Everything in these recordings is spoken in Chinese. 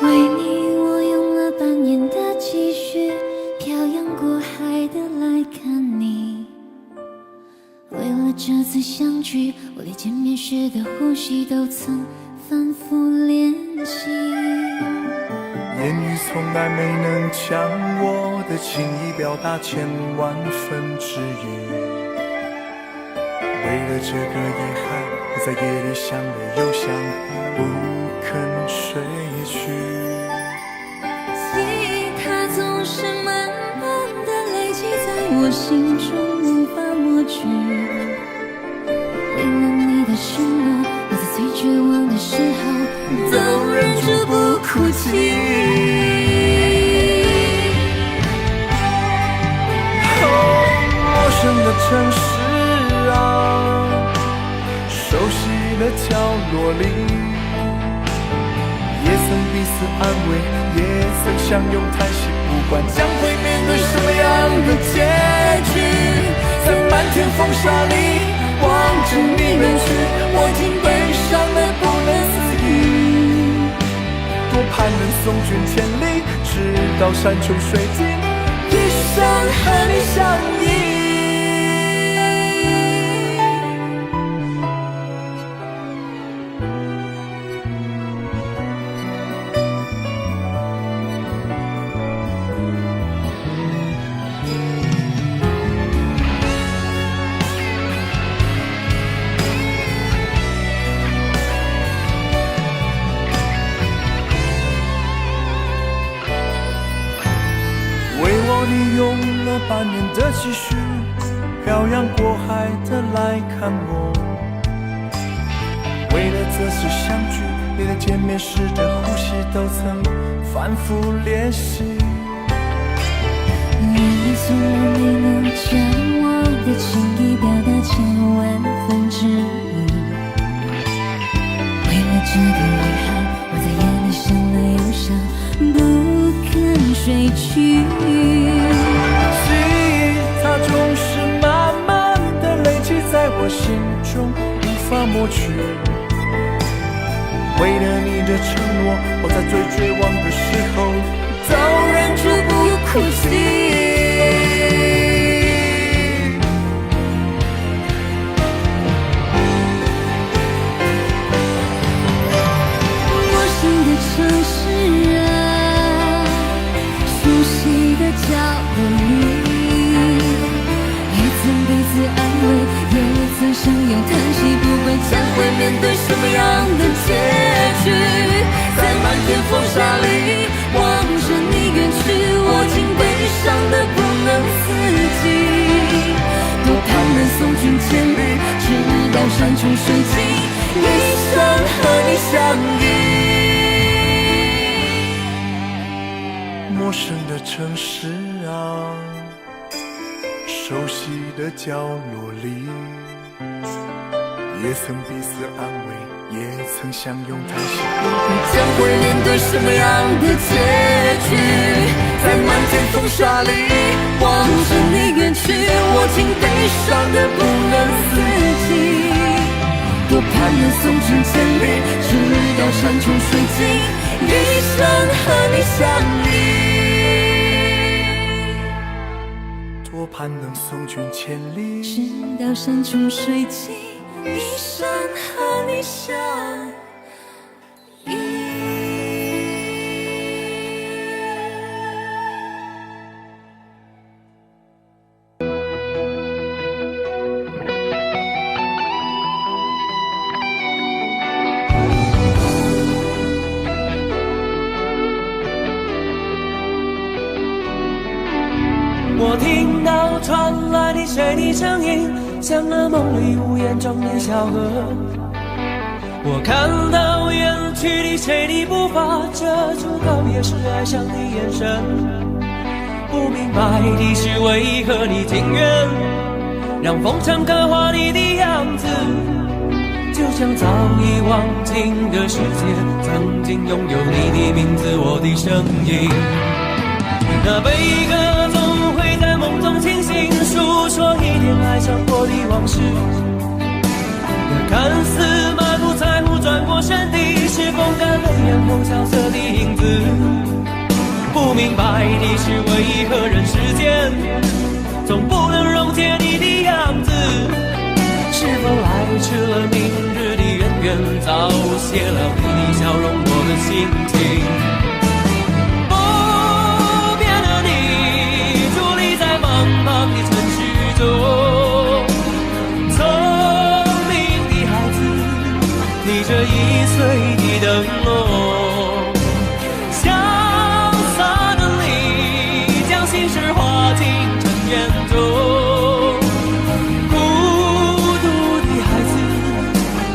为你我用了半年的积蓄，漂洋过海的来看你。为了这次相聚，我连见面时的呼吸都曾反复练习。言语从来没能将我的情意表达千万分之一。为了这个遗憾，我在夜里想了又想，不肯睡去。记忆它总是慢慢的累积在我心中，无法抹去。为了你的承诺，我在最绝望的时候都忍住不哭泣。陌生的城市啊，熟悉的角落里，也曾彼此安慰，也曾相拥叹息，不管将会面对什么样的结局，在漫天风沙里望着你远去，我已经悲伤得不能自已。多盼能送君千里，直到山穷水尽，一生和你相依。你用了半年的积蓄，漂洋过海的来看我。为了这次相聚，连见面时的呼吸都曾反复练习。你从来没能将我的情意表达千万分之一。为了这个遗憾，我在夜里想了又想，不肯睡去。记忆它总是慢慢的累积在我心中，无法抹去。为了你的承诺，我在最绝望的时候都忍住不哭泣。陌生的城市啊，熟悉的角落里，也曾彼此安慰，也曾相拥叹息，不管将会面对什么样的结局，在漫天风沙里望着你远去，我竟悲伤得不能自己。多盼能送君千里，直到山穷水尽，一生和你相依。陌生的城市啊，熟悉的角落里，也曾彼此安慰，也曾相拥叹息，将会面对什么样的结局，在漫天风沙里望着你远去，我竟悲伤得不能自己。多盼能送君千里，直到山穷水尽，一生和你相依。多盼能送君千里，直到山穷水尽，一生和你相依。我听到传来的水的声音，像那梦里无言中的小河。我看到远去的谁的步伐，遮住告别时哀伤的眼神。不明白的是为何你情愿让风尘刻画你的样子，就像早已忘情的世界曾经拥有你的名字，我的声音。那悲歌总会在梦中清醒，诉说一点爱上过的往事。那看似满不在乎转过身的，是风干泪眼后萧瑟的影子。不明白你是为何人世间总不能溶解你的样子。是否来迟了明日的渊源，早谢了你的笑容，我的心情。不变的你，伫立在茫茫的城市中，聪明的孩子，你这易碎的灯笼，潇洒的你，将心事化进尘缘中。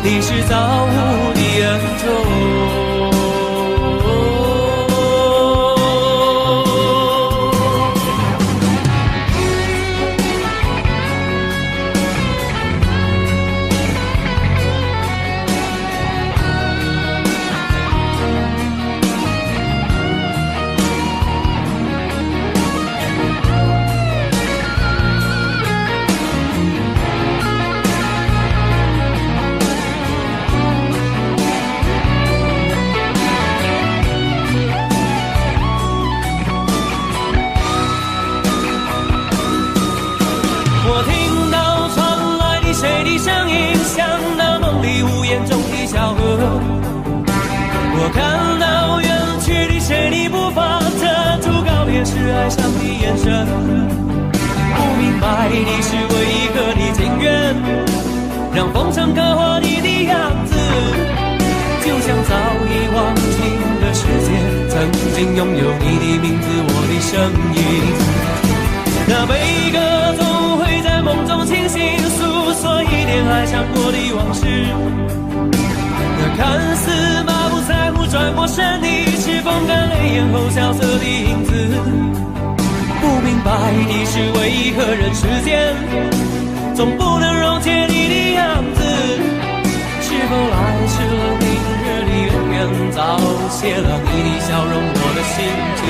你是造物的恩宠。我听到传来的谁的声音，像那梦里无言中的小河。我看到远去的谁的步伐，遮住告别时哀伤的眼神。不明白你是为何的情愿，让风尘刻画你的样子，就像早已忘情的世界，曾经拥有你的名字，我的声音。那悲歌总会在梦中清醒，诉说一点爱上过的往事。那看似满不在乎转过身的，是风干泪眼后萧瑟的影子。不明白你是为何人世间总不能溶解你的样子。是否来迟了明日的渊源，早谢了你的笑容，我的心情。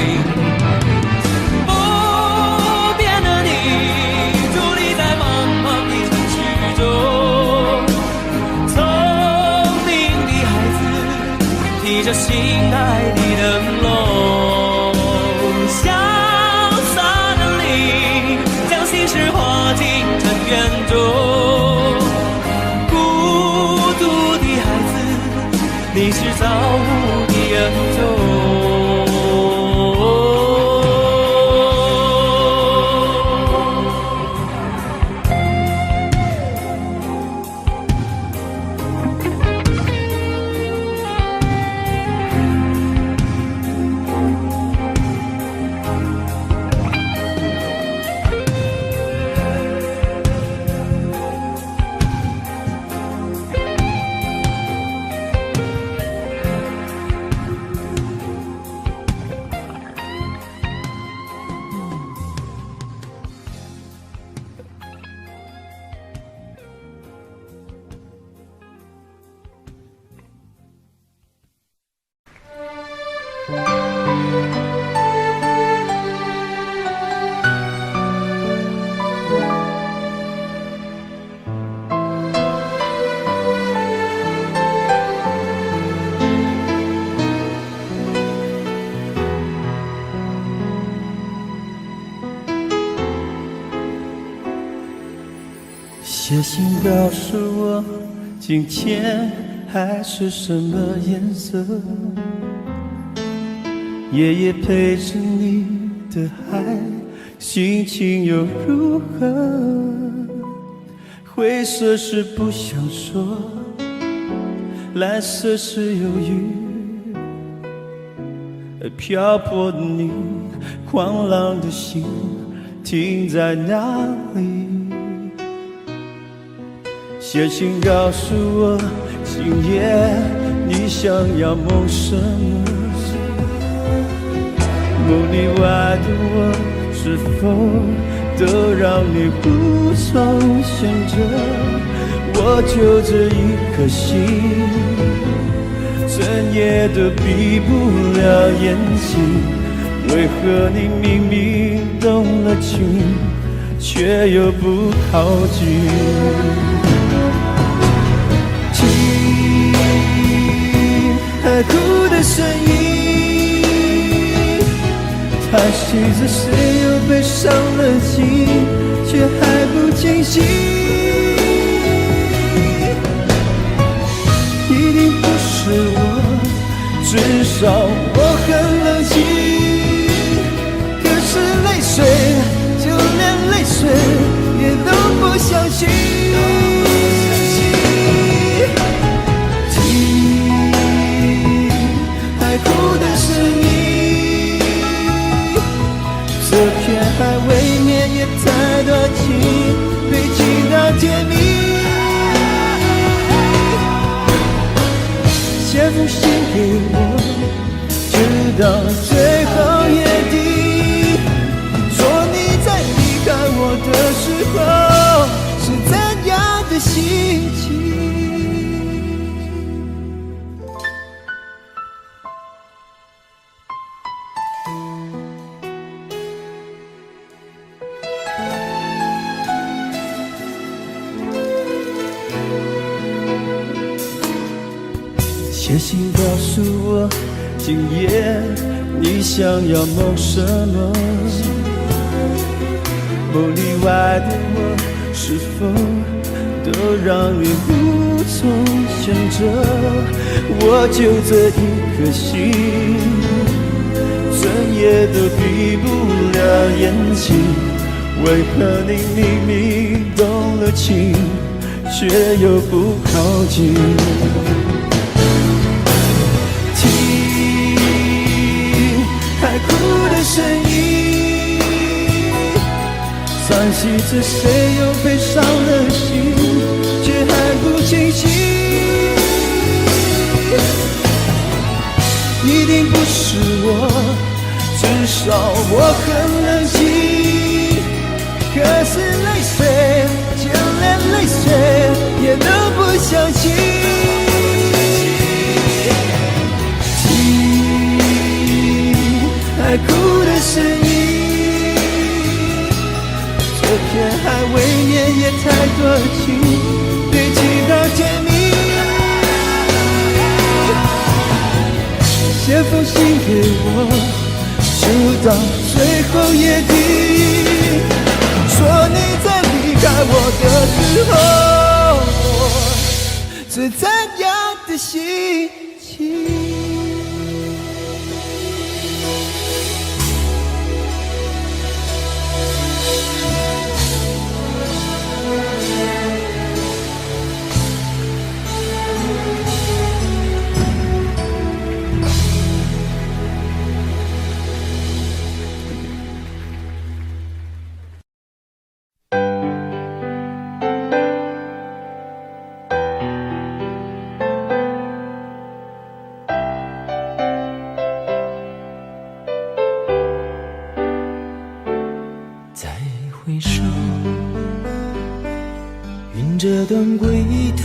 提着心爱的灯笼，潇洒的你，将心事化进尘缘中。孤独的孩子，你是造物的恩宠。写信告诉我，今天海是什么颜色？夜夜陪着你的海，心情又如何？灰色是不想说，蓝色是犹豫，漂泊的你，狂浪的心停在哪里？写信告诉我，今夜你想要梦什么？梦里外的我，是否都让你无从选择？我就这一颗心，整夜都闭不了眼睛。为何你明明动了情，却又不靠近？海哭的声音，惜着谁又被伤了心，却还不清醒。一定不是我，至少我很冷静。可是泪水，就连泪水也都不相信。海哭的是你，这片海未免也太多情，堆积到天明。写封信给我，直到最后约定，说你在离开我的时候是怎样的心情。写信告诉我，今夜你想要梦什么？梦里外的我，是否都让你无从选择？我就这一颗心，整夜都闭不了眼睛。为何你明明动了情，却又不靠近？海哭的声音，叹息着谁又被伤了心，却还不清醒。一定不是我，至少我很冷静。可是泪水，就连泪水也都不相信。海哭的声音，这片海未免也太多情，堆积到天明。写封信给我，直到最后约定，说你在离开我的时候是怎样的心情。回首，云这段归途，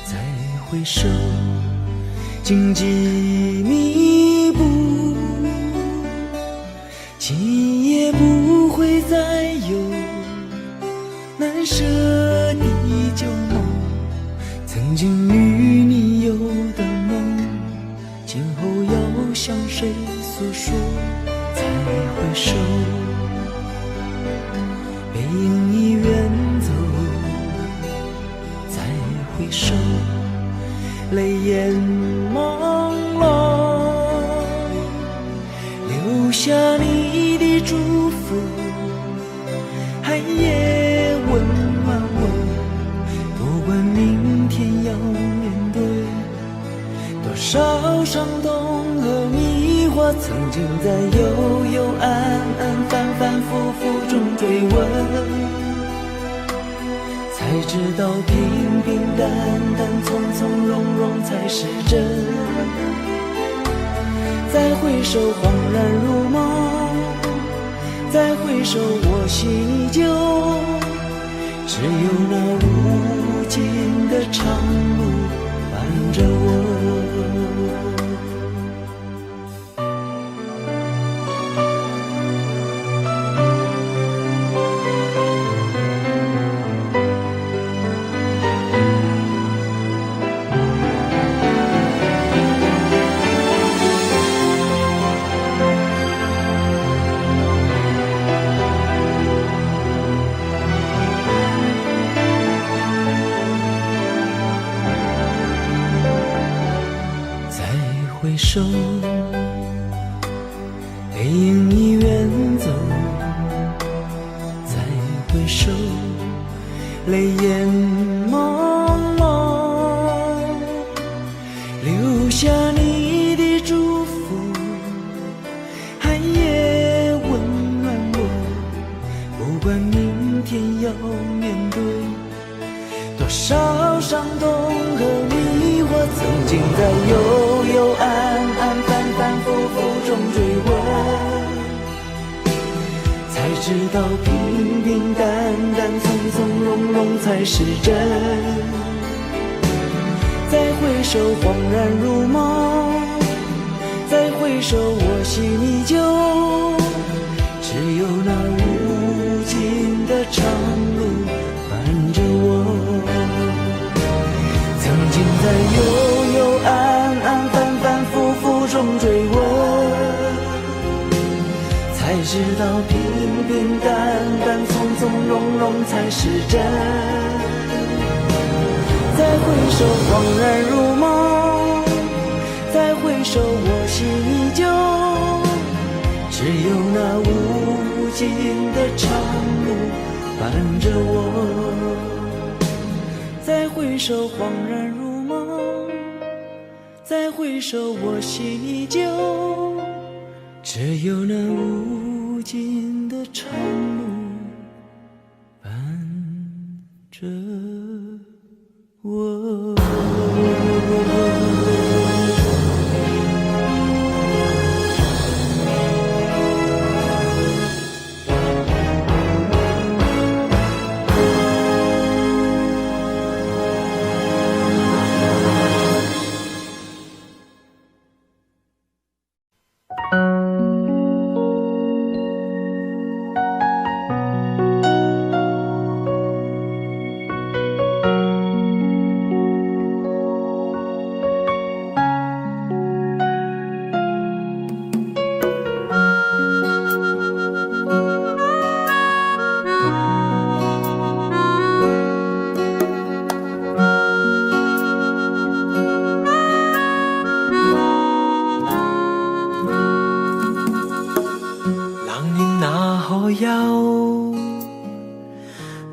再回首，荆棘密布，今夜不会再有难舍的旧梦，曾经与你有的梦，今后要向谁诉说？再回首，背影已远走，再回首，泪眼朦胧，留下你的祝福，寒夜温暖我，不管明天要面对多少伤痛和迷惑，曾经在幽幽暗暗反反复复中追问，才知道平平淡淡从从容容才是真。再回首恍然如梦，再回首我心依旧，只有那无尽的长路伴着我。回首，背影已远走。再回首，泪眼朦胧，留下你的祝福，寒夜温暖我。不管明天要面对多少伤痛和迷惑，曾经在幽幽暗暗、反反复复中追问，才知道平平淡淡、从从容容才是真。再回首，恍然如梦；再回首，我心依旧。只有那无尽的长路伴着我。曾经在幽幽暗暗、反反复复中追问，才知道平平淡淡、从从容容才是真。再回首，恍然如梦；再回首，我心依旧。只有那无尽的长路伴着我。再回首，恍然如梦；再回首，我心依旧。只有那无尽的长路伴着我。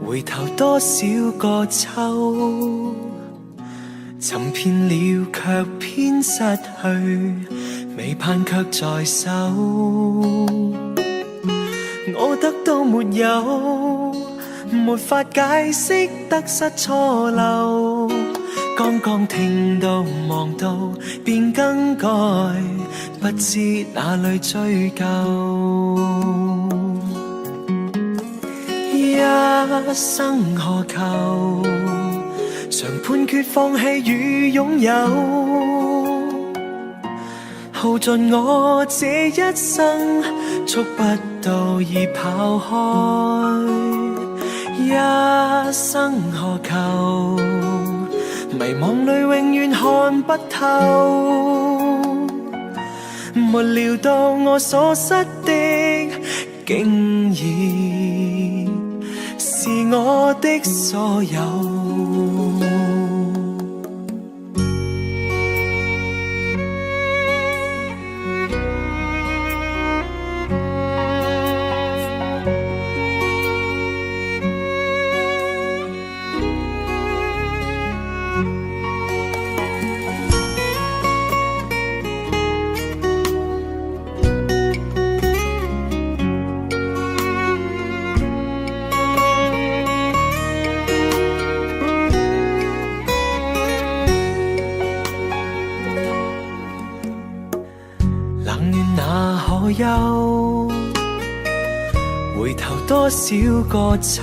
回頭多少個秋，尋遍了卻偏失去，未盼卻在手。我得到沒有，沒法解釋得失錯漏。剛剛聽到望到便更改，不知哪裏追究。一生何求，常判決放棄與擁有，耗盡我這一生，觸不到已跑開。一生何求，迷惘裏永遠看不透，沒料到我所失的竟然是我的所有。憂，回頭多少個秋，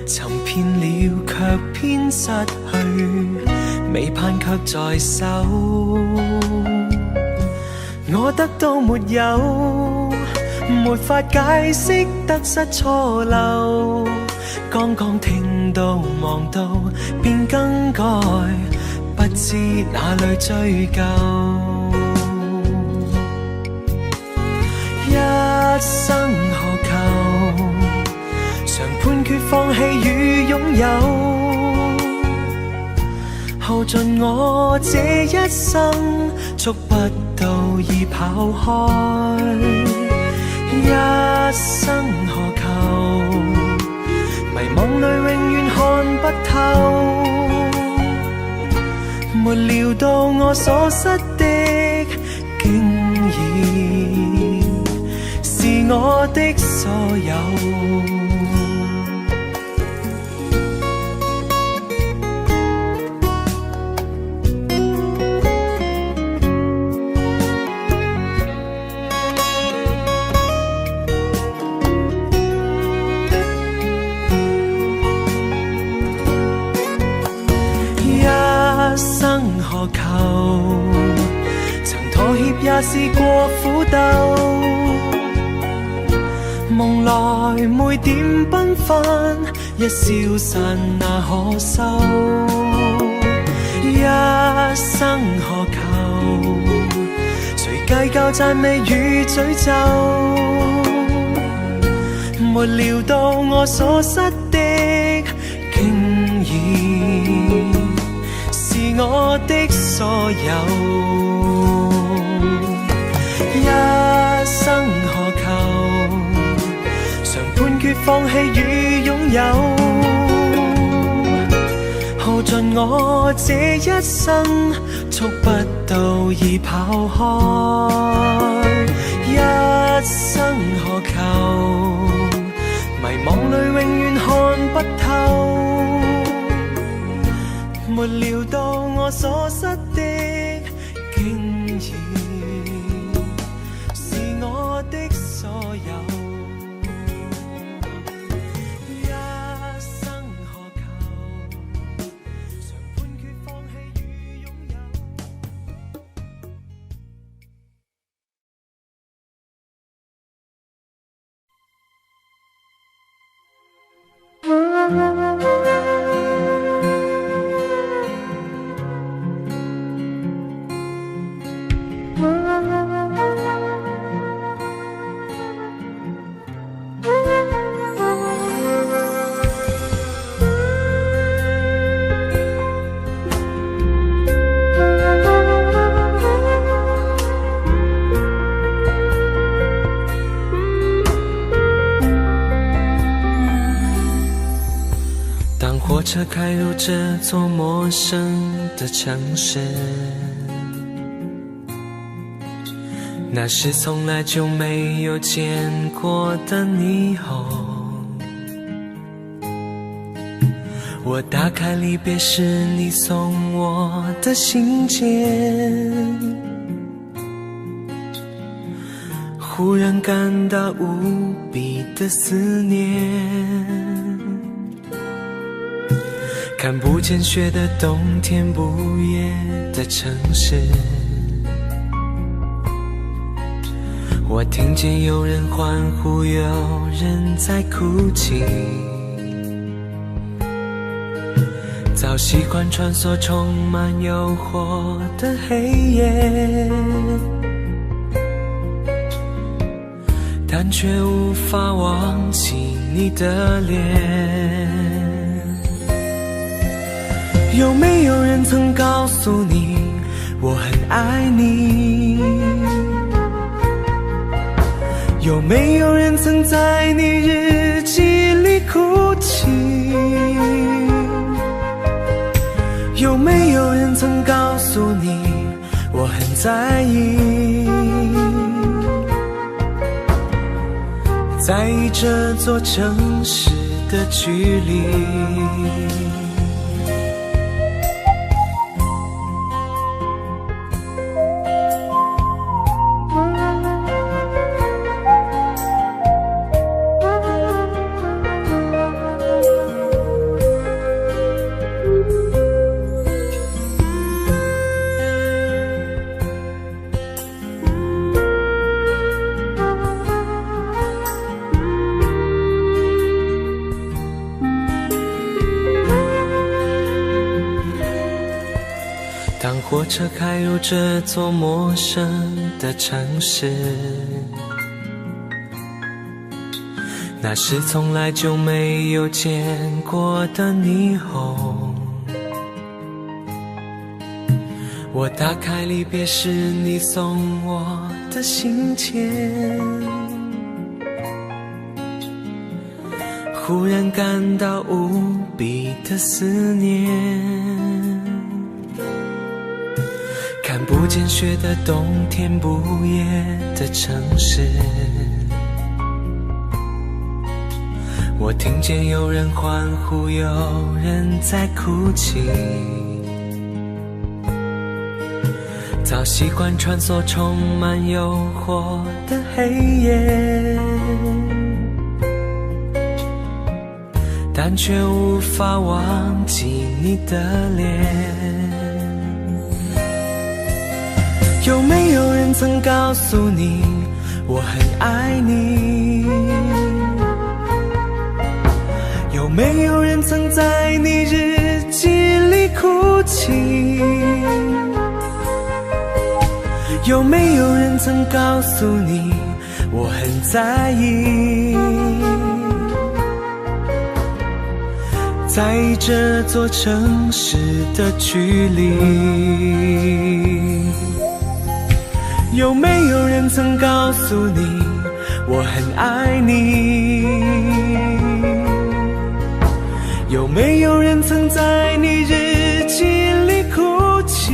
尋遍了卻偏失去，未盼卻在手。我得到沒有，沒法解釋得失錯漏。剛剛聽到望到便更改，不知哪裏追究。一生何求，常判決放棄與擁有，耗耗盡我這一生，觸不到已跑開，一生何求？迷惘裏永遠看不透，沒料到我所失的，竟然是我的所有。何求？曾妥協也試過苦鬥，夢來每點繽紛，一消散那可收？一生何求？誰計較讚美與詛咒？沒料到我所失的，竟然是我的所有。一生何求？常判決放棄與擁有，耗盡我這一生，觸不到已跑開。一生何求？迷惘裏永遠看不透，沒料到我所失的，竟然是我的所有。一生何求？常判決放棄與擁有。火车开入这座陌生的城市，那是从来就没有见过的霓虹。我打开离别时你送我的信件，忽然感到无比的思念。看不见雪的冬天，不夜的城市，我听见有人欢呼，有人在哭泣，早习惯穿梭充满诱惑的黑夜，但却无法忘记你的脸。有没有人曾告诉你我很爱你？有没有人曾在你日记里哭泣？有没有人曾告诉你我很在意？在意这座城市的距离。当火车开入这座陌生的城市，那是从来就没有见过的霓虹。我打开离别时你送我的信笺，忽然感到无比的思念，看不见雪的冬天，不夜的城市，我听见有人欢呼，有人在哭泣，早习惯穿梭充满诱惑的黑夜，但却无法忘记你的脸。有没有人曾告诉你我很爱你？有没有人曾在你日记里哭泣？有没有人曾告诉你我很在意？在这座城市的距离，有没有人曾告诉你我很爱你？有没有人曾在你日记里哭泣？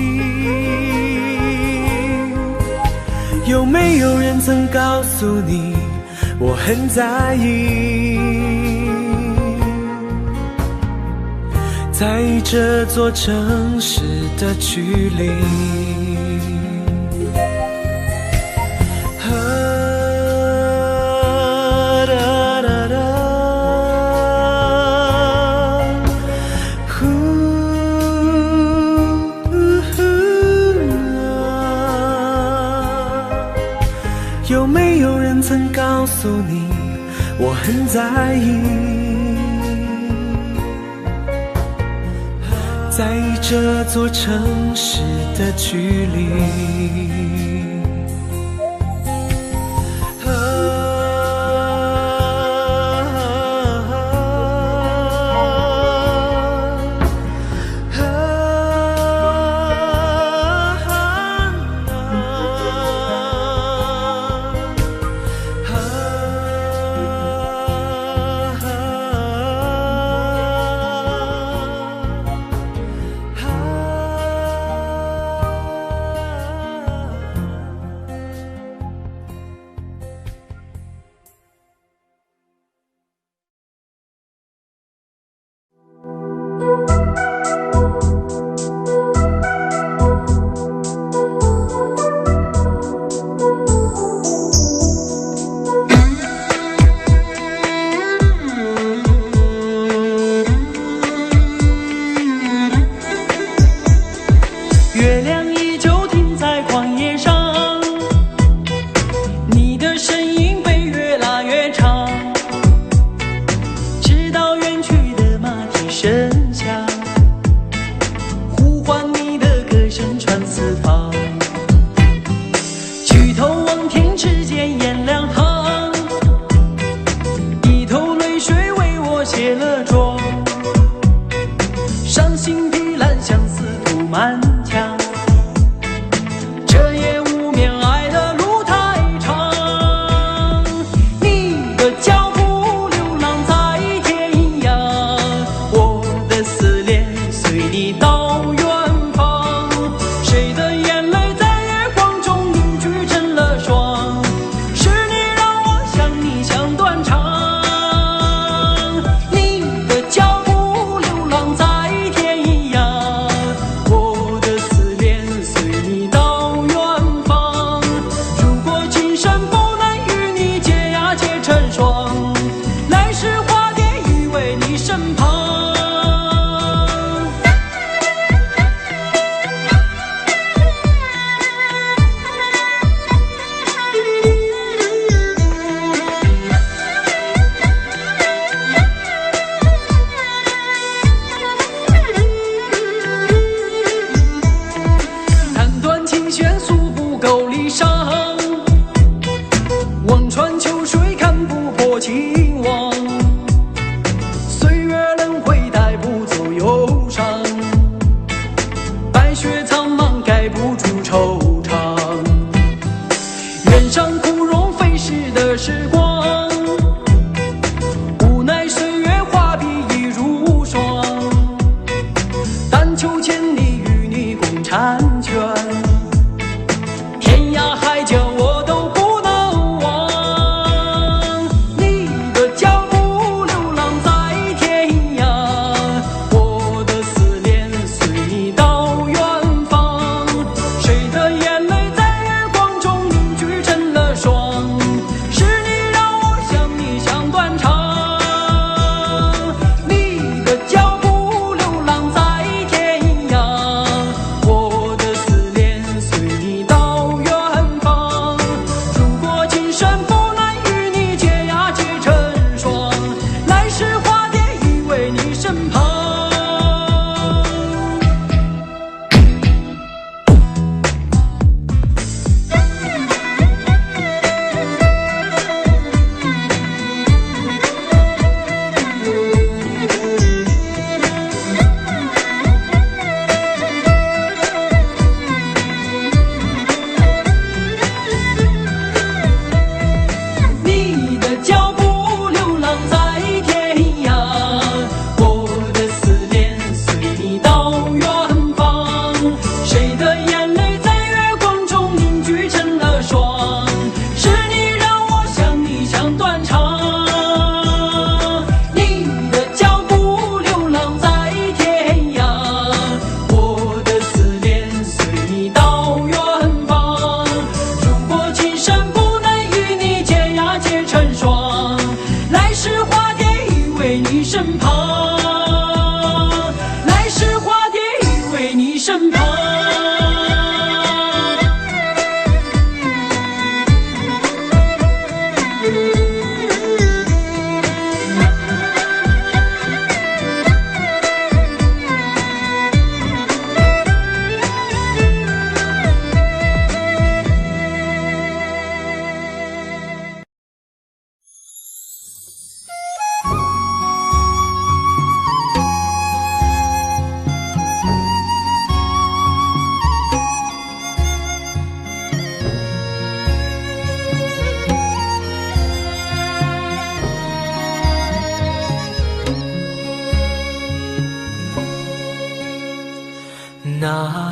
有没有人曾告诉你我很在意？在这座城市的距离，有没有人曾告诉你我很在意？在这座城市的距离，月亮依旧停在旷野上，你的身影被越拉越长，直到远去的马蹄声响，呼唤你的歌声传四方。举头望天，只见颜良行，一头泪水为我卸了妆，伤心的蓝相思涂满墙，这夜无眠，爱的路太长，你的脚步流浪在天涯，我的思念随你到远方，谁的眼泪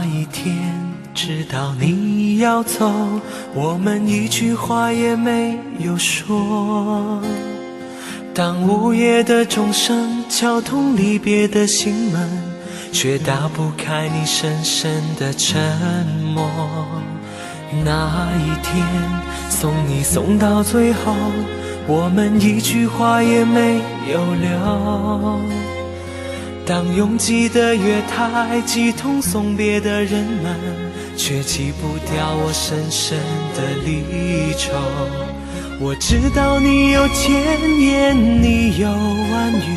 那一天知道你要走，我们一句话也没有说。当午夜的钟声敲痛离别的心门，却打不开你深深的沉默。那一天送你送到最后，我们一句话也没有留。当拥挤的月台挤痛送别的人们，却挤不掉我深深的离愁。我知道你有千言，你有万语，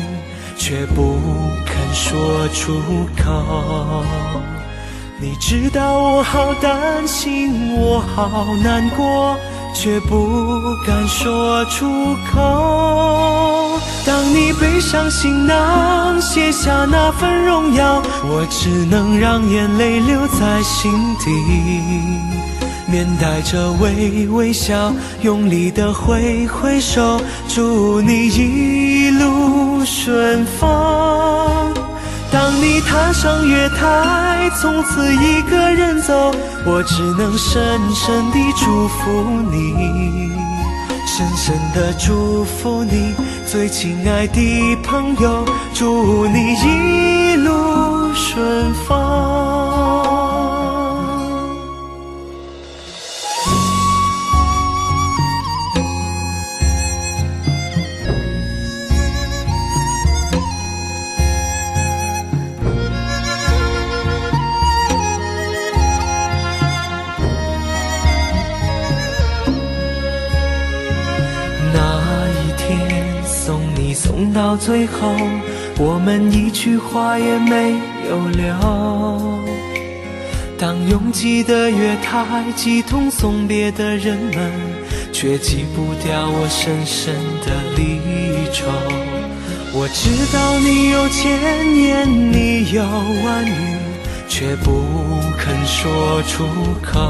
却不肯说出口。你知道我好担心，我好难过，却不敢说出口。当你背上行囊，卸下那份荣耀，我只能让眼泪留在心底，面带着微笑，用力地挥挥手，祝你一路顺风。当你踏上月台，从此一个人走，我只能深深地祝福你，深深地祝福你，最亲爱的朋友，祝你一路顺风。送到最后，我们一句话也没有留。当拥挤的月台挤痛送别的人们，却挤不掉我深深的离愁。我知道你有千言，你有万语，却不肯说出口。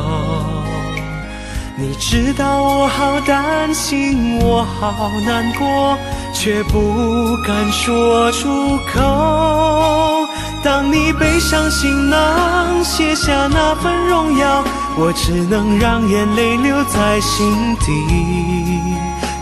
你知道我好担心，我好难过，却不敢说出口。当你背上行囊，卸下那份荣耀，我只能让眼泪留在心底，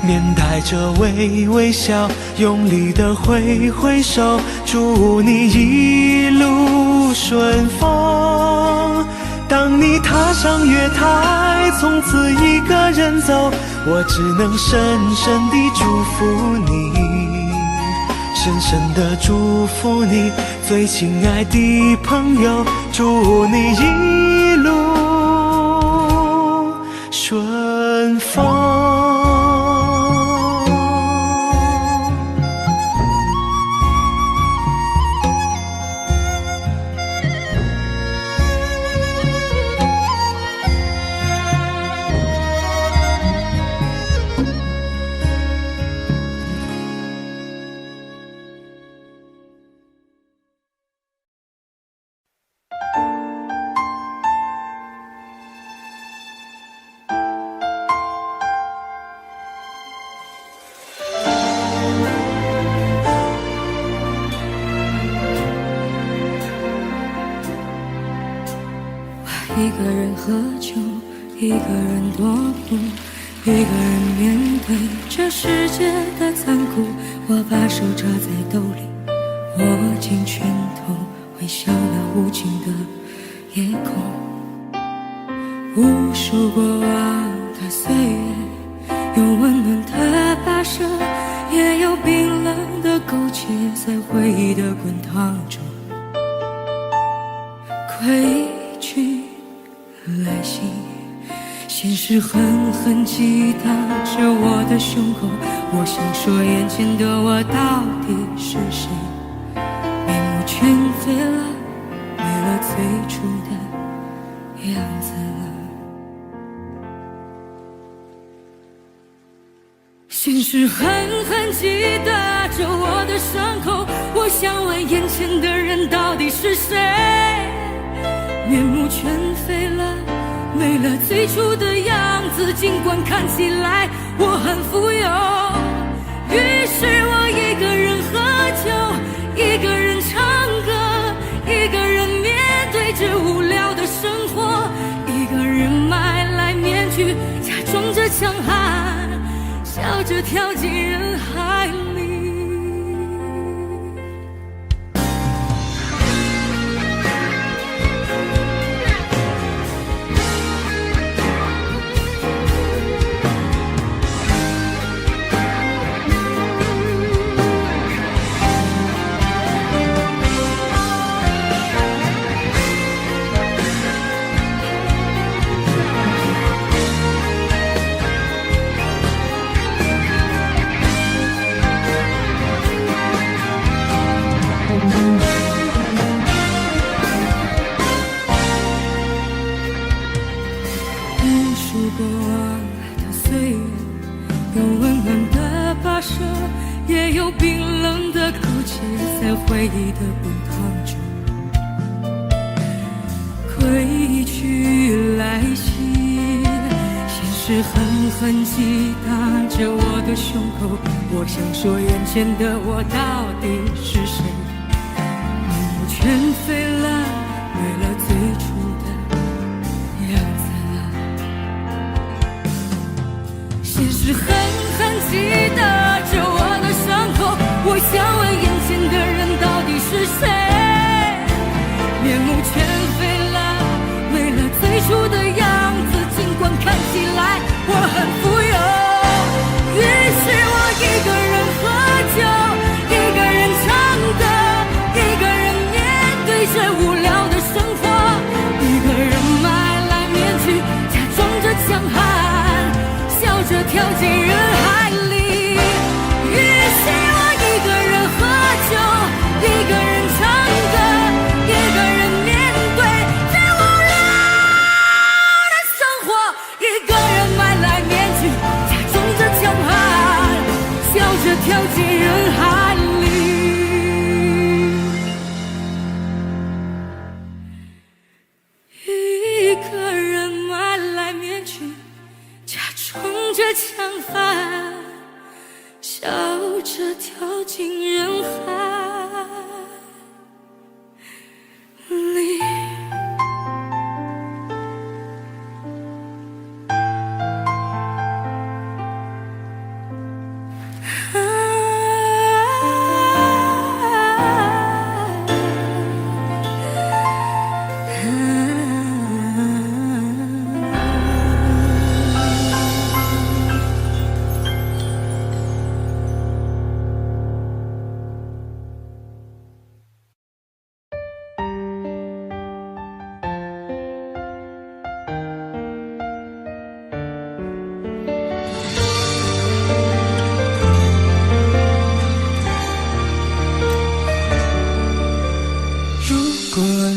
面带着微笑，用力地挥挥手，祝你一路顺风。当你踏上月台，从此一个人走，我只能深深地祝福你，深深地祝福你，最亲爱的朋友，祝你一路顺风。一个人喝酒，一个人踱步，一个人面对这世界的残酷。我把手插在兜里，握紧拳头，微笑那无尽的夜空。无数过往的岁月，有温暖的跋涉，也有冰冷的苟且，在回忆的滚烫中归去来兮，现实狠狠击打着我的胸口。我想说，眼前的我到底是谁？面目全非了，没了最初的样子了。现实狠狠击打着我的伤口。我想问，眼前的人到底是谁？面目全非了，没了最初的样子，尽管看起来我很富有。于是我一个人喝酒，一个人唱歌，一个人面对着无聊着跳进人海里。过往的岁月，有温暖的跋涉，也有冰冷的苟且，在回忆的滚烫中归去来兮。现实狠狠击打着我的胸口，我想说眼前的我到底是谁？面目全非了，为了最初的样子。现实狠狠击打着我的伤口，我想问眼前的人到底是谁？面目全非了，为了最初的样子，尽管看起来我很富有。于是我一个人喝酒，一个人唱歌，一个人面对着无聊的生活，一个人买来面具，假装着强悍，笑着跳进人海里。于是我一个人喝酒，一个人唱歌，一个人面对最无聊的生活，一个人买来面具，假装着强悍，笑着跳进人海里。一个人买来面具，假装着强悍，笑着跳进人海里。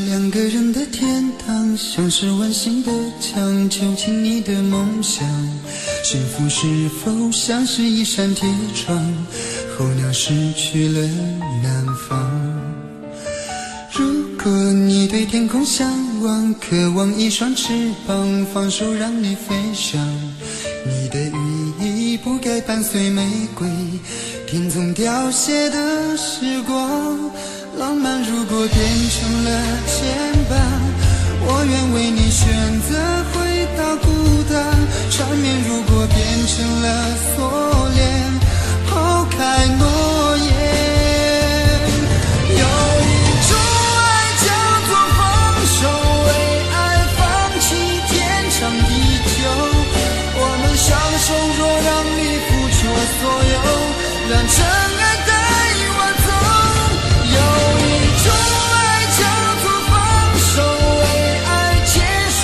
两个人的天堂，像是完形的墙，囚禁你的梦想。幸福是否像是一扇铁窗，候鸟失去了南方。如果你对天空向往，渴望一双翅膀，放手让你飞翔。你的羽翼不该伴随玫瑰，天总凋谢的时光。浪漫如果变成了牵绊，我愿为你选择回到孤单。缠绵如果变成了锁链，抛开诺言。有一种爱叫做放手，为爱放弃天长地久。我们相守，若让你付出所有，让真爱带我走。有一种爱叫做放手，为爱结束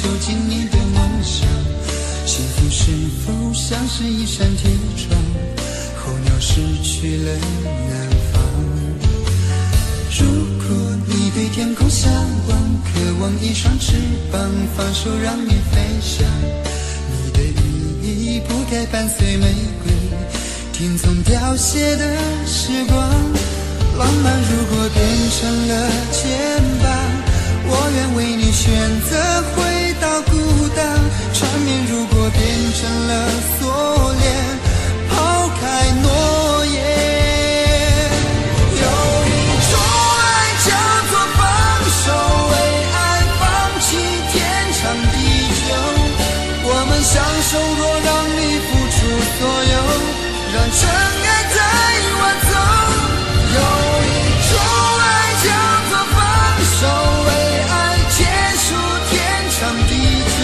囚禁你的梦想。幸福是否像是一扇铁窗，候鸟失去了南方。如果你对天空向往，渴望一双翅膀，放手让你飞翔。你的羽翼不该伴随玫瑰，听从凋谢的时光。浪漫如果变成了肩膀，我愿为你选择回到孤岛。缠绵如果变成了锁链，抛开诺言。有一种爱叫做放手，为爱放弃天长地久。我们相守若让你付出所有，让尘埃带我走。有一种爱叫做放手，为爱结束天长地久。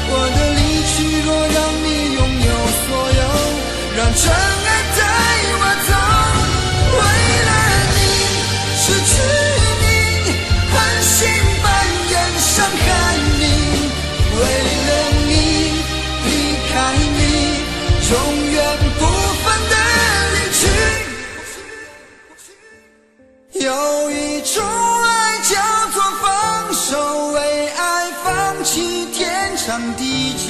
我的离去若让你拥有所有，让尘埃带我走。为了你，失去你，狠心扮演伤害你。为了你，离开你，永远不分的离去。有一种爱叫做放手，为爱放弃天长地久。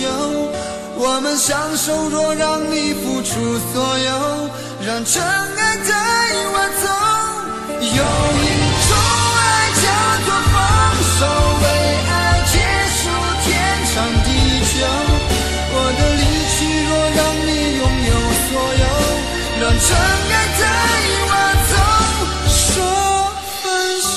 我们相守若让你付出所有，让尘埃带我走。有一种爱叫做放手，为爱结束天长地久。我的离去若让你拥有所有，让尘埃带我走。说分手。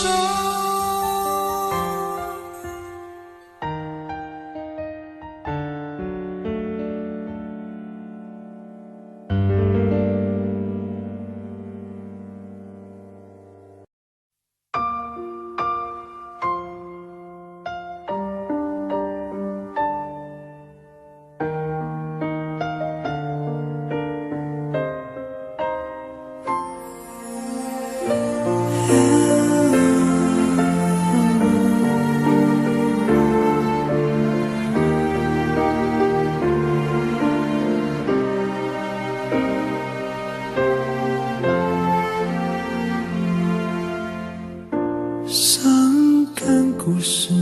伤感故事，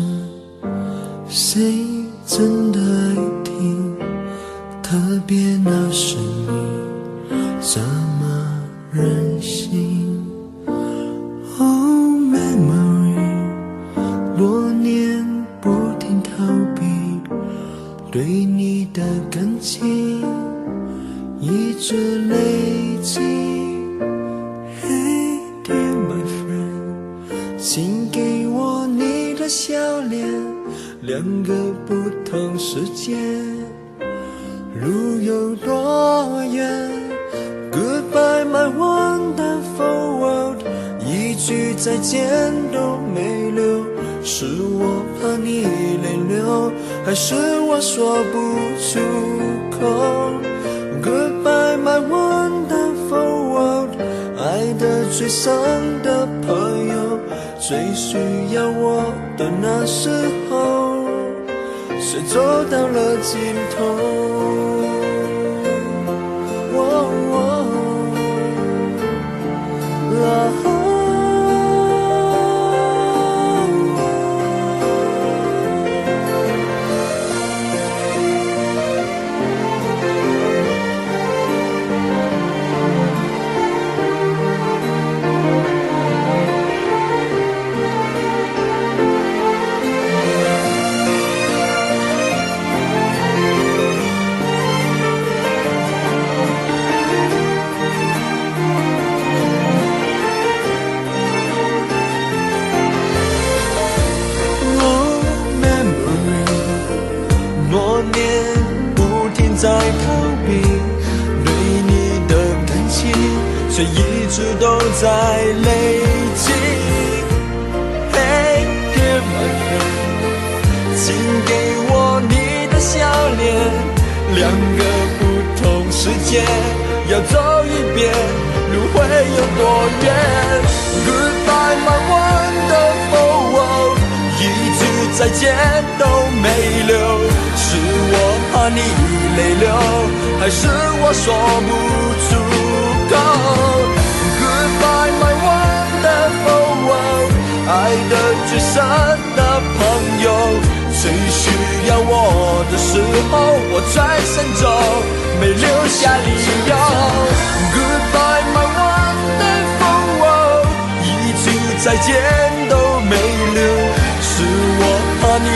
谁真的爱听？特别那是你这么任性。Oh memory， 多年不停逃避，对你的感情一直累积。Hey dear my friend，请给我你的笑脸，两个不同世界，路有多远 ？Goodbye my wonderful world， 一句再见都没留，是我怕你泪流，还是我说不出口 ？Goodbye my wonderful world， 爱得最深的朋友。最需要我的那时候，谁走到了尽头？在逃避对你的感情，却一直都在累积。Hey dear my friend， 请给我你的笑脸，两个不同世界要走一遍，路会有多远 ？Goodbye my wonderful world， 一直在再见都没留，是我怕你泪流，还是我说不出口 Goodbye my wonderful world， 爱的最深的朋友，最需要我的时候，我转身走，没留下理由 Goodbye my wonderful world， 一句再见都没留，是我怕你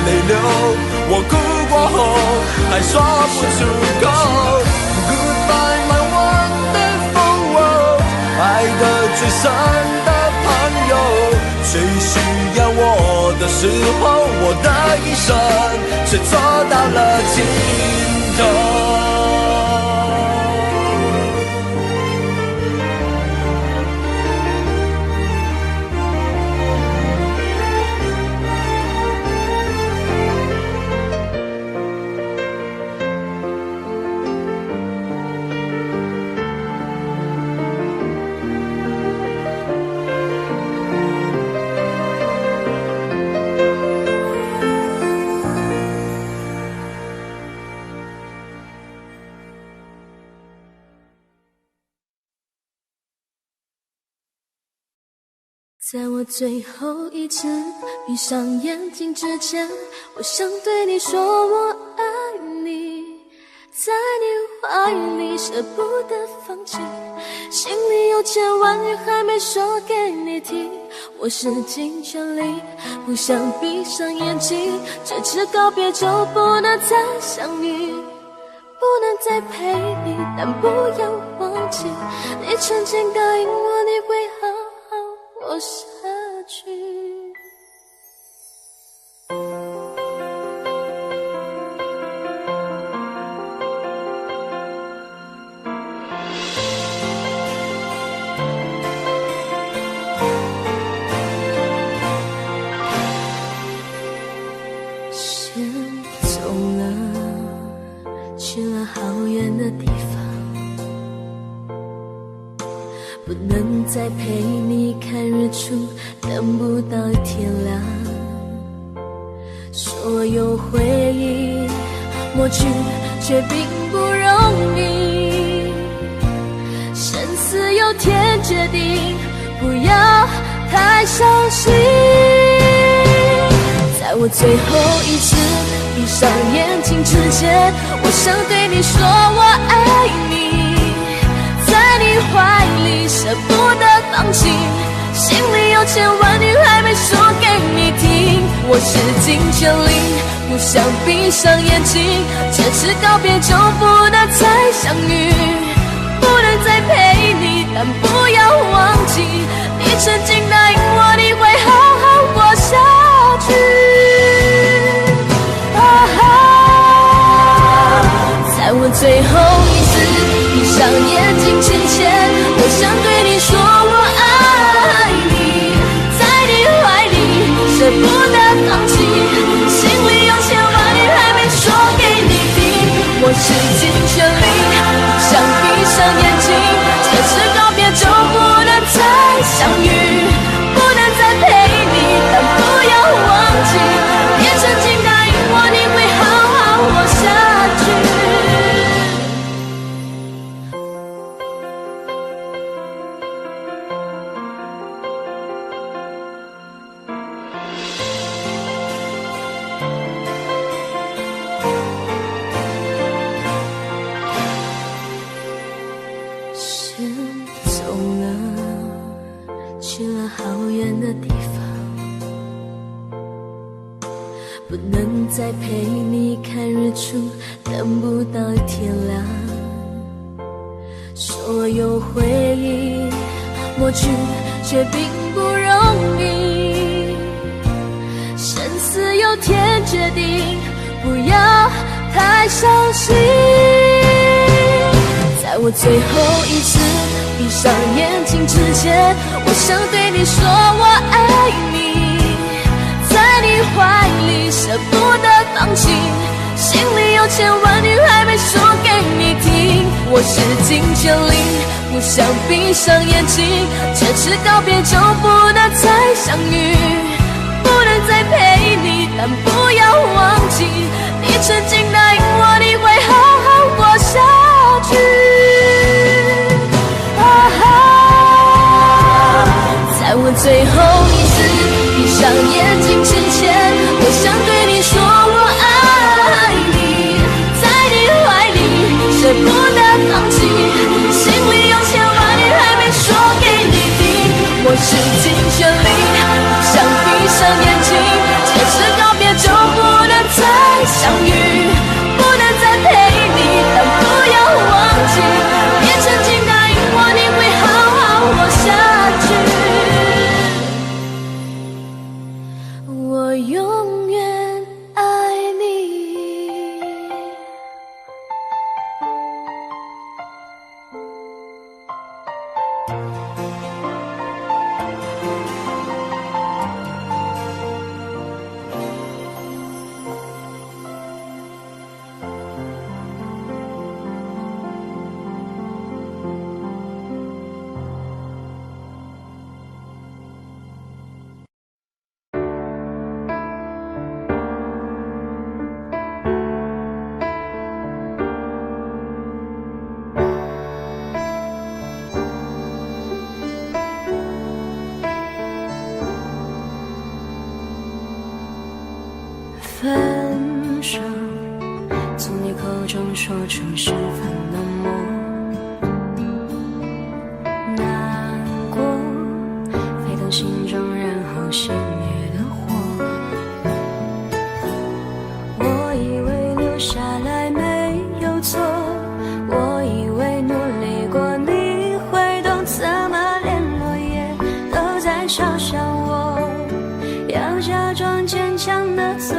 泪流，我哭过后还说不出口 Goodbye my wonderful world， 爱的最深的朋友，最需要我的时候，我的一生却走到了尽头。在我最后一次闭上眼睛之前，我想对你说我爱你，在你怀里舍不得放弃，心里有千万语还没说给你听，我使尽全力不想闭上眼睛，这次告别就不能再相遇，不能再陪你，但不要忘记你曾经答应我你会好好活下去。先走了，去了好远的地方，不能再陪你看日出，等不到天亮。所有回忆抹去，却并不容易。生死有天决定，不要太伤心。在我最后一次闭上眼睛之前，我想对你说我爱你，在你怀里舍不得放弃，心里有千万语还没说给你听，我使尽全力不想闭上眼睛，这次告别就不能再相遇，不能再陪你，但不要忘记你曾经答应我你会好好活下去。在我最后一次闭上眼睛之前，我想对你说我爱你，在你怀里舍不得放弃，心里有千万语还没说给你听，我使尽全力不想闭上眼睛，这次告别就不能再相遇，不能再陪你，但不要忘记你曾经答应我你会好好活下去。先走了，去了好远的地方，不能再陪你看日出，等不到天亮。所有回忆抹去，却并不容易。生死有天决定，不要太伤心。在我最后一次闭上眼睛之前，我想对你说我爱你，在你怀里舍不得放弃，心里有千万语还没说给你听，我使尽全力不想闭上眼睛，这次告别就不能再相遇，不能再陪你，但不要忘记，你曾经答应我，你会好好活下去。在我最后一次闭上眼睛之前，我想对你说我爱你，在你怀里舍不得放弃，心里有千万言还没说给你听，我使尽全力，想闭上眼睛，前世告别就不能再相遇，不能再陪你，但不要忘记，你曾经答应我，你会好好活下去。我永远爱你。分手，从你口中说出十分冷漠，难过，沸腾心中，然后熄灭的火。我以为留下来没有错，我以为努力过你会懂，怎么连落叶都在嘲笑我，要假装坚强的走。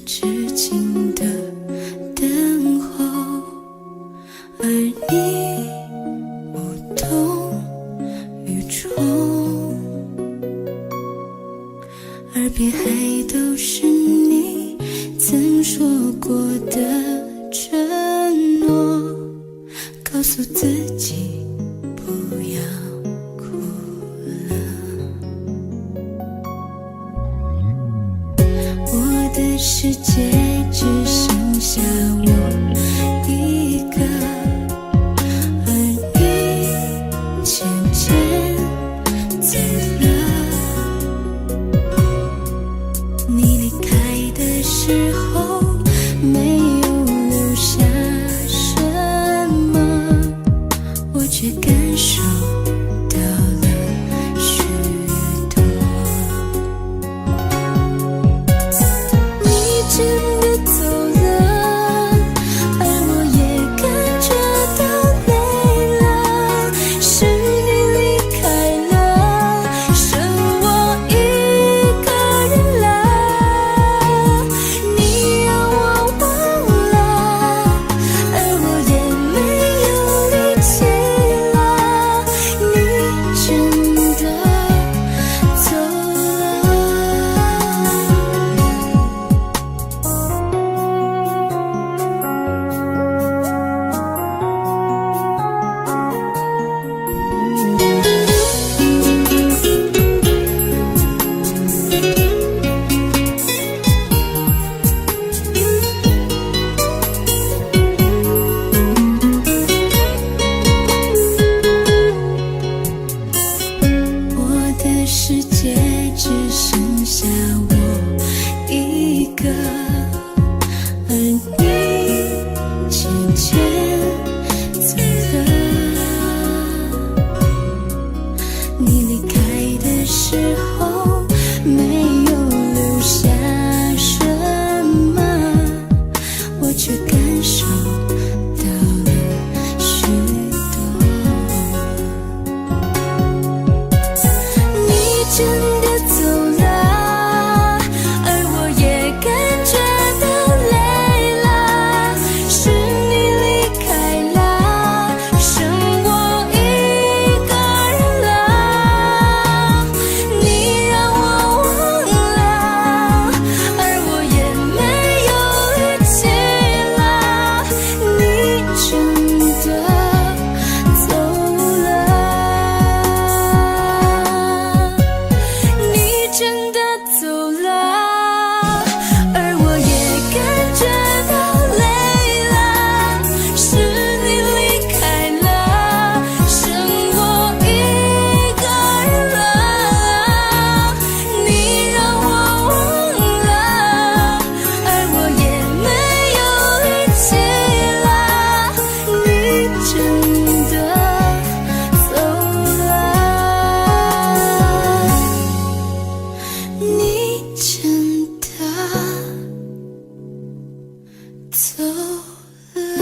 痴情的等候，而你无动于衷，耳边还都是你曾说过的承诺，告诉自己不要哭了。我的世界只剩下我一个，而你渐渐走了。你离开的时候没有留下什么，我却感受到了许多。你真的走了，而我也感觉到累了，是你离开了，剩我一个人了。你让我忘了，而我也没有力气了，你真的走了。我的世界只剩下我一个，而你渐渐走了。你离开的时候没有留下什么，我却感受到了许多。你真的走了，而我也感觉到累了，是你离开了，剩我一个人了。你让我忘了，而我也没有力气了，你真的走了。你真的走了，而我也感觉到累了，是你离开了，剩我一个人了。你让我忘了，而我也没有力气了，你真的走了。你真的走了。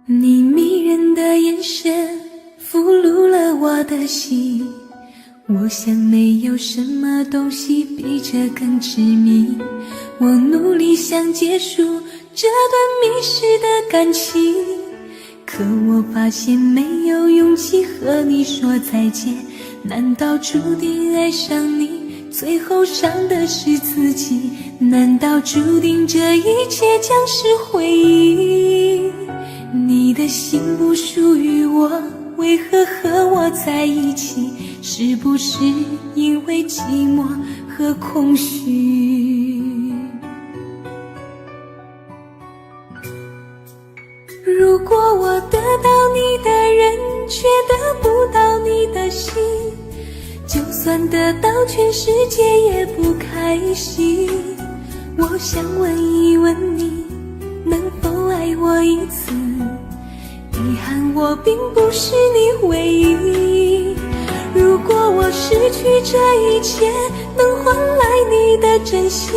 你迷人的眼神俘虏了我的心，我想没有什么东西比这更致命。我努力想结束这段迷失的感情，可我发现没有勇气和你说再见。难道注定爱上你，最后伤的是自己？难道注定这一切将是回忆？你的心不属于我，为何和我在一起？是不是因为寂寞和空虚？如果我得到你的人，却得不到你的心，就算得到全世界也不开心。我想问一问你，能否爱我一次？遗憾我并不是你唯一。如果我失去这一切，能换来你的真心，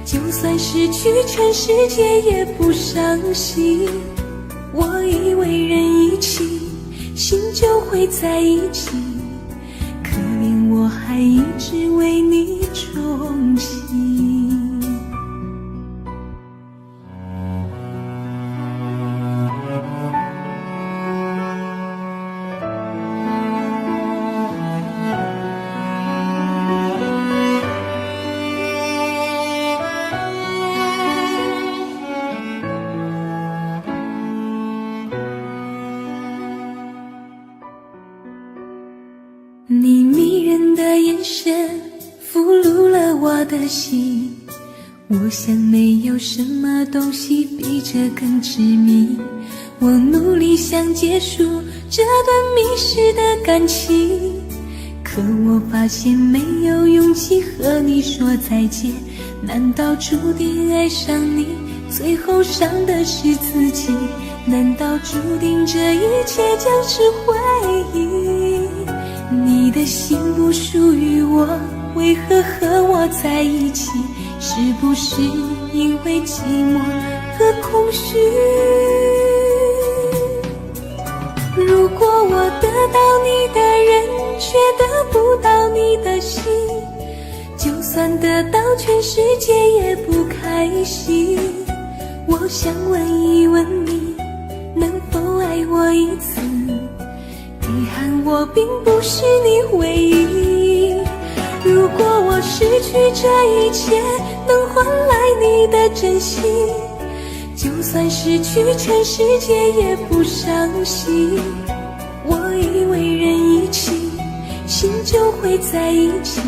就算失去全世界也不伤心。我以为人一起，心就会在一起，可怜我还一直为你钟情。你迷人的眼神俘虏了我的心，我想没有什么东西比这更致命。我努力想结束这段迷失的感情，可我发现没有勇气和你说再见。难道注定爱上你，最后伤的是自己？难道注定这一切将是回忆？你的心不属于我，为何和我在一起？是不是因为寂寞和空虚？如果我得到你的人，却得不到你的心，就算得到全世界也不开心。我想问一问你，能否爱我一次？遗憾我并不是你唯一。如果我失去这一切，能换来你的真心，就算失去全世界也不伤心。我以为人一起，心就会在一起，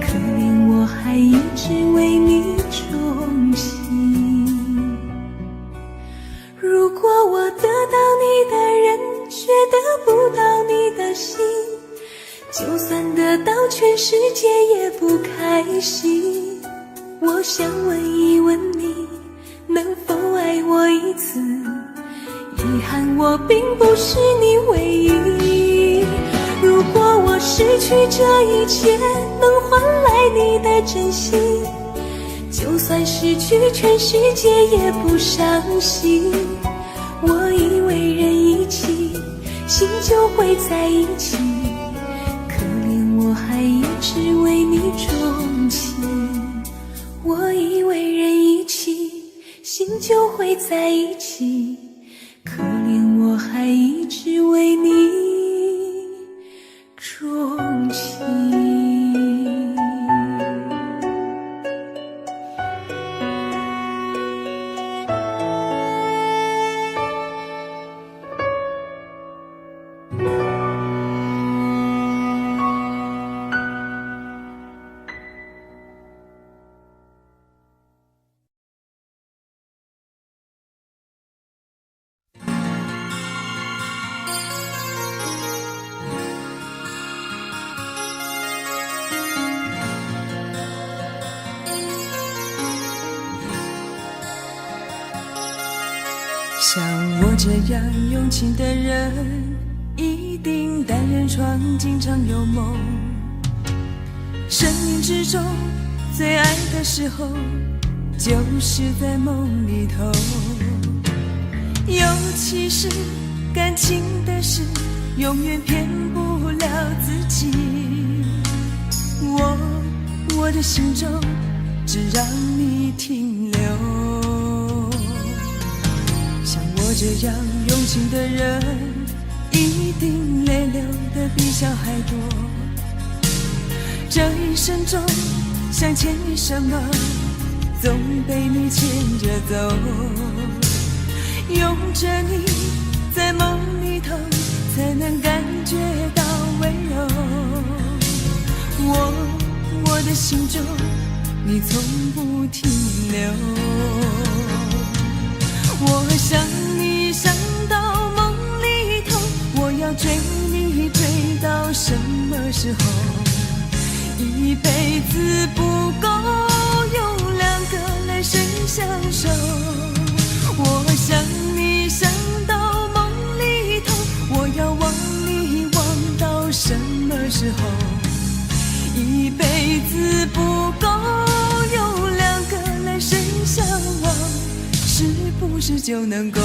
可怜我还一直为你钟情。如果我得到你的人，却得不到你的心，就算得到全世界也不开心。我想问一问你，能否爱我一次？遗憾我并不是你唯一。如果我失去这一切，能换来你的真心，就算失去全世界也不伤心。我以为人一起，心就会在一起，可怜我还一直为你钟情。我以为人一起，心就会在一起，可怜我还一直为你钟情。像我这样用情的人，一定单人床，经常有梦。生命之中最爱的时候，就是在梦里头。尤其是感情的事，永远骗不了自己。我的心中只让你停留。像我这样用情的人，一定泪流的比小孩多。这一生中想牵你什么，总被你牵着走。拥着你在梦里头，才能感觉到温柔。我的心中你从不停留，我想你想到梦里头，我要追你追到什么时候？一辈子不够用两个来生相守，我想你想到梦里头，我要忘你忘到什么时候？一辈子不够用两个来生相望，是不是就能够？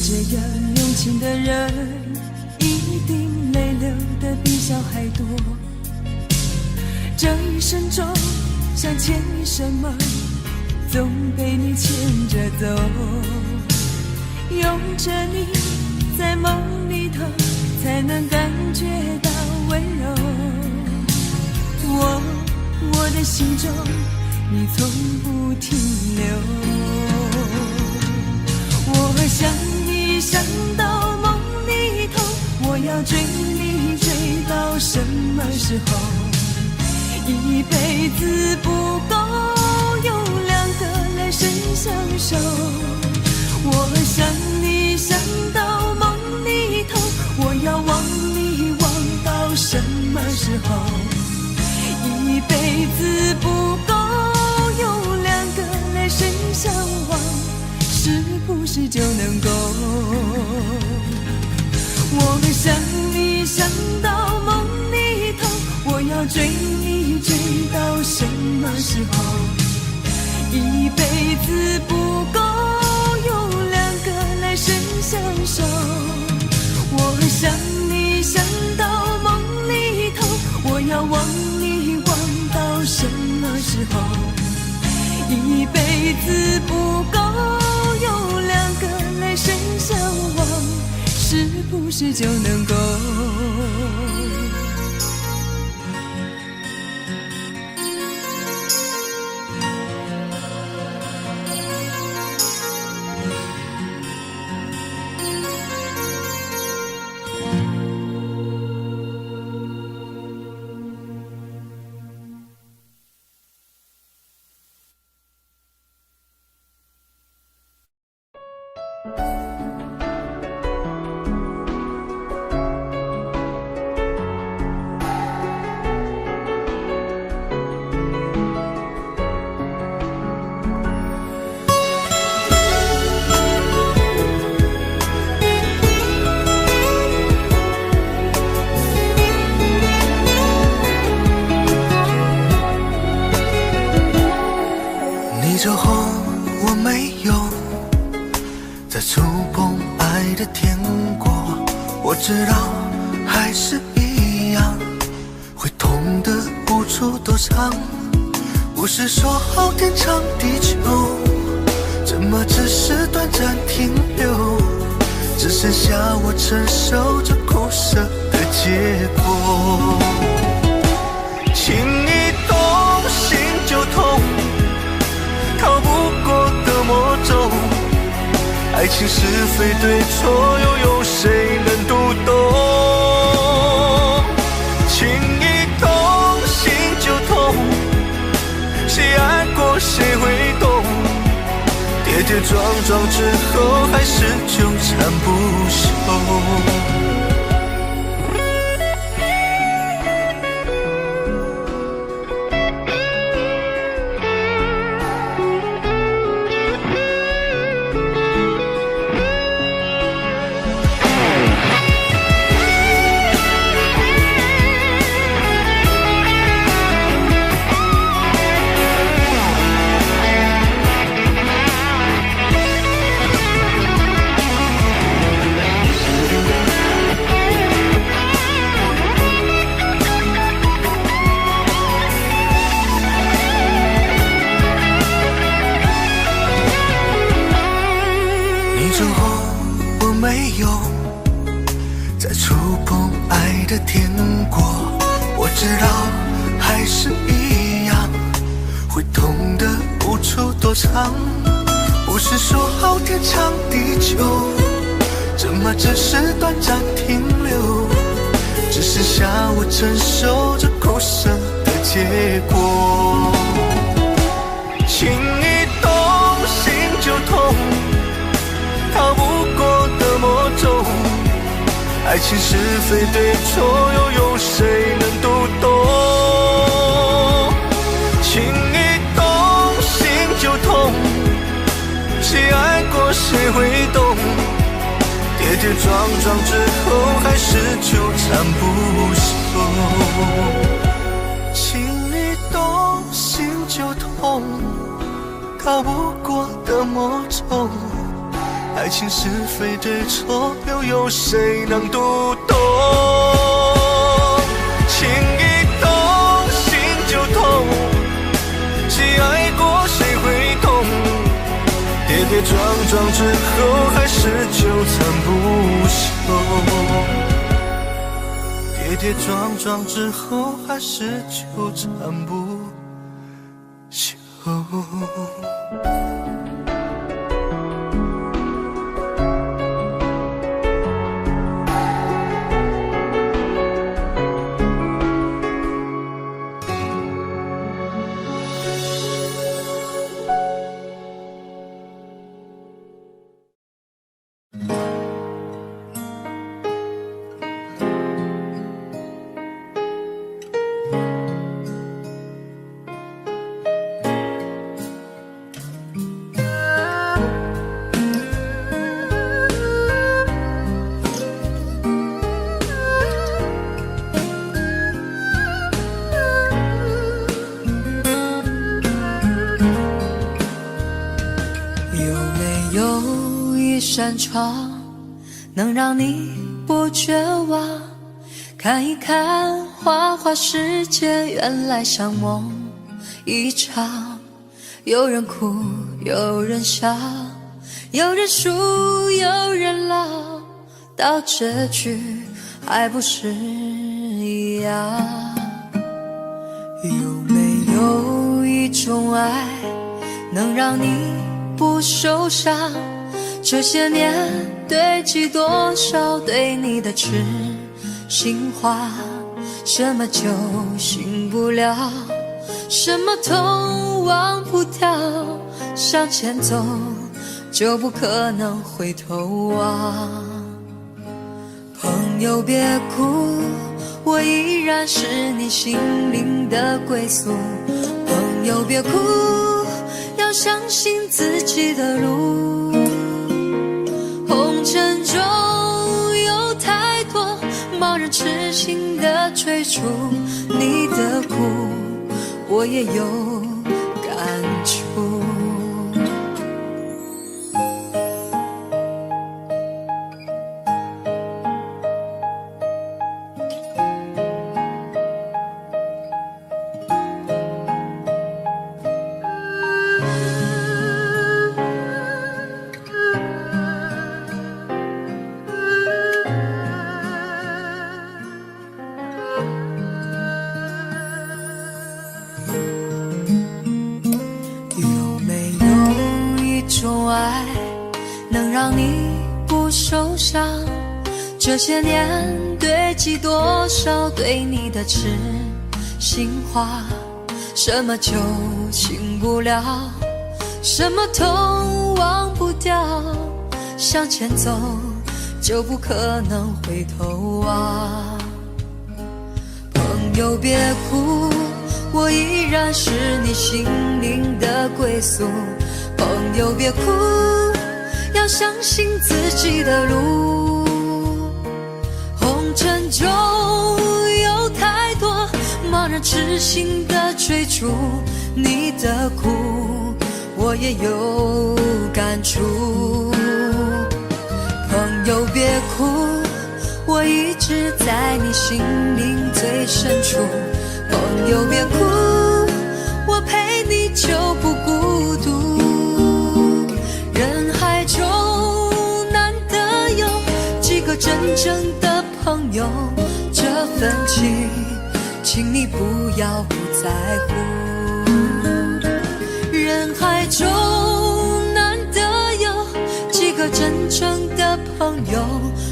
这样用情的人，一定泪流的比小孩多。这一生中想牵你什么，总被你牵着走。拥着你在梦里头，才能感觉到温柔。我的心中你从不停留。我想你想到梦里头，我要追你追到什么时候？一辈子不够用两个来生相守。我想你想到梦里头，我要忘你忘到什么时候？一辈子不够用两个来生相望，是不是就能够？我想你想到梦里头，我要追你追到什么时候？一辈子不够用两个来生相守。我想你想到梦里头，我要忘你忘到什么时候？一辈子不够用两个来生相望，是不是就能够？你走后，我没有再触碰爱的天国。我知道还是一样，会痛得无处躲藏。不是说好天长地久，怎么只是短暂停留？只剩下我承受着苦涩的结果。情一动心就痛，逃不过的魔咒，爱情是非对错，又有谁能读懂？情一动心就痛，谁爱过谁会懂？跌跌撞撞之后，还是纠缠不休。再触碰爱的天国。我知道还是一样，会痛的无处躲藏。不是说好天长地久，怎么只是短暂停留？只剩下我承受着苦涩的结果。情一动心就痛，逃不过的魔咒。爱情是非对错，又有谁能读懂？情一动心就痛，谁爱过谁会懂？跌跌撞撞之后，还是纠缠不休。情一动心就痛，逃不过的魔咒。爱情是非对错，又有谁能读懂？情一动心就痛，谁爱过谁会懂？跌跌撞撞之后，还是纠缠不休。跌跌撞撞之后，还是纠缠不休。扇窗能让你不绝望，看一看花花世界，原来像梦一场。有人哭，有人笑，有人输，有人老，到结局还不是一样。有没有一种爱能让你不受伤？这些年堆积多少对你的痴心话，什么酒醒不了，什么痛忘不掉，向前走就不可能回头望。朋友别哭，我依然是你心灵的归宿。朋友别哭，要相信自己的路。红尘中有太多盲人痴心的追逐，你的苦我也有感触。这些年堆积多少对你的痴心话，什么酒醒不了，什么痛忘不掉，向前走就不可能回头望。朋友别哭，我依然是你心灵的归宿。朋友别哭，要相信自己的路。红尘中有太多盲人痴心的追逐，你的苦我也有感触。朋友别哭，我一直在你心灵最深处。朋友别哭，我陪你就不孤独。人海中难得有几个真正的朋友，这份情，请你不要不在乎。人海中难得有几个真正的朋友，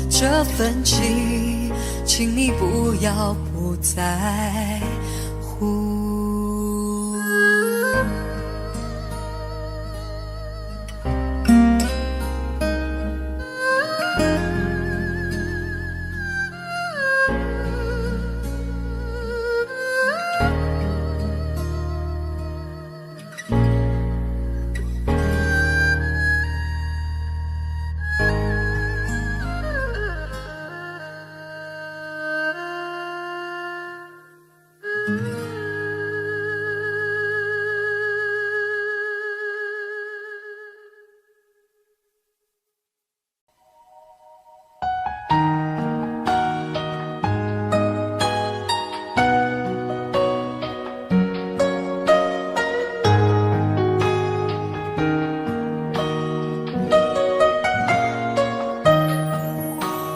这份情，请你不要不在乎。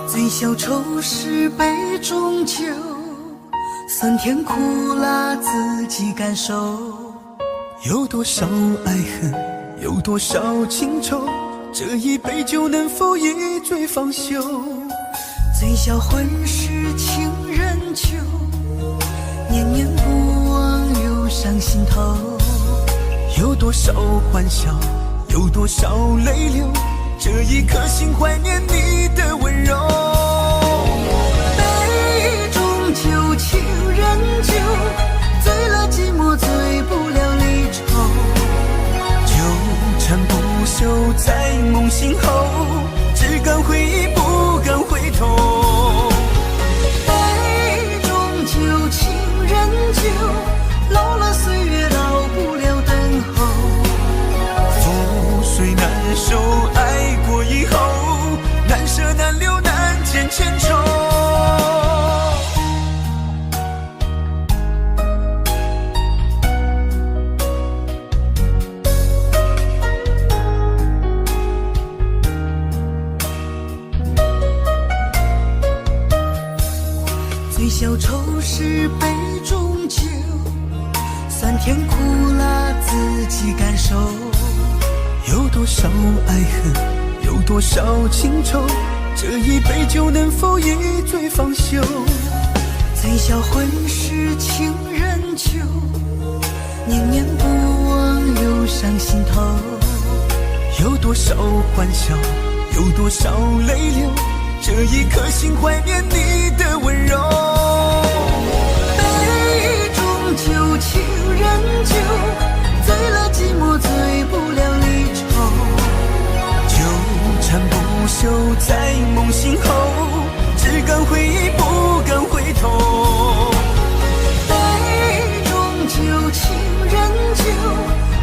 醉消愁是杯中酒，酸甜苦辣自己感受。有多少爱恨，有多少情愁，这一杯酒能否一醉方休？醉消魂是情人酒，念念不忘忧伤心头。有多少欢笑，有多少泪流，这一颗心怀念你的温柔。杯中酒，情人酒，醉了寂寞，醉不了离愁。纠缠不休在梦醒后，只敢回忆不敢回头。杯中酒，情人酒，老了岁月老不了等候。覆水难收，爱过以后，难舍难留难见千愁。醉消愁是杯中酒，酸甜苦辣自己感受。有多少爱恨，有多少情愁，这一杯酒能否一醉方休？醉消魂是情人酒，念念不忘忧伤心头。有多少欢笑，有多少泪流，这一颗心怀念你的温柔。杯中酒，情人酒，醉了寂寞，醉不了离愁。纠缠不休在梦醒后，只敢回忆不敢回头。杯中酒，情人酒，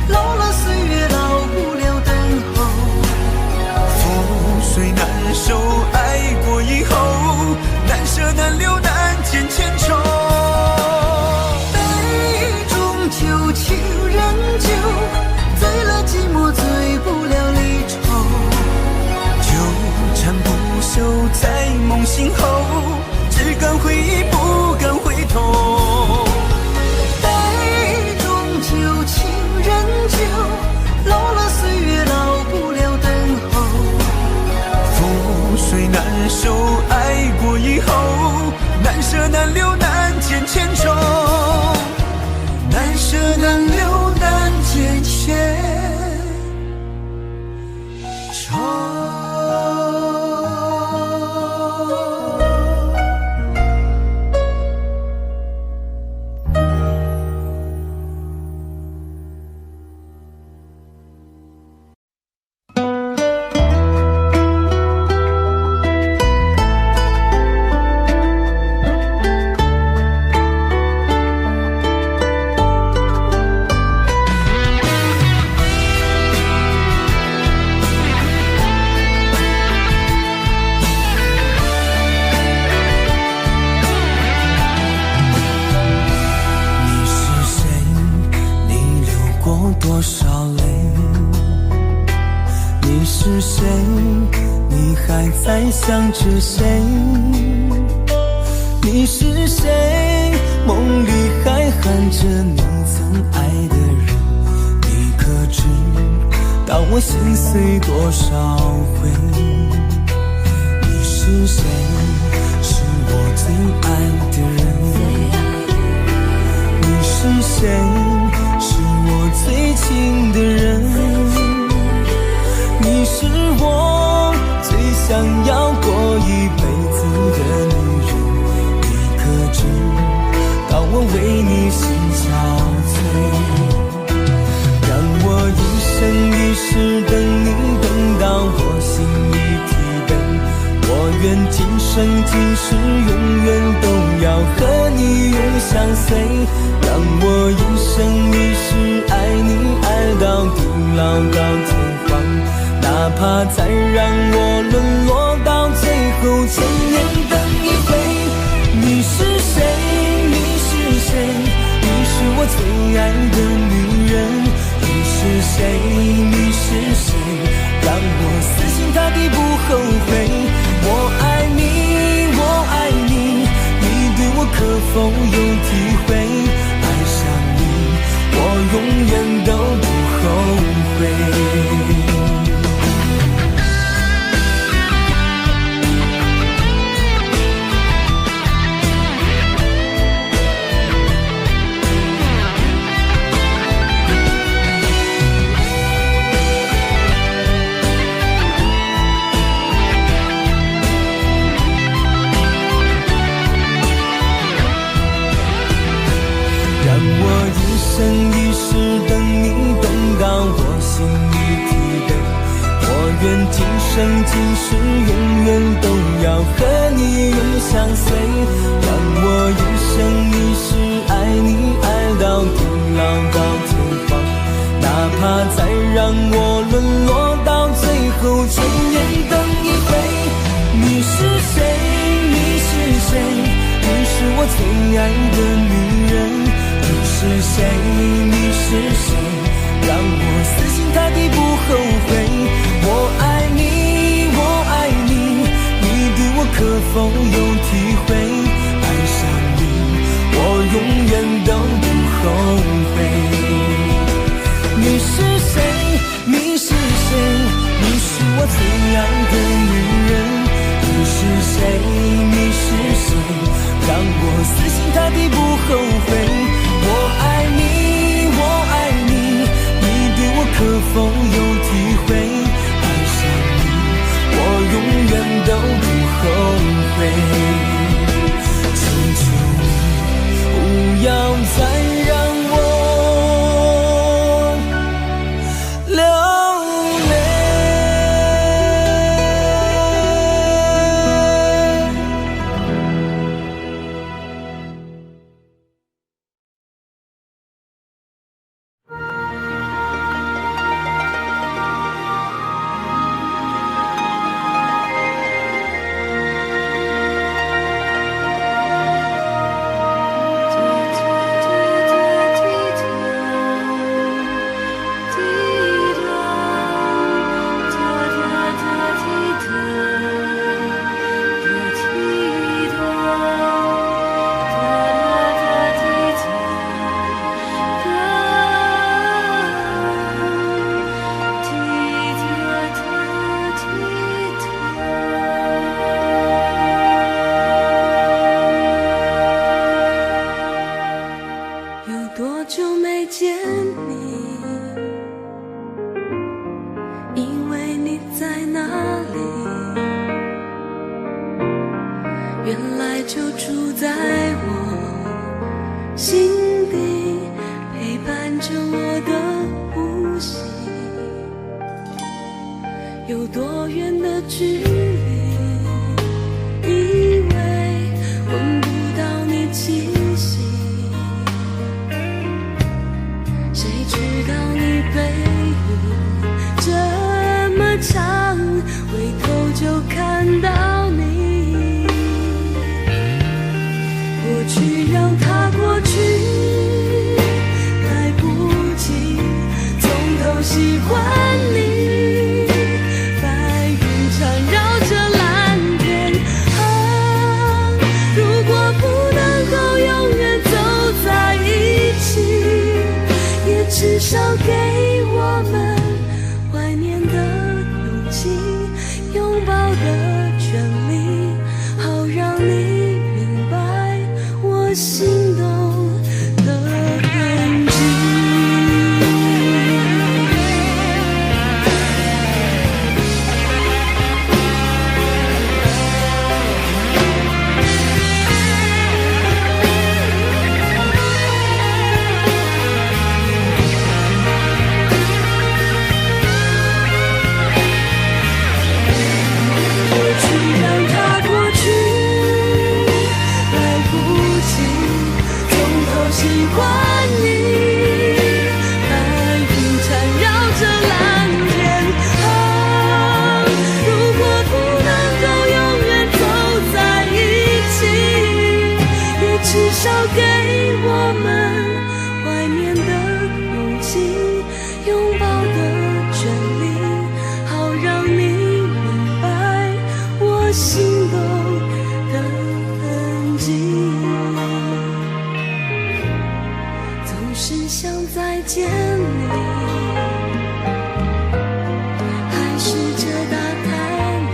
老了岁月老不了等候。覆水难收，爱过以后，难舍难留难见千愁。杯中酒，情人酒，醉了寂寞，醉不了离愁。纠缠不休在梦醒后，只敢回忆不敢回头。杯中酒，情人酒，老了岁月老不了等候。覆水难收，爱过以后，难舍难留难见千愁。难舍难留难见千愁。多少泪？你是谁？你还在想着谁？你是谁？梦里还喊着你曾爱的人，你可知道我心碎多少回？你是谁？是我最爱的人。你是谁？是我最亲的人。你是我最想要过一辈子的女人。你可知道我为你心憔悴？让我一生一世等你，等到我心已疲惫。我愿今生今世永远都要和你永相随。让我一生一世爱你，爱到地老到天荒。哪怕再让我沦落到最后千年等一回。你是谁？你是谁？你是我最爱的女人。你是谁？你是谁？让我死心塌地不后悔。我爱你，我爱你，你对我可否有体会？爱上你，我永远都不后悔。一生一世等你，等到我心已疲惫。我愿今生今世永远都要和你永相随。让我一生一世爱你，爱到地老到天荒。哪怕再让我沦落到最后千年等一回。你是谁？你是谁？你是我最爱的女人。你是谁？你是谁？让我死心塌地不后悔。我爱你，我爱你，你对我可否有体会？爱上你，我永远都不后悔。你是谁？你是谁？你是我最爱的女人。你是谁？你是谁？让我死心塌地不后悔。我爱你，我爱你，你对我可否有体会？爱上你，我永远都不后悔。求求你，不要再让我流泪。原来就住在我心底，陪伴着我的呼吸。有多远的距离，以为闻不到你气息，谁知道你背影这么长，回头就看到你。过去让它过去，来不及从头喜欢你。白云缠绕少给我们怀念的勇气，拥抱的权利，好让你明白我心动的痕迹。总是想再见你，还试着打开你，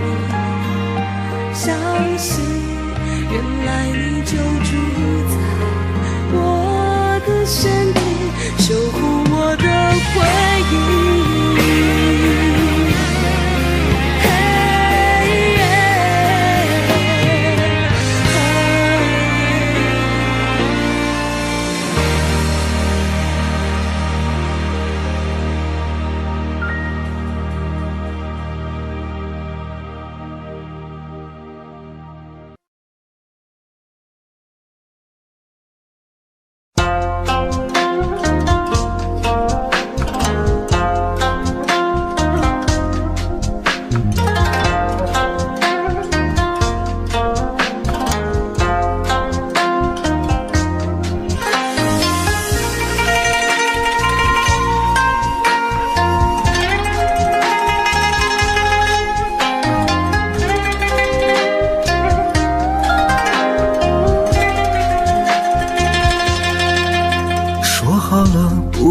相信原来你就住在我的身体，守护我的回忆。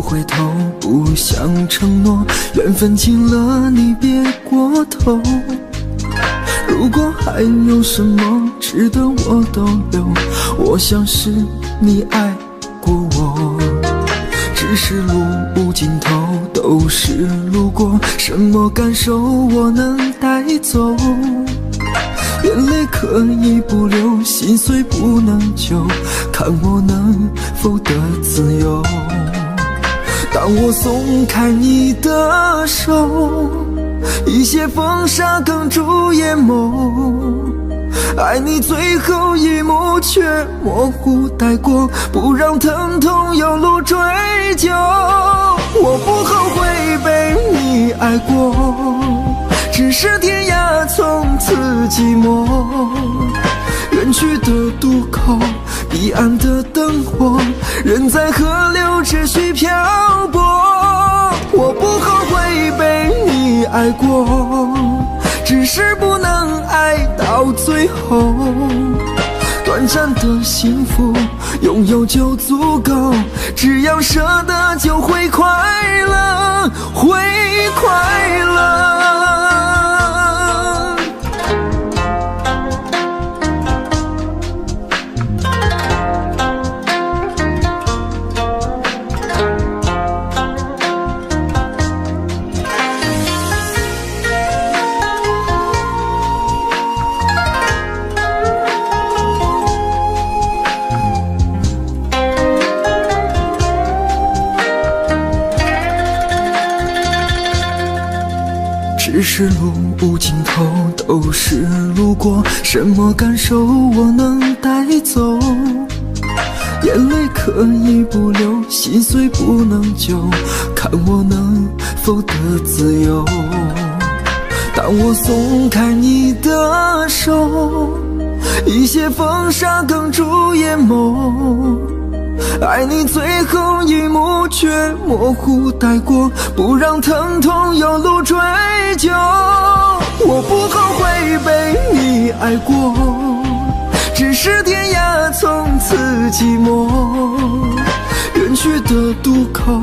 回头，不想承诺，缘分尽了，你别过头。如果还有什么值得我逗留，我想是你爱过我。只是路无尽头，都是路过，什么感受我能带走？眼泪可以不流，心碎不能救，看我能否得自由。当我松开你的手，一些风沙哽住眼眸，爱你最后一幕却模糊带过，不让疼痛有路追究。我不后悔被你爱过，只是天涯从此寂寞。远去的渡口，彼岸的灯火，人在河流只需漂泊。我不后悔被你爱过，只是不能爱到最后。短暂的幸福拥有就足够，只要舍得就会快乐，会快乐。只是路无尽头，都是路过，什么感受我能带走？眼泪可以不流，心碎不能救，看我能否得自由。当我松开你的手，一些风沙哽住眼眸，爱你最后一幕却模糊带过，不让疼痛有路追究。我不后悔被你爱过，只是天涯从此寂寞。远去的渡口，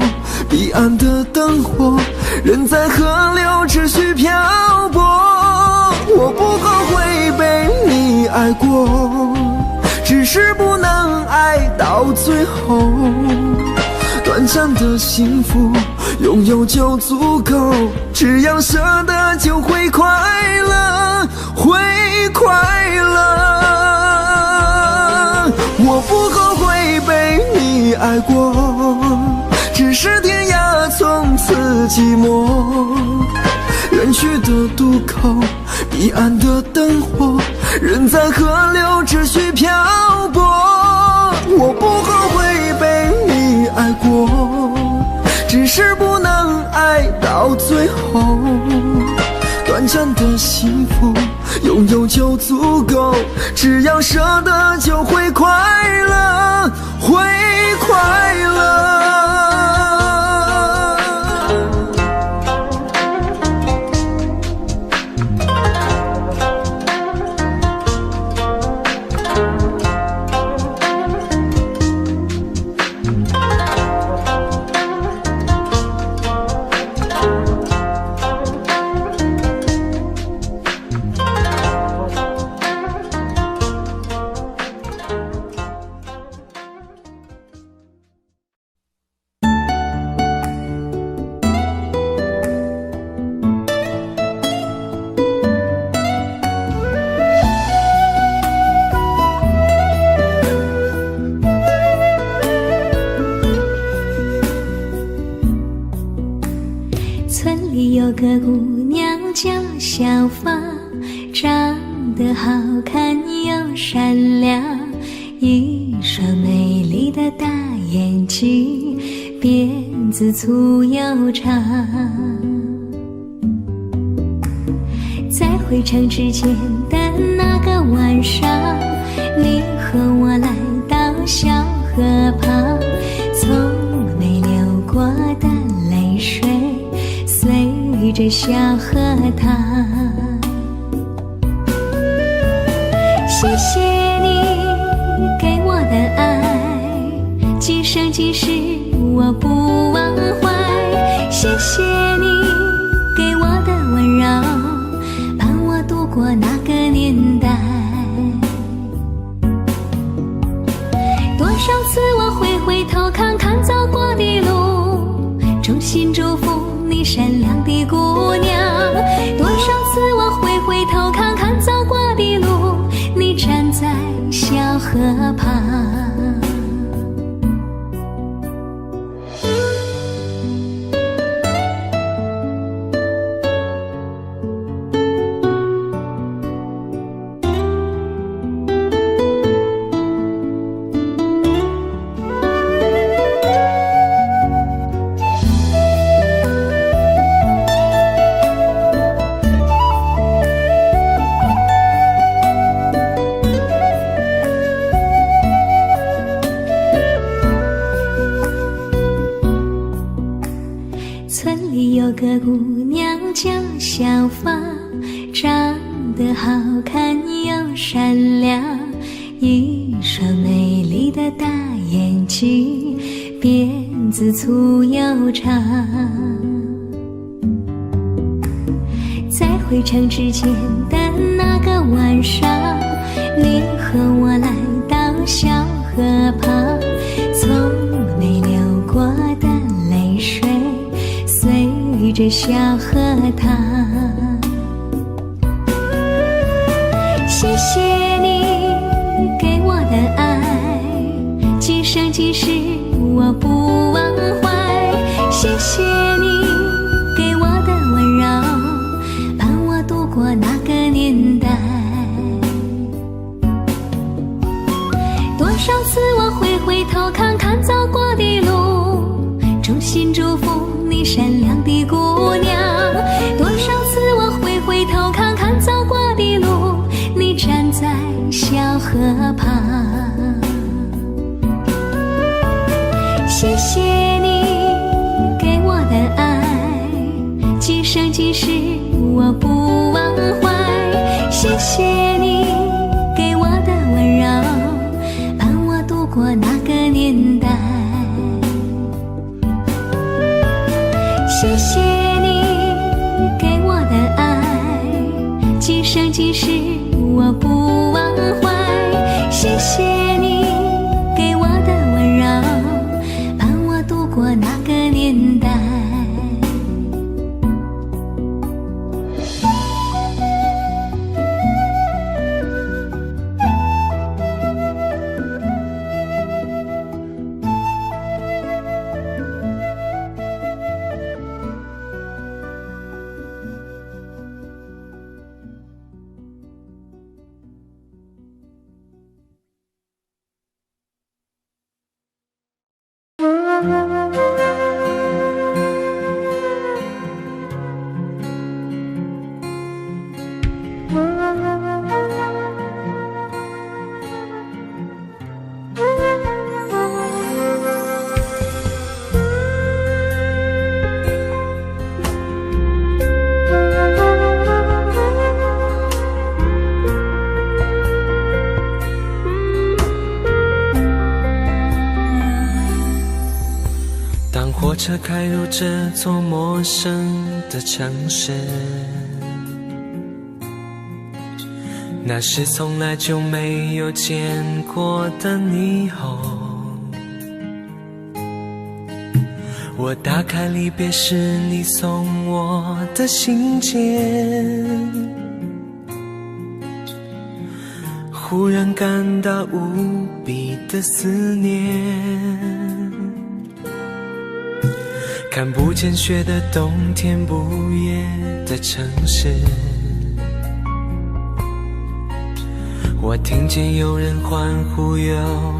彼岸的灯火，人在河流只需漂泊。我不后悔被你爱过，只是不能爱到最后。短暂的幸福拥有就足够，只要舍得就会快乐，会快乐。我不后悔被你爱过，只是天涯从此寂寞。远去的渡口，彼岸的灯火，人在河流只需漂泊。我不后悔被你爱过，只是不能爱到最后。短暂的幸福拥有就足够，只要舍得就会快乐，善良，一双美丽的大眼睛，辫子粗又长。在回城之前的那个晚上，你和我来到小河旁，从没流过的泪水随着小河淌。谢谢你给我的爱，今生今世我不忘怀。谢谢你给我的温柔，伴我度过那个年代。多少次我会回头看看走过的路，衷心祝福你善良的姑娘。多少次我会回头看看走过的路，你站在小河旁。村里有个姑娘叫小芳，长得好看又善良，一双美丽的大眼睛，辫子粗又长。在回城之前的那个晚上，你和我来到小河旁，从没流过的泪水随着小河淌。谢谢你给我的爱，今生今世我不忘怀。谢谢你给我的温柔，伴我度过那个年代。多少次我会回头看看走过的路，衷心祝福你善良的姑娘。多少次我会回头看看走过的路，你站在小河旁。谢谢你给我的爱，今生今世我不忘怀。谢谢你给我的温柔，伴我度过那个年代。谢谢你给我的爱，今生今世我不忘怀。谢谢你给我的温柔，伴我度过那个年代。火车开入这座陌生的城市，那是从来就没有见过的霓虹。我打开离别时你送我的信件，忽然感到无比的思念。看不见雪的冬天，不夜的城市，我听见有人欢呼，有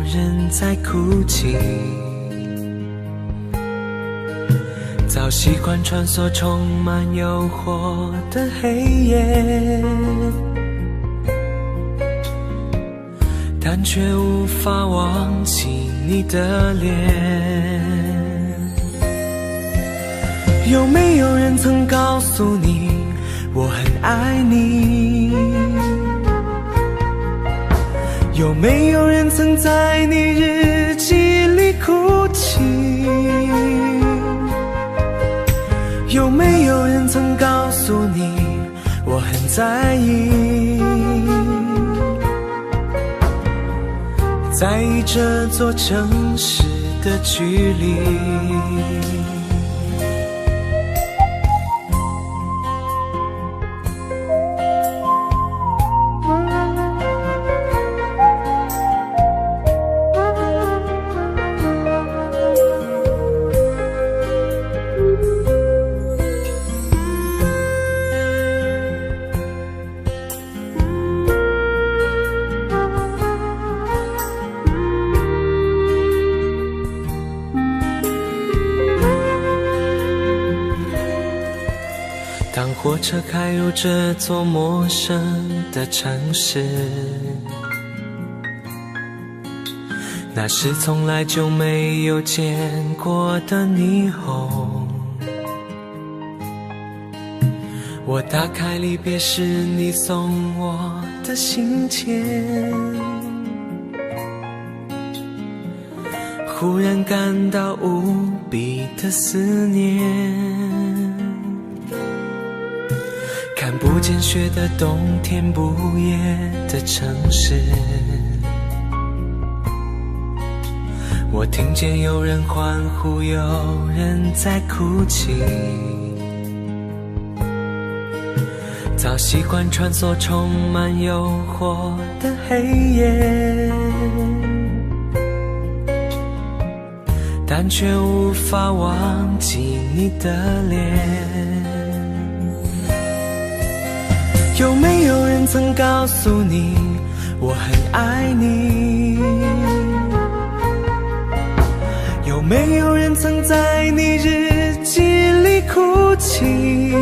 人在哭泣，早习惯穿梭充满诱惑的黑夜，但却无法忘记你的脸。有没有人曾告诉你我很爱你？有没有人曾在你日记里哭泣？有没有人曾告诉你我很在意？在意这座城市的距离。当火车开入这座陌生的城市，那是从来就没有见过的霓虹。我打开离别时你送我的信笺，忽然感到无比的思念。看不见雪的冬天，不夜的城市，我听见有人欢呼，有人在哭泣，早习惯穿梭充满诱惑的黑夜，但却无法忘记你的脸。有没有人曾告诉你我很爱你？有没有人曾在你日记里哭泣？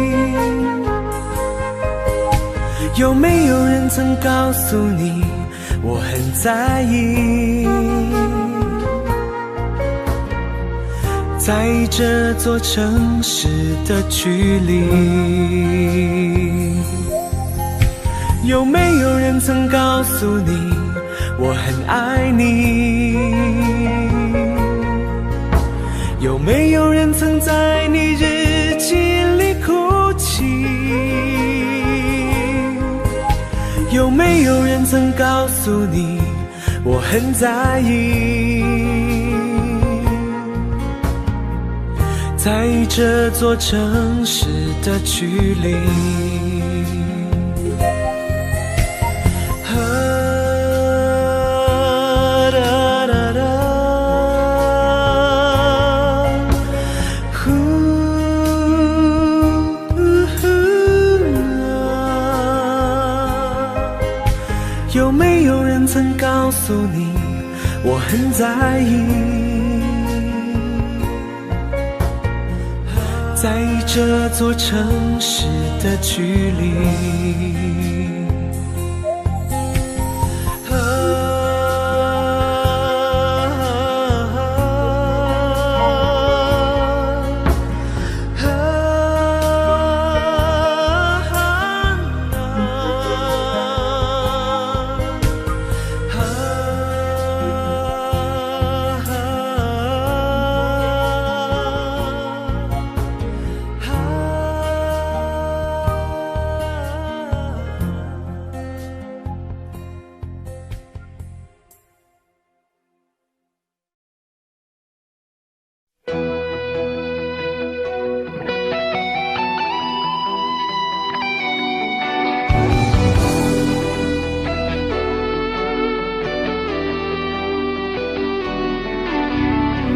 有没有人曾告诉你我很在意？在意这座城市的距离。有没有人曾告诉你我很爱你？有没有人曾在你日记里哭泣？有没有人曾告诉你我很在意？在意这座城市的距离。有没有人曾告诉你我很在意？在意这座城市的距离。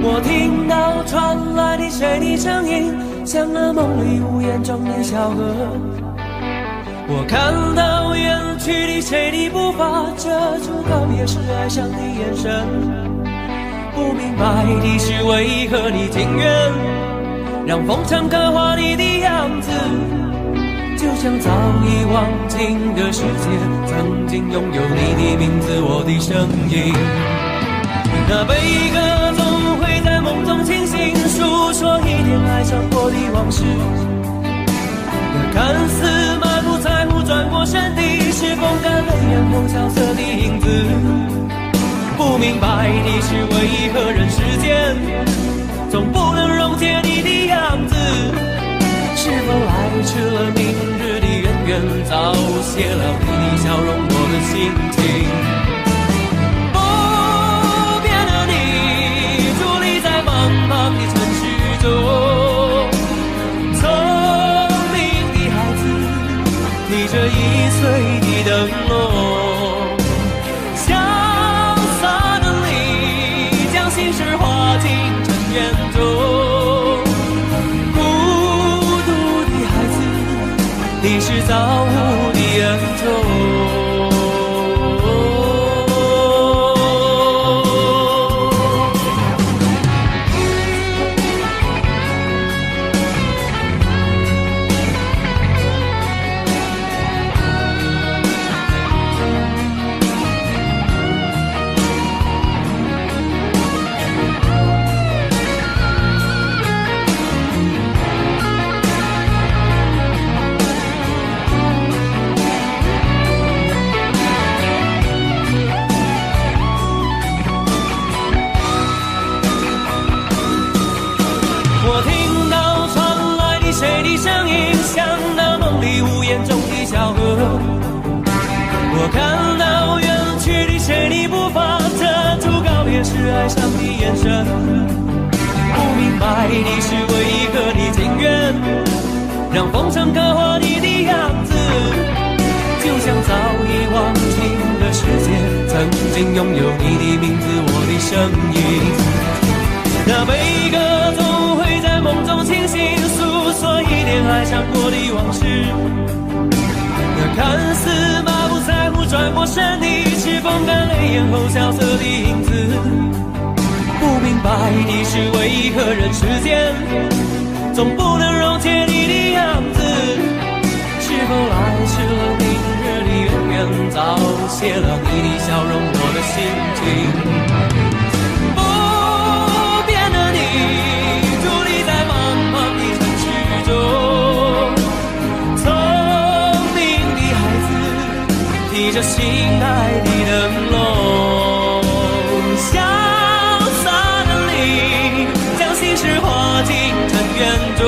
我听到传来的水的声音，像那梦里无言中的小河。我看到远去的谁的步伐，遮住告别时哀伤的眼神。不明白的是为何你情愿让风尘刻画你的样子，就像早已忘情的世界曾经拥有你的名字，我的声音。那悲歌总会在梦中清醒，诉说一点爱上过的往事。那看似满不在乎转过身的，是风干泪眼后萧瑟的影子。不明白的是为何人世间总不能溶解你的样子，是否来迟了明日的渊源，早谢了你的笑容我的心情。不变的你伫立在茫茫的城市中，聪明的孩子提着易碎的灯笼，潇洒的你将心事化进尘缘中，孤独的孩子你是造物的恩宠。我听到传来的谁的声音，像那梦里无言中的小河。我看到远去的谁的步伐，遮住告别时哀伤的眼神。不明白的是为何你情愿让风尘刻画你的样子，就像早已忘情的世界曾经拥有你的名字，我的声音。那悲歌总会在梦中清醒，诉说一点爱上过的往事。那看似满不在乎转过身的，是风干泪眼后萧瑟的影子。不明白的是为何人世间总不能溶解你的样子，是否来迟了明日的渊源，早谢了你的笑容我的心情。提着心爱的灯笼，潇洒的你将心事化进尘缘中，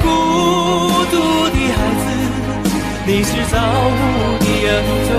孤独的孩子你是造物的恩宠。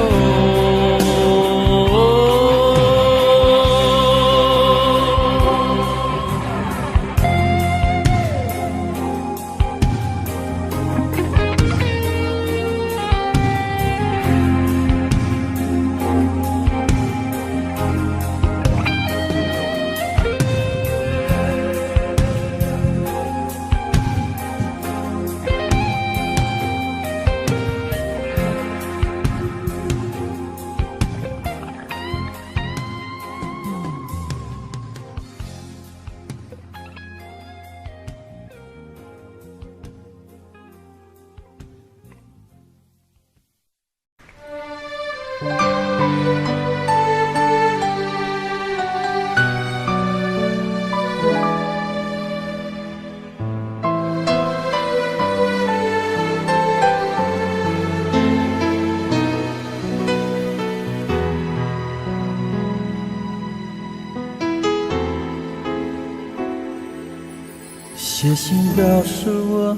写信告诉我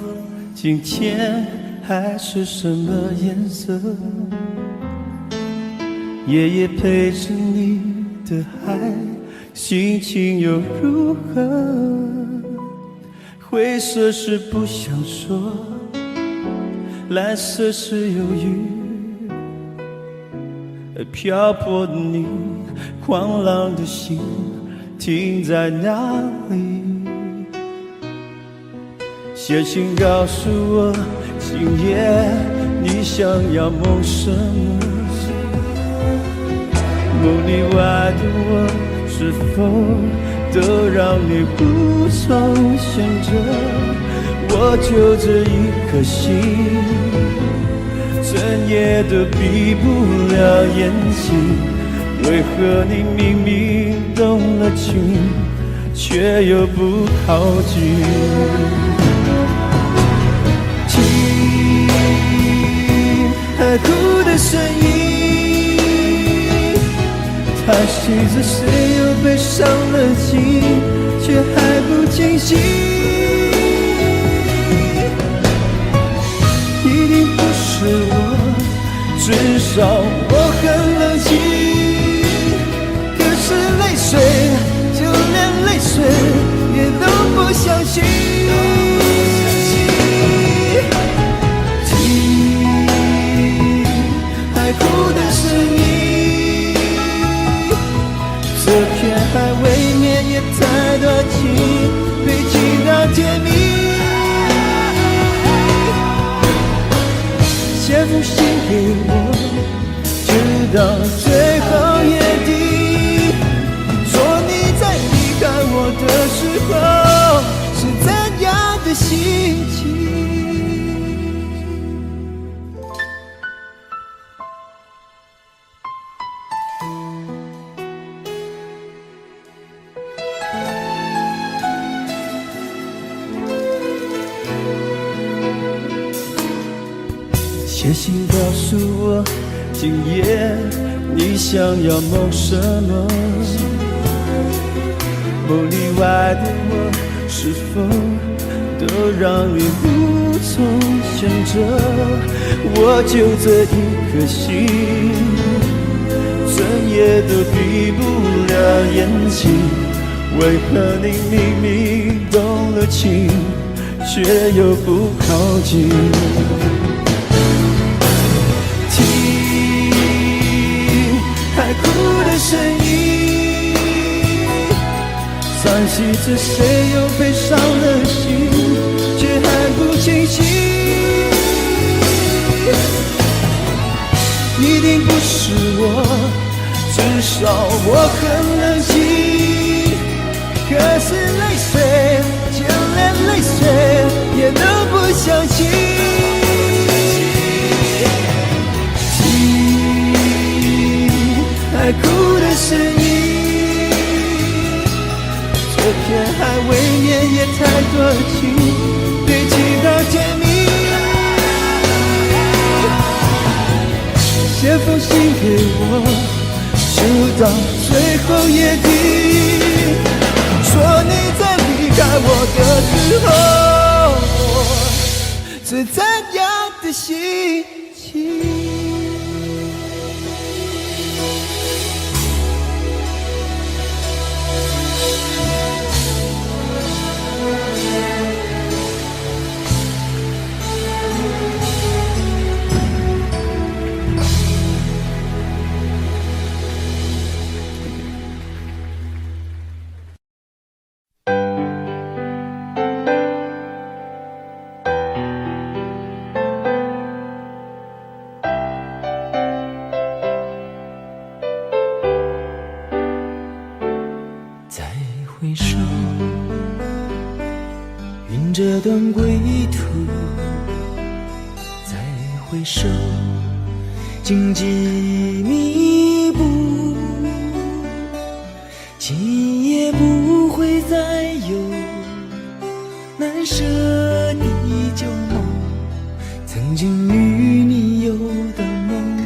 今天海是什么颜色，夜夜陪着你的海心情又如何？灰色是不想说，蓝色是犹豫，漂泊的你，狂浪的心停在哪里？写信告诉我，今夜你想要梦什么？梦里外的我，是否都让你无从选择？我就这一颗心，怎也都闭不了眼睛。为何你明明动了情，却又不靠近？听海哭的声音，它系着谁又被伤了心，却还不清醒。一定不是我，至少我很冷静。可是泪水，就连泪水也都不相信。听海哭的声音，这片海未免也太多情，被情到甜蜜。写封信给我，直到最后约定，说你在离开我的时候是怎样的心情。写信告诉我，今夜你想要梦什么？梦里外的我，是否都让你无从选择？我就这一颗心，怎也都闭不了眼睛。为何你明明动了情，却又不靠近？海哭的声音，叹息着谁又被伤了心，却还不清醒。一定不是我，至少我很冷静。可是泪水，就连泪水也都不相信。海哭的声音，这片海未免也太多情，被情到甜蜜。写封信给我，直到最后约定，说你在离开我的时候是怎样的心情。回首，云这段归途，再回首，荆棘密布，今夜不会再有难舍的旧梦，曾经与你有的梦，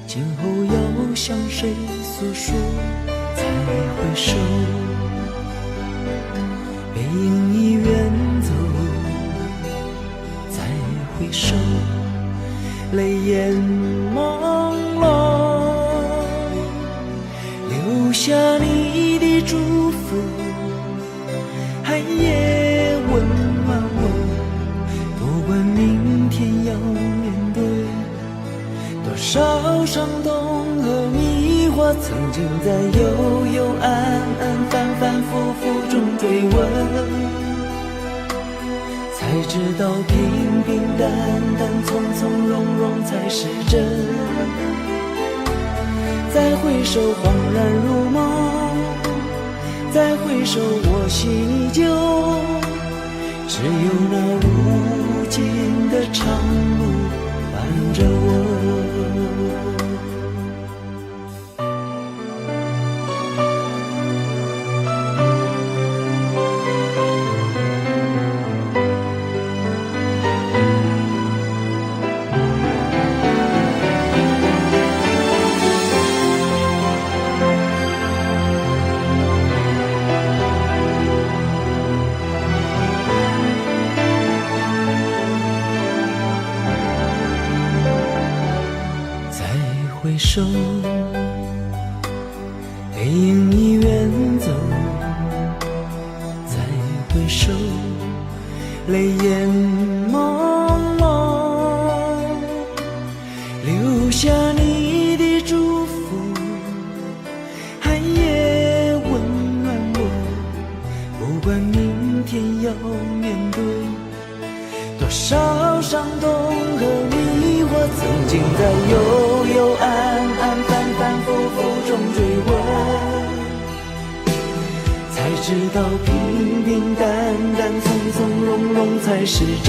今后要向谁诉说？再回首，背影已远走，再回首，泪眼朦胧，留下你的祝福，寒夜温暖我，不管明天要面对多少伤痛和迷惑，曾经在幽幽暗暗反反复复中追问，才知道平平淡淡从从容容才是真，再回首恍然如梦，再回首我心依旧，只有那无尽的长路伴着我。回首，背影已远走，再回首，泪眼朦胧，留下你的祝福，寒夜温暖我。不管明天要面对多少伤痛和迷惑，曾经在幽幽暗暗反反复复中追问，才知道平平淡淡从从容容才是真，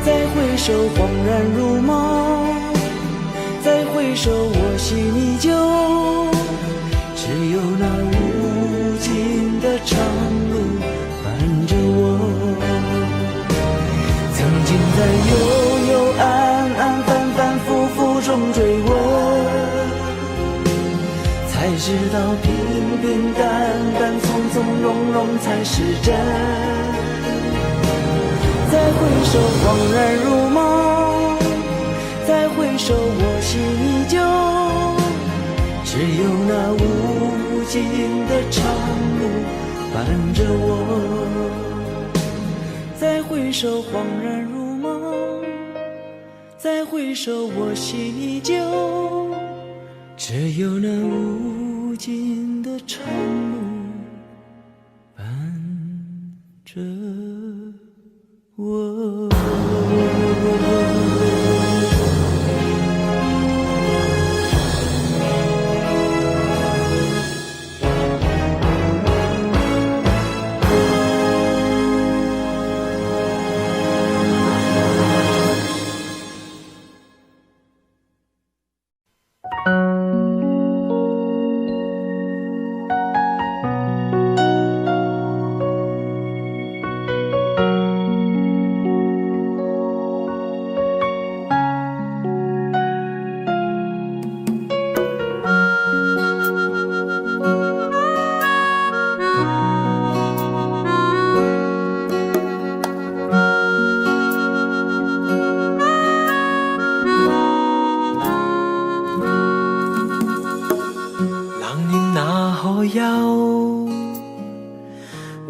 再回首恍然如梦，再回首我心依旧，只有那无尽的长路伴着我。曾经在幽幽暗暗反反复复中追问，才知道平平淡淡从从容容才是真，再回首恍然如梦，再回首我心依旧，只有那无尽的长路伴着我。再回首恍然如梦，再回首我心依旧，只有那无尽的长路伴着我。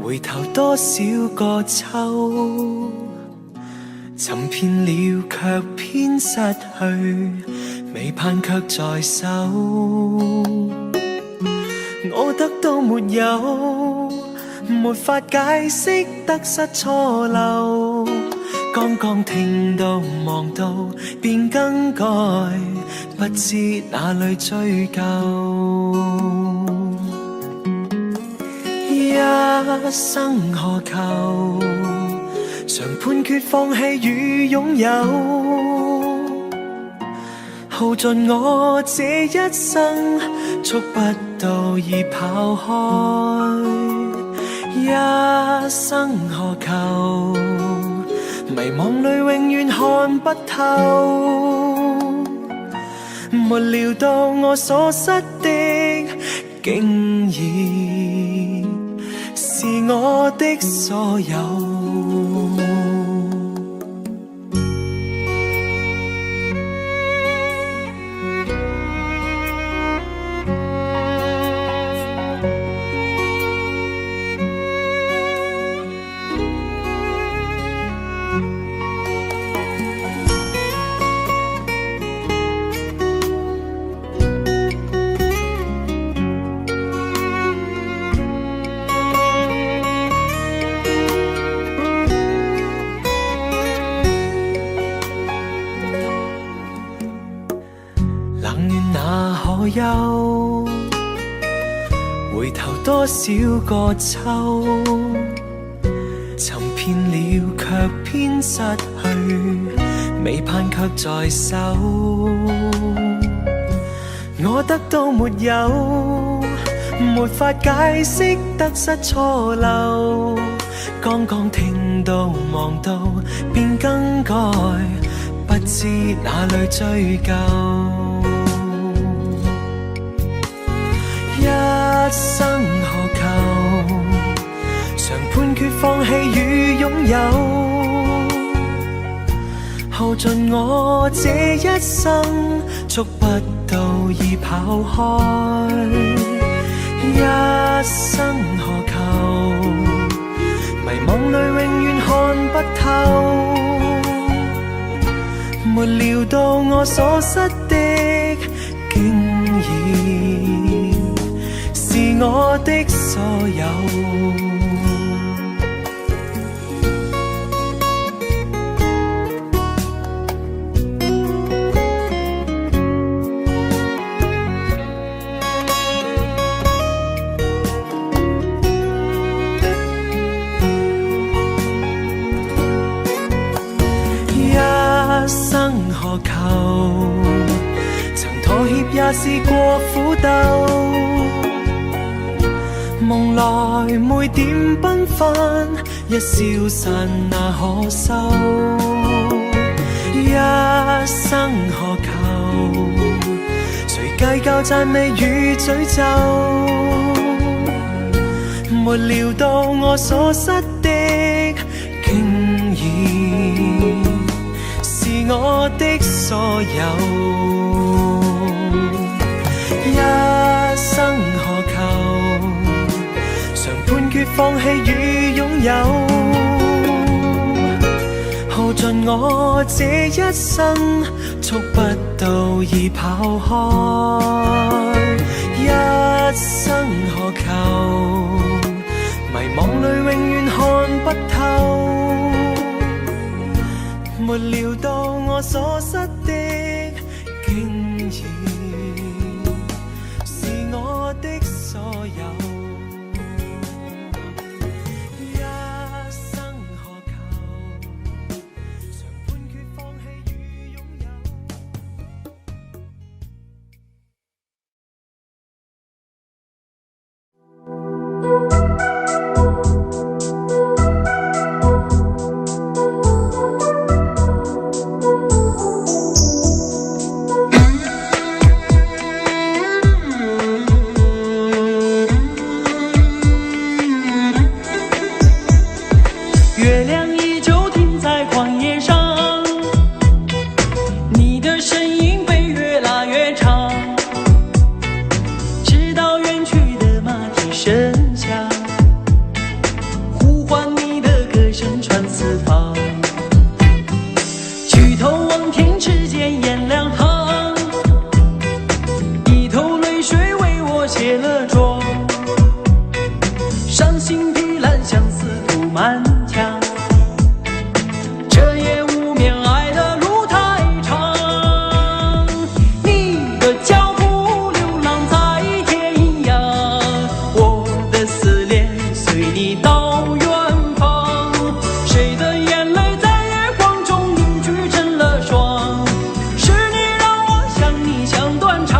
回頭多少個秋，尋遍了卻偏失去，未盼卻在手。我得到沒有，沒法解釋得失錯漏。剛剛聽到望到便更改，不知哪裏追究。一生何求，常判決放棄與擁有，耗盡我這一生，觸不到已跑開。一生何求，迷惘裏永遠看不透，沒料到我所失的竟然是我的所有。能願那可休？回頭多少個秋，尋遍了卻偏失去，未盼卻在手。我得到沒有，沒法解釋得失錯漏。剛剛聽到望到便更改，不知哪裏追究。一生何求？常判決放棄與擁有。耗盡我這一生，觸不到已跑開。一生何求？迷惘裏永遠看不透。沒料到我所失的，竟然是我的所有。何求？曾妥協也試過苦鬥，夢來每點繽紛，一消散那可收？一生何求？誰計較讚美與詛咒？沒料到我所失的，竟然是我的所有。一生何求？常判決放棄與擁有。耗盡我這一生，觸不到已跑開。一生何求？迷惘裏永遠看不透。沒料到我所失的，竟然是我的所有。一生何求？常判決放棄與擁有。月亮依旧停在旷野上，你的身影被越拉越长，直到远去的马蹄声响，呼唤你的歌声传四方。举头望天，只见颜良堂，一头泪水为我卸了妆，伤心的蓝相思涂满墙。这夜无眠，爱的路太长，你的脚步流浪在天涯，我的思念随你到远方。谁的眼泪在月光中凝聚成了霜？是你让我想你想断肠。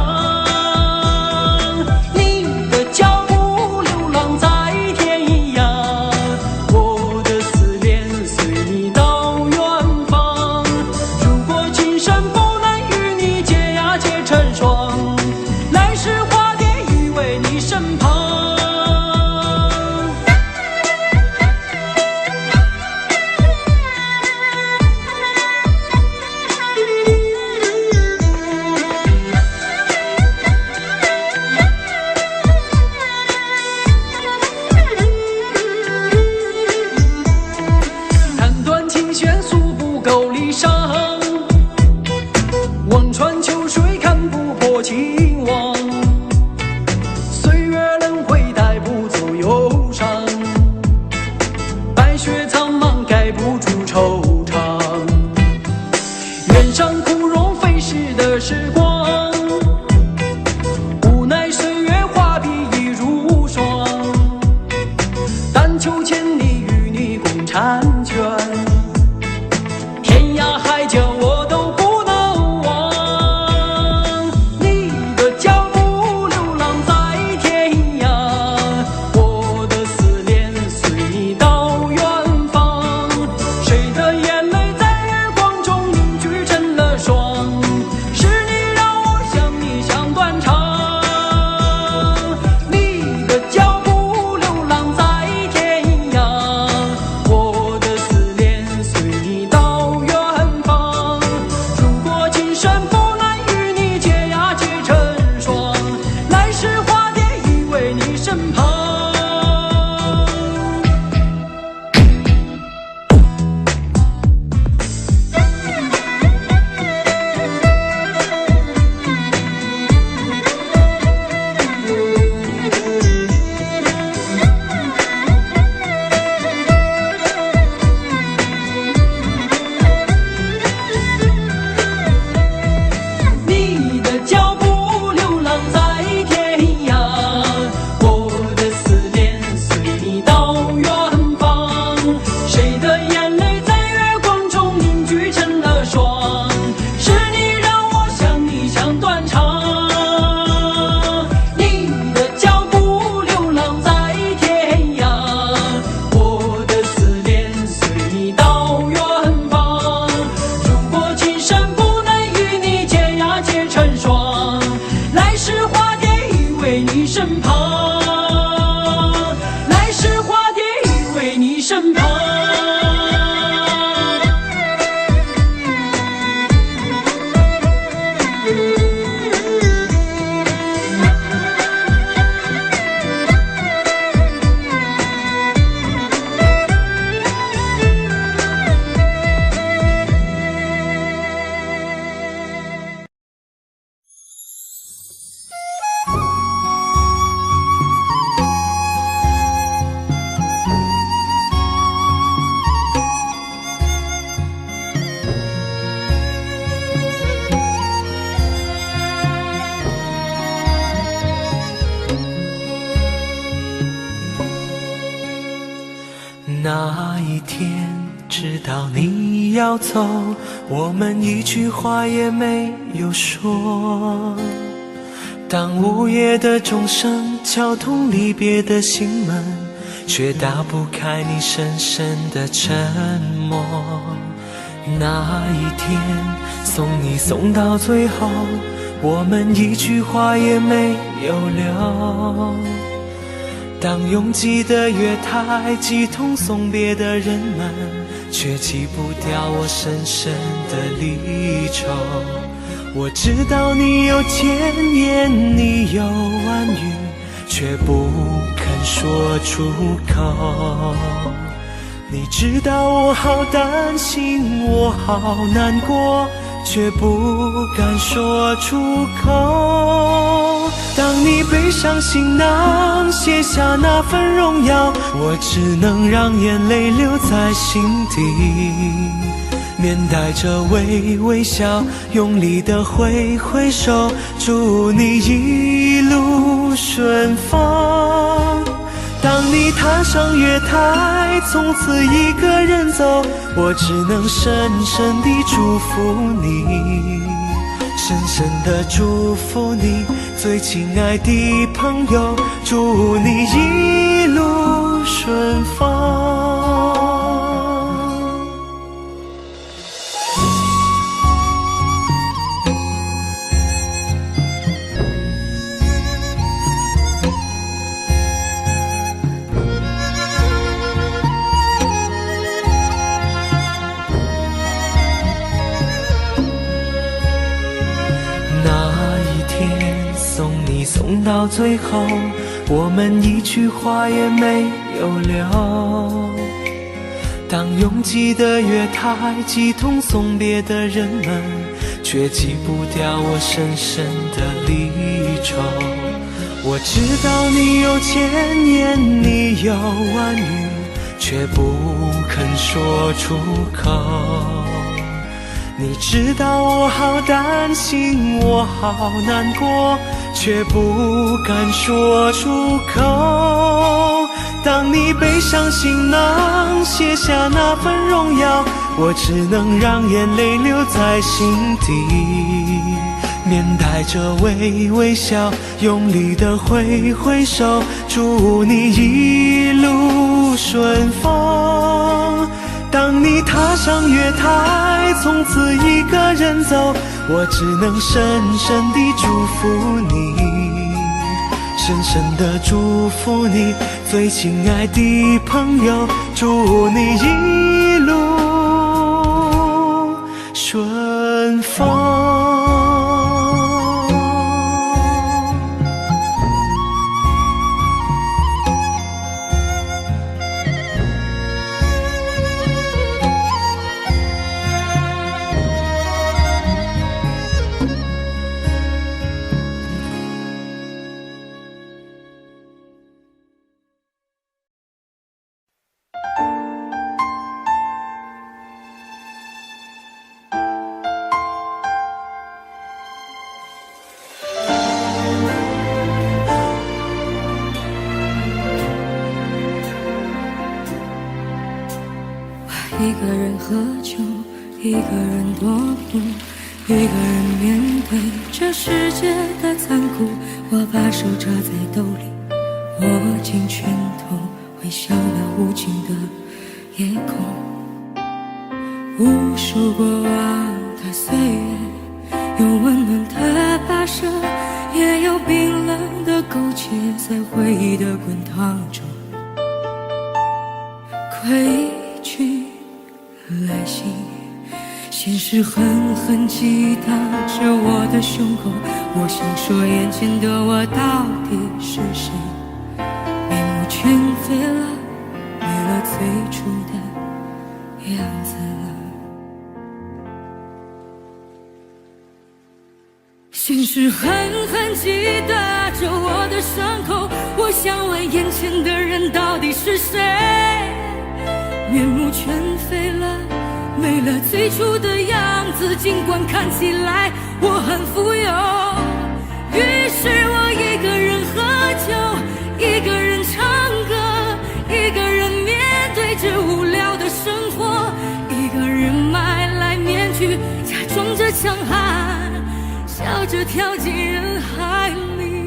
你的脚步流浪在天涯，我的思念随你到远方。如果今生不能与你结呀结成双，来世化蝶依偎你身旁。弹断琴弦诉不够离殇，望穿秋水看不破情网。岁月轮回带不走忧伤，白雪苍茫盖不住惆怅。原上枯荣飞逝的时光，要走，我们一句话也没有说。当午夜的钟声敲痛离别的心门，却打不开你深深的沉默。那一天送你送到最后，我们一句话也没有留。当拥挤的月台挤痛送别的人们，却挤不掉我深深的离愁。我知道你有千言，你有万语，却不肯说出口。你知道我好担心，我好难过，却不敢说出口。当你背上行囊，卸下那份荣耀，我只能让眼泪留在心底，面带着微笑，用力地挥挥手，祝你一路顺风。当你踏上月台，从此一个人走，我只能深深地祝福你，深深地祝福你，最亲爱的朋友，祝你一路顺风。送到最后，我们一句话也没有留。当拥挤的月台挤痛送别的人们，却挤不掉我深深的离愁。我知道你有千言，你有万语，却不肯说出口。你知道我好担心，我好难过，却不敢说出口。当你背上行囊，卸下那份荣耀，我只能让眼泪留在心底，面带着微笑，用力地挥挥手，祝你一路顺风。当你踏上月台，从此一个人走，我只能深深地祝福你，深深地祝福你，最亲爱的朋友，祝你一路顺风。一个人喝酒，一个人躲步，一个人面对这世界的残酷。我把手插在兜里，握紧拳头，微笑那无尽的夜空。无数过往的岁月，有温暖的跋涉，也有冰冷的苟且，在回忆的滚烫中归去来袭，现实狠狠击打着我的胸口。我想说，眼前的我到底是谁？面目全非了，没了最初的样子了。现实狠狠击打着我的伤口。我想问，眼前的人到底是谁？面目全非了，没了最初的样子，尽管看起来我很富有。于是我一个人喝酒，一个人唱歌，一个人面对着无聊的生活，一个人埋跳进人海里。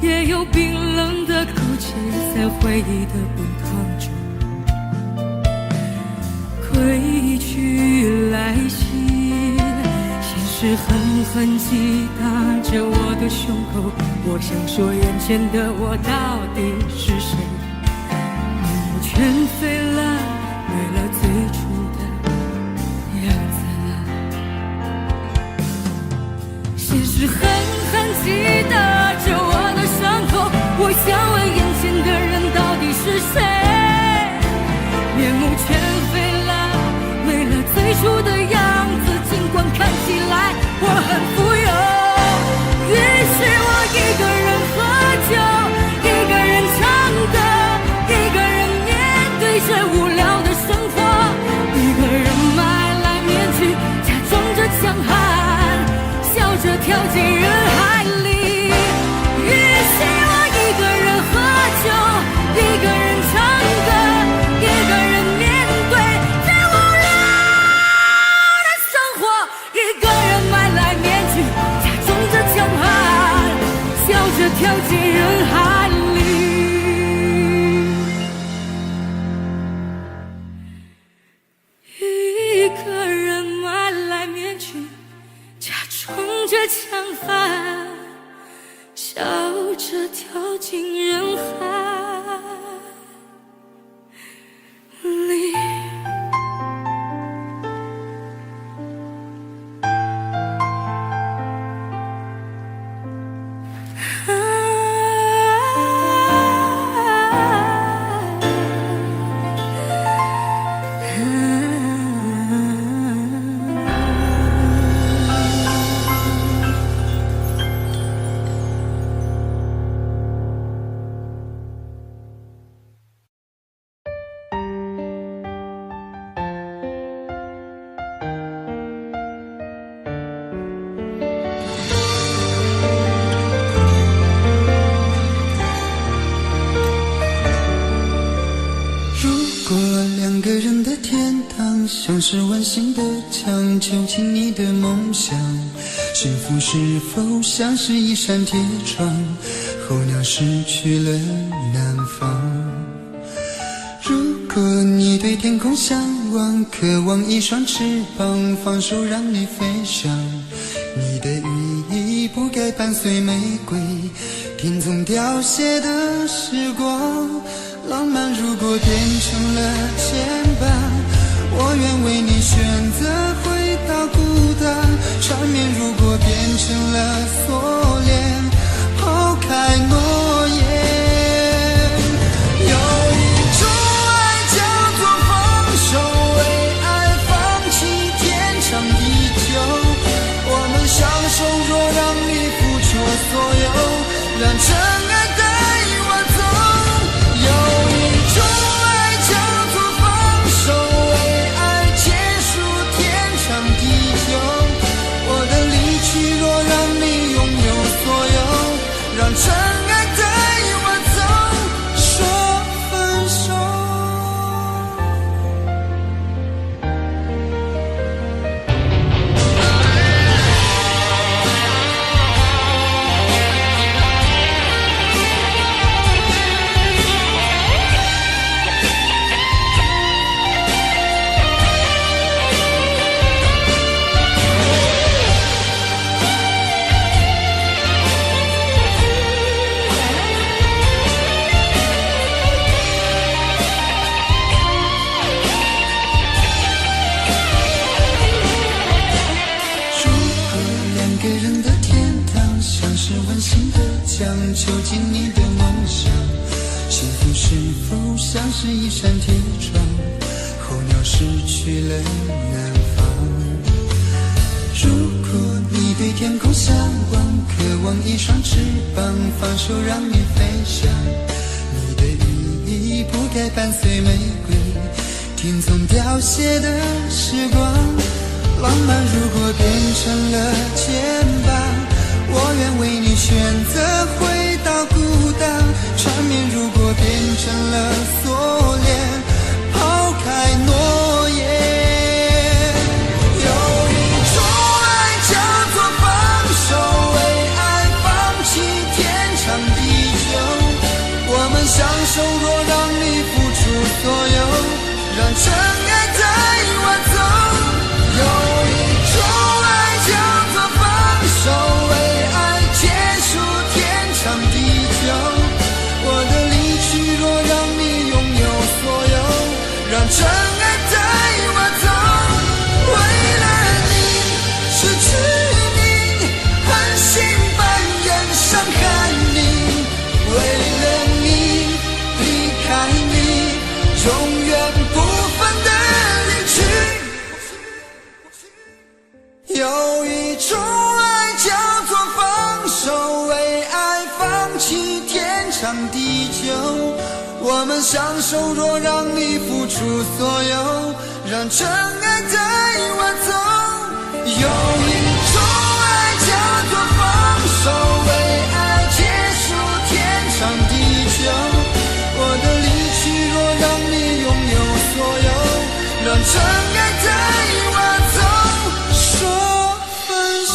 也有冰冷的口气，在回忆的滚烫中归去来袭，现实狠狠击打着我的胸口。我想说，眼前的我到底是谁？面目全非了，没了最初的样子。现实狠狠击打着我的伤口，我想问眼前的人到底是谁？面目全非了，没了最初的样子。尽管看起来我很富有，于是我一个人喝酒，一个人唱歌，一个人面对着无聊的生活，一个人买来面具，假装着强悍，笑着跳进人海里。于是我一个人喝酒，一个人唱歌，一个人面对最无聊的生活，一个人买来面具，假装着强悍，笑着跳进人海里。一个人买来面具，假装着强悍，笑着跳进人海里。像是温馨的墙，囚禁你的梦想。幸福是否像是一扇铁窗，候鸟失去了南方。如果你对天空向往，渴望一双翅膀，放手让你飞翔。你的羽翼不该伴随玫瑰，听从凋谢的时光。浪漫如果变成了牵绊，我愿为你选择回到孤单。缠绵如果变成了锁链，抛开诺言。有一种爱叫做放手，为爱放弃天长地久。我们相守，若让你付出所有，让真爱带我走。有一种爱叫做放手，为爱结束天长地久。我的离去，若让你拥有所有，让真爱带我走，说分手。想囚禁你的梦想。幸福是否像是一扇铁窗，候鸟失去了南方。如果你对天空向往，渴望一双翅膀，放手让你飞翔。你的羽翼不该伴随玫瑰，听从凋谢的时光。浪漫如果变成了肩膀，我愿为你选择回到孤岛。缠绵如果变成了锁链，抛开诺言。有一种爱叫做放手，为爱放弃天长地久。我们相守，若让你付出所有，让真爱带我走。有一种爱叫做放手，为爱结束天长地久。我的离去若让你拥有所有，让真爱带我走。为了你失去你，狠心扮演伤害你，为了你离开你，永远不分的离去。有一种爱叫做放手，为爱放弃天长地久。我们相守，若让你付出所有，让真爱带我走。有一种爱叫做放手，为爱结束天长地久。我的离去若让你拥有所有，让真爱带我走。说分手。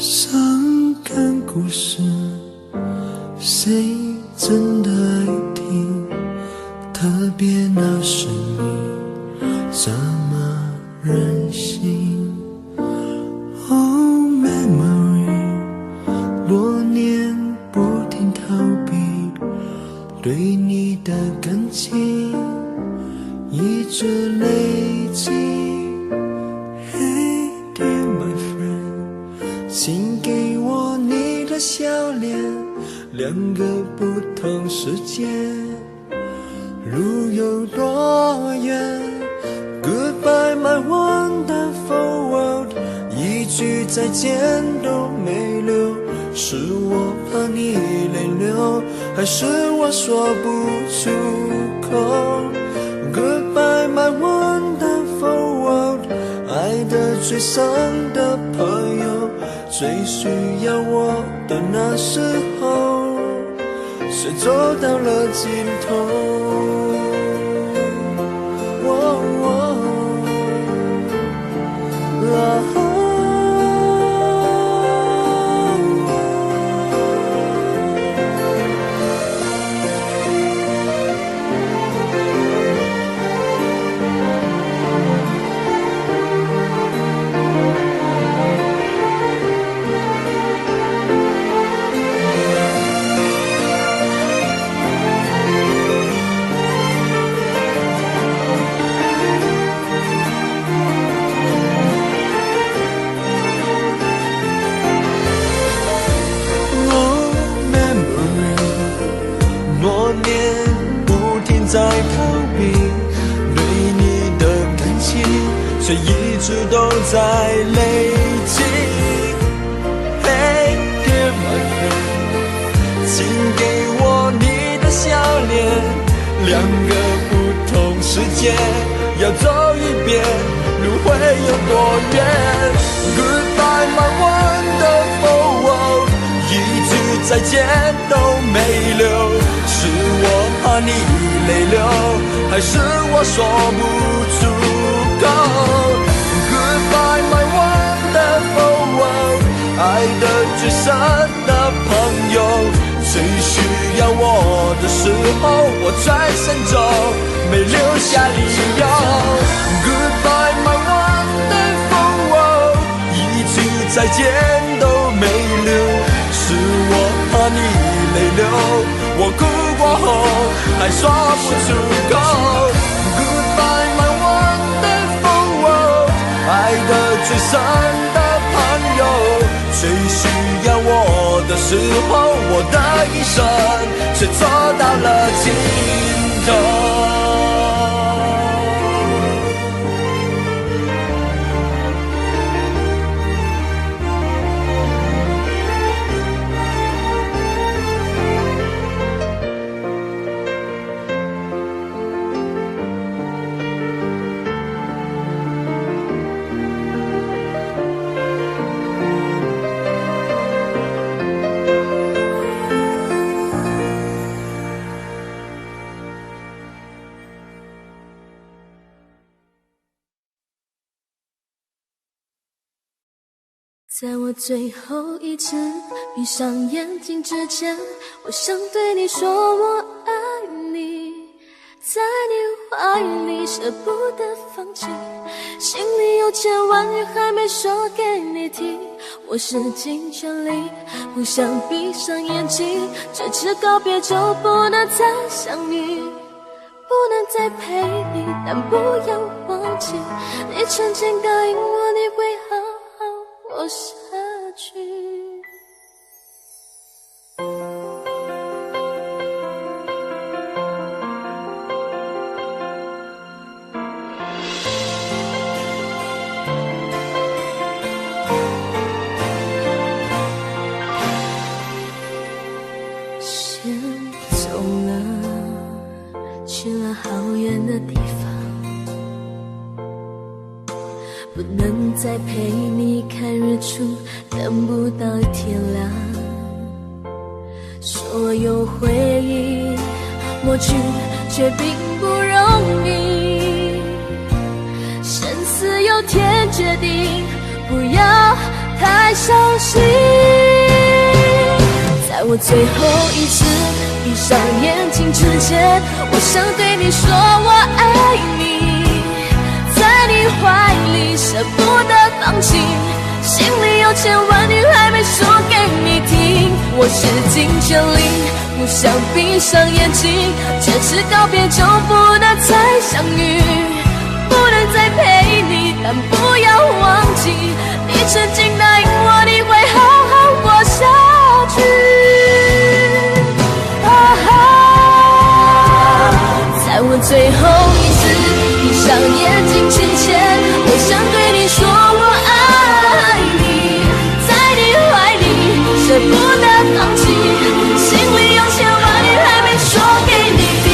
伤感故事，谁真的爱听？特别那是你，这么任性。Oh memory， 多年不停逃避，对你的感情一直累积。Hey dear my friend，请给我你的笑脸，两个不同世界，路有多远 ？Goodbye my wonderful world， 一句再见都没留，是我怕你泪流，还是我说不出口 ？Goodbye my wonderful world， 爱得最深的朋友。最需要我的那时候，却走到了尽头。多年不停在逃避对你的感情，却一直都在累积。Hey dear my friend， 请给我你的笑脸，两个不同世界，要走一遍，路会有多远 ？Goodbye my wonderful world， 一句再见都没留，是我怕你泪流，还是我说不出口？ Goodbye my wonderful world， 爱的最深的朋友，最需要我的时候，我转身走，没留下理由。Goodbye my wonderful world， 一句再见都没留，是我怕你泪流，我哭过后还说不出口。Goodbye my wonderful world， 爱的最深的朋友，最需要我的时候，我的一生却走到了尽头。在我最后一次闭上眼睛之前，我想对你说我爱你，在你怀里舍不得放弃，心里有千万语还没说给你听，我使尽全力不想闭上眼睛，这次告别就不能再相遇，不能再陪你，但不要忘记你曾经答应我你会好好活下去。先走了，去了好远的地方，不能再陪你看日出，等不到天亮。所有回忆抹去，却并不容易。生死有天决定，不要太伤心。在我最后一次闭上眼睛之前，我想对你说我爱你，在你怀里舍不得放弃，心里有千万语还没说给你听，我使尽全力不想闭上眼睛，这次告别就不能再相遇，不能再陪你，但不要忘记你曾经答应我你会好好活下去。在我最后一次闭上眼睛之前，我想对你说我爱你，在你怀里舍不得放弃，心里有千万语还没说给你听，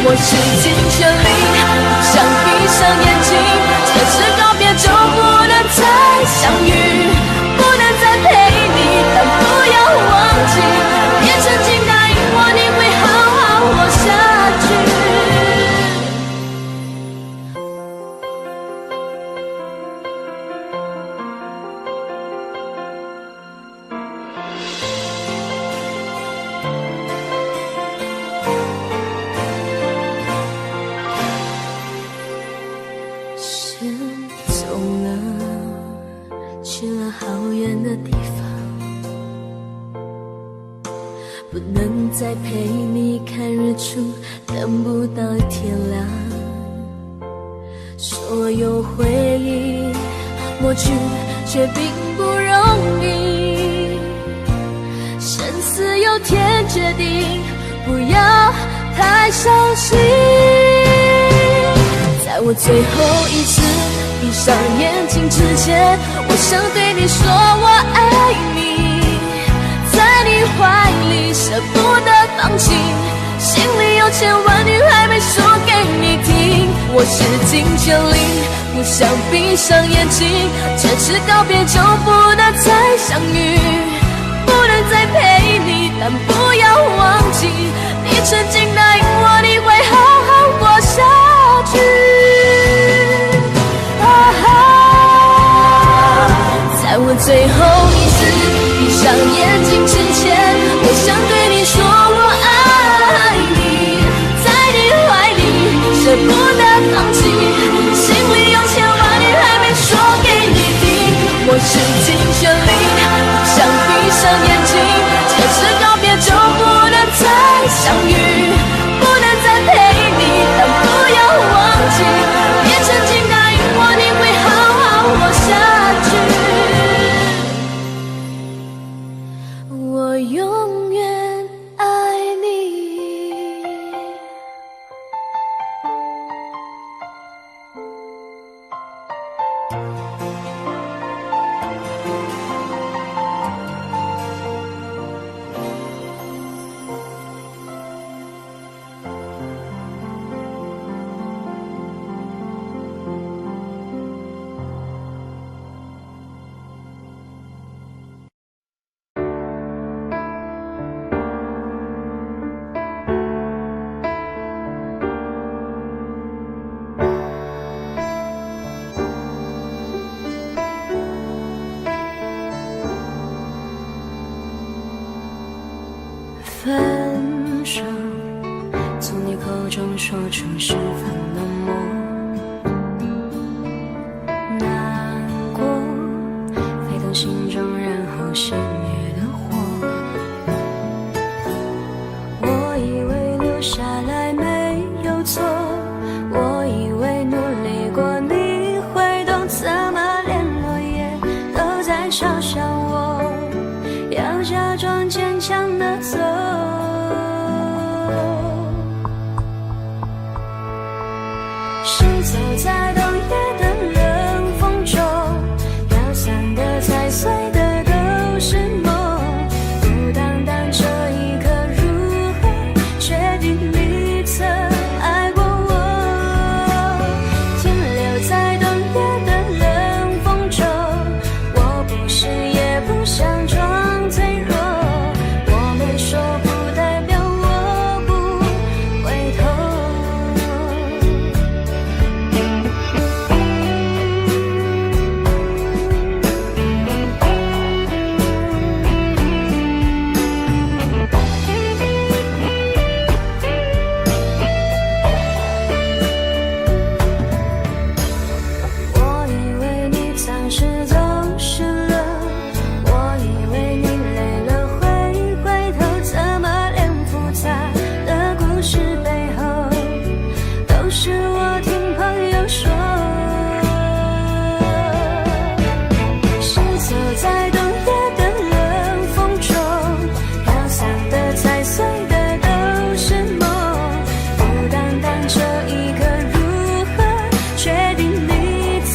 我使尽全力不想闭上眼睛，这次告别就不能再相遇，不能再陪你，但不要忘记你曾经答应我你会好好活下去。先走了，去了好远的地方，不能再陪你看日出，等不到天亮。所有回忆抹去，却并不容易。生死有天决定，不要太伤心。在我最后一次闭上眼睛之前，我想对你说我爱你，在你怀里舍不得放弃，心里有千万语还没说给你听，我使尽全力不想闭上眼睛，这次告别就不能再相遇，不能再陪你，你，但不要忘记，你曾经答应我你会好好活下去。在我最后一次闭上眼睛之前，我想对你说我爱你，在你怀里舍不得放弃，心里有千万语还没说给你听，我倾尽全力，不想闭上眼睛，这次告别就不能再相遇，不能再陪你，但不要忘记，你曾经答应我你会好好活下去，我永远爱你。分手，从你口中说出十分冷漠，难过，沸腾心中，然后熄灭的火。我以为留下来没有错，我以为努力过你会懂，怎么连落叶都在嘲笑我，要假装坚强的走。是走在冬夜的冷风中，飘散的踩碎的都是梦，孤单单这一刻如何确定你曾爱过我，停留在冬夜的冷风中，我不是也不想装脆弱，我没说不代表我不回头。我以为你暂时走失了，我以为你累了会回头，怎么连复杂的故事背后都是我听朋友说，是走在冬夜的冷风中，飘散的踩碎的都是梦，孤单单这一刻如何确定你曾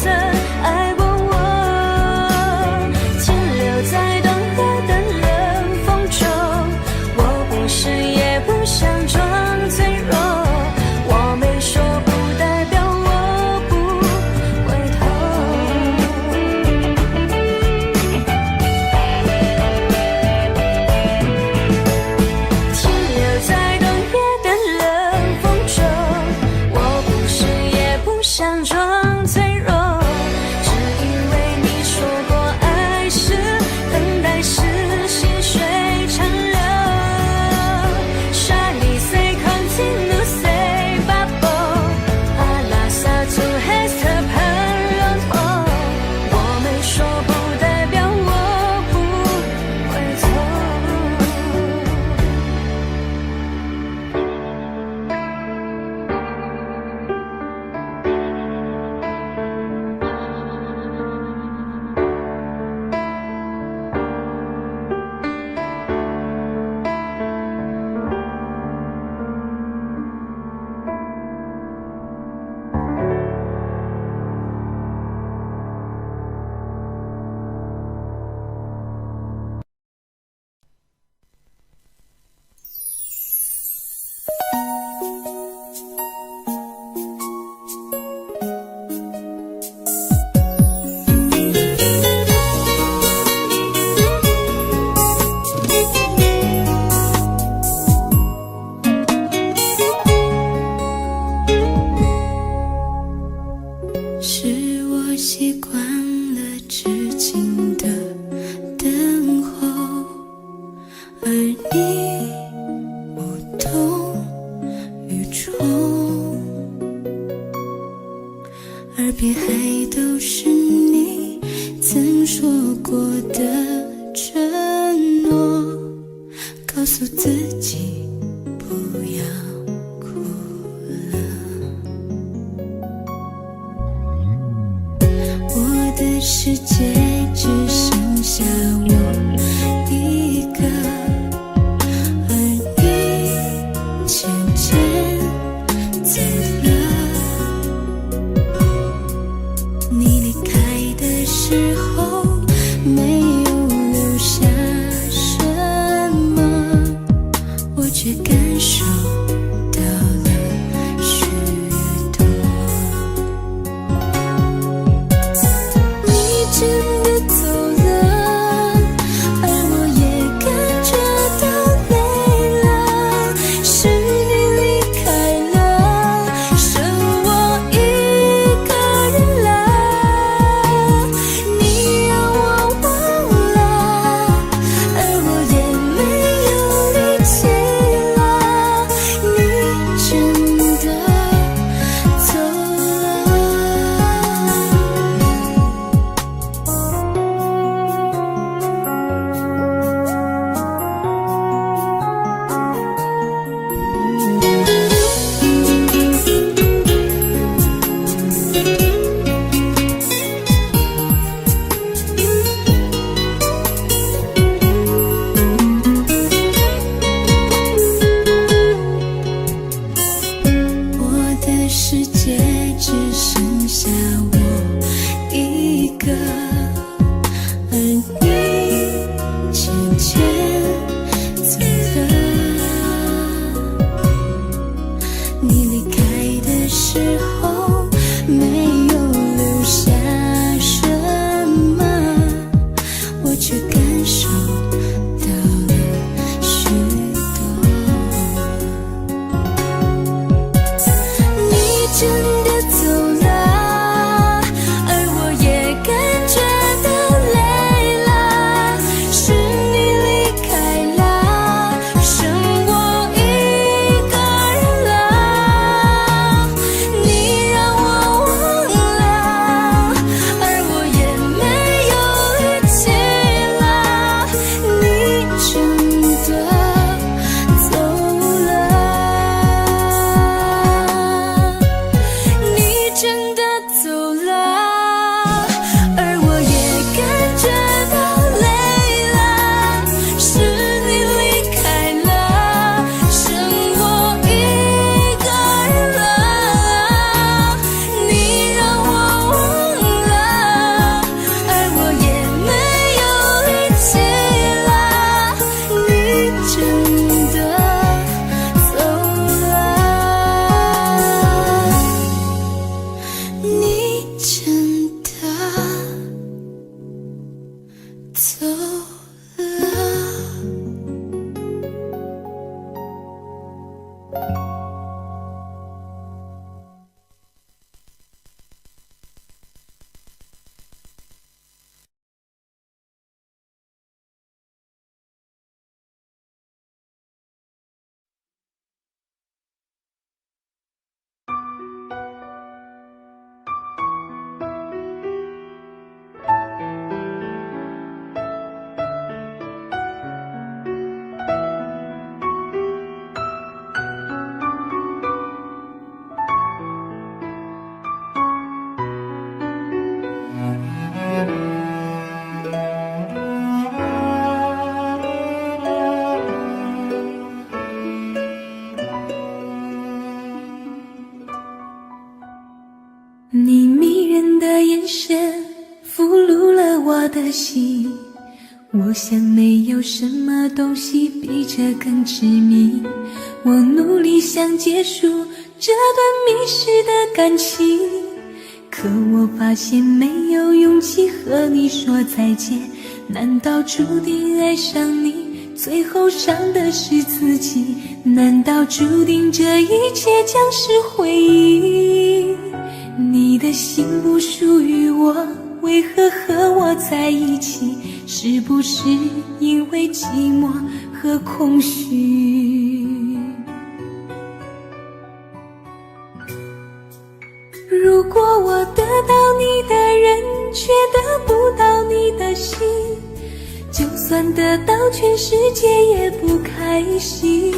爱过我，停留在冬夜的冷风中，我不是也不想装脆弱，我没说不代表我不回头。停留在冬夜的冷风中，我不是也不想装脆弱，只因为你说过爱是等待，是细水长流。Shiny 虫与虫，耳边还都是你曾说过的承诺，告诉自己不要哭了。我的世界只剩下我一个，而你渐渐走了。你离开的时候没有留下什么，我却感受到了许多。你真的走了，而我也感觉到累了，是你离开了，剩我一个人了。你让我忘了，而我也没有力气了，你真的走了。我的世界只剩下我一个，而你渐渐走了。你离开的时候没有留下什么，我却感受到了许多。你真的走了，而我也感觉到累了，是你离开了，剩我一个人了。你让我忘了，而我也没有力气了，你真的走了。你真的走了，而我也感觉到累了，是你离开了，剩我一个人了。你让我忘了，而我也没有力气了，你真的走了。你真的走了。你迷人的眼神俘虏了我的心，我想没有什么东西比这更致命。我努力想结束这段迷失的感情，可我发现没有勇气和你说再见。难道注定爱上你，最后伤的是自己？难道注定这一切将是回忆？你的心不属于我，为何和我在一起？是不是因为寂寞和空虚？果我得到你的人，却得不到你的心，就算得到全世界也不开心。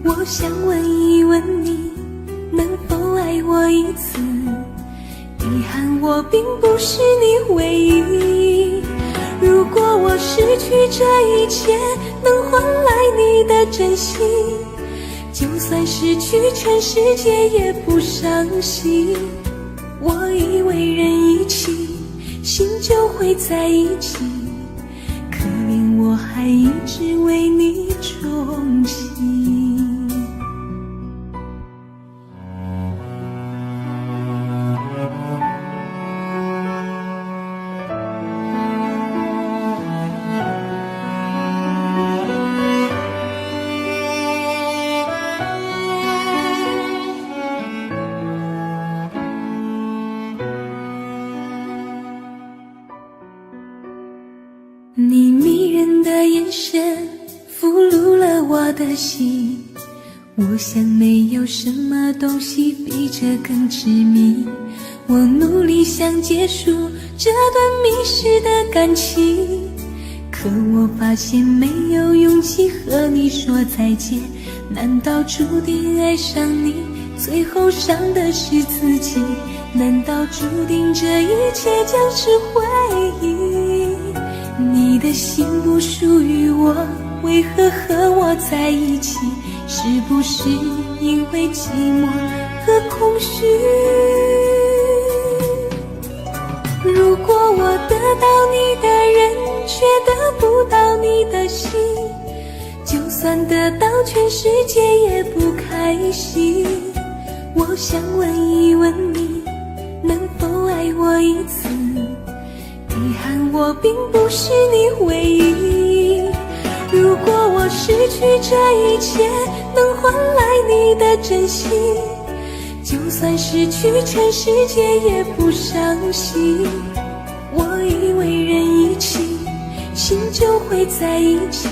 我想问一问你，能否爱我一次？遗憾我并不是你唯一。如果我失去这一切，能换来你的真心，就算失去全世界也不伤心。我以为人一起，心就会在一起，可怜我还一直为你钟情。你迷人的眼神俘虏了我的心，我想没有什么东西比这更致命。我努力想结束这段迷失的感情，可我发现没有勇气和你说再见。难道注定爱上你，最后伤的是自己？难道注定这一切将是回忆？你的心不属于我，为何和我在一起？是不是因为寂寞和空虚？如果我得到你的人，却得不到你的心，就算得到全世界也不开心。我想问一问你，能否爱我一次？遗憾我并不是你唯一。如果我失去这一切，能换来你的真心，就算失去全世界也不伤心。我以为人一起，心就会在一起，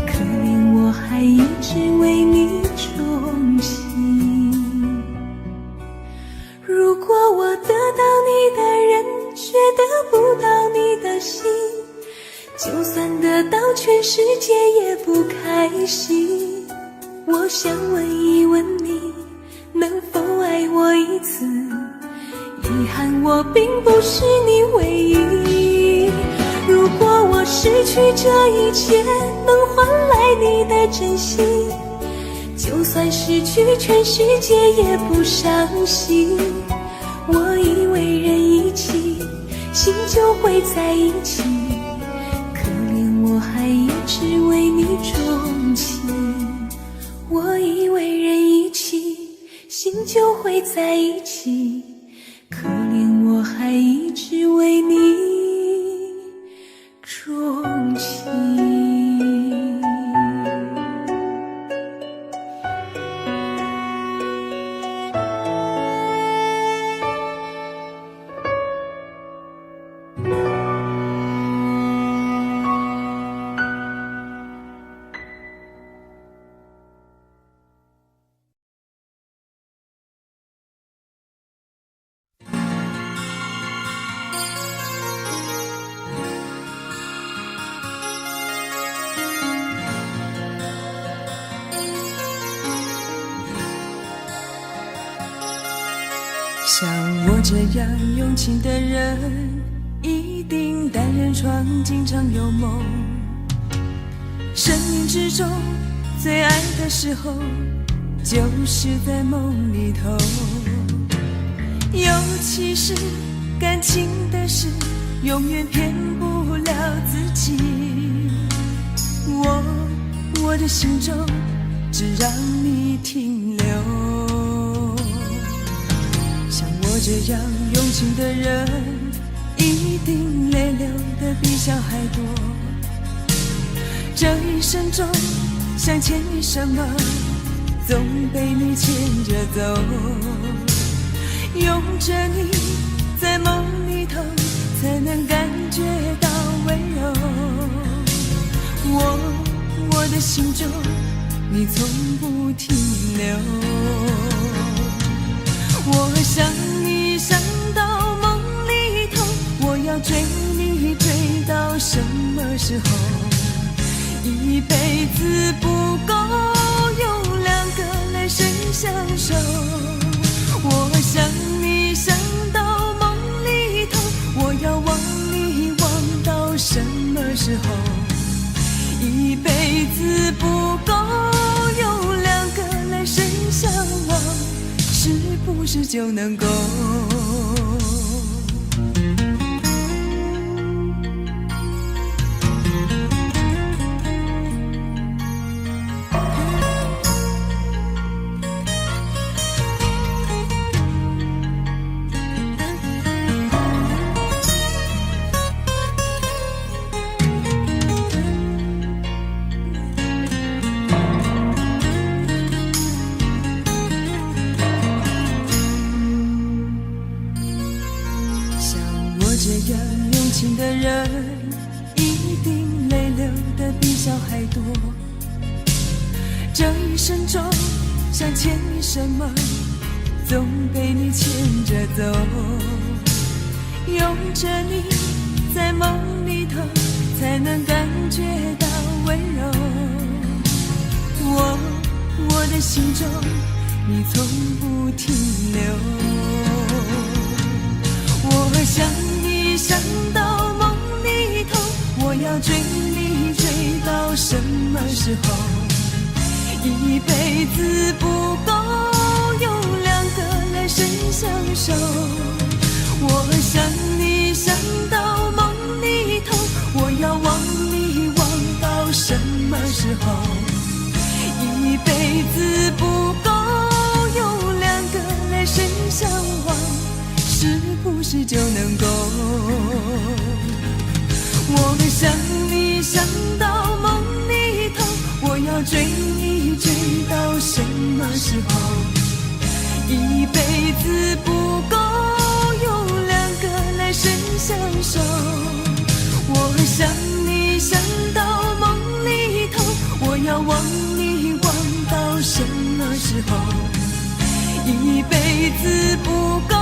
可怜我还一直为你钟情。如果我得到你的人，却得不到你的心，就算得到全世界也不开心。我想问一问你，能否爱我一次？遗憾我并不是你唯一。如果我失去这一切，能换来你的真心，就算失去全世界也不伤心。我以为人一起，心就会在一起，可怜我还一直为你钟情。我以为人一起，心就会在一起，可怜我还一直为你钟情。像我这样用情的人，一定单人床，经常有梦。生命之中最爱的时候，就是在梦里头。尤其是感情的事，永远骗不了自己。我的心中只让你停留。像我这样用情的人，一定泪流的比小孩多。这一生中想牵你什么，总被你牵着走。拥着你在梦里头，才能感觉到温柔。我的心中你从不停留。我想你想到梦里头，我要追你追到什么时候？一辈子不够，有两个来生相守。我想你想到梦里头，我要忘你忘到什么时候？一辈子不够，有两个来生相望，是不是就能够？这样用情的人，一定泪流的比小孩多。这一生中想牵你什么，总被你牵着走。拥着你在梦里头，才能感觉到温柔。我的心中，你从不停留。我想你想到梦里头，我要追你追到什么时候？一辈子不够，有两个来生相守。我想你想到梦里头，我要忘你忘到什么时候？一辈子不够，有两个来生相望，是不是就能够？我想你想到梦里头，我要追你追到什么时候？一辈子不够，有两个来生相守。我想你想到梦里头，我要忘你忘到什么时候？一辈子不够，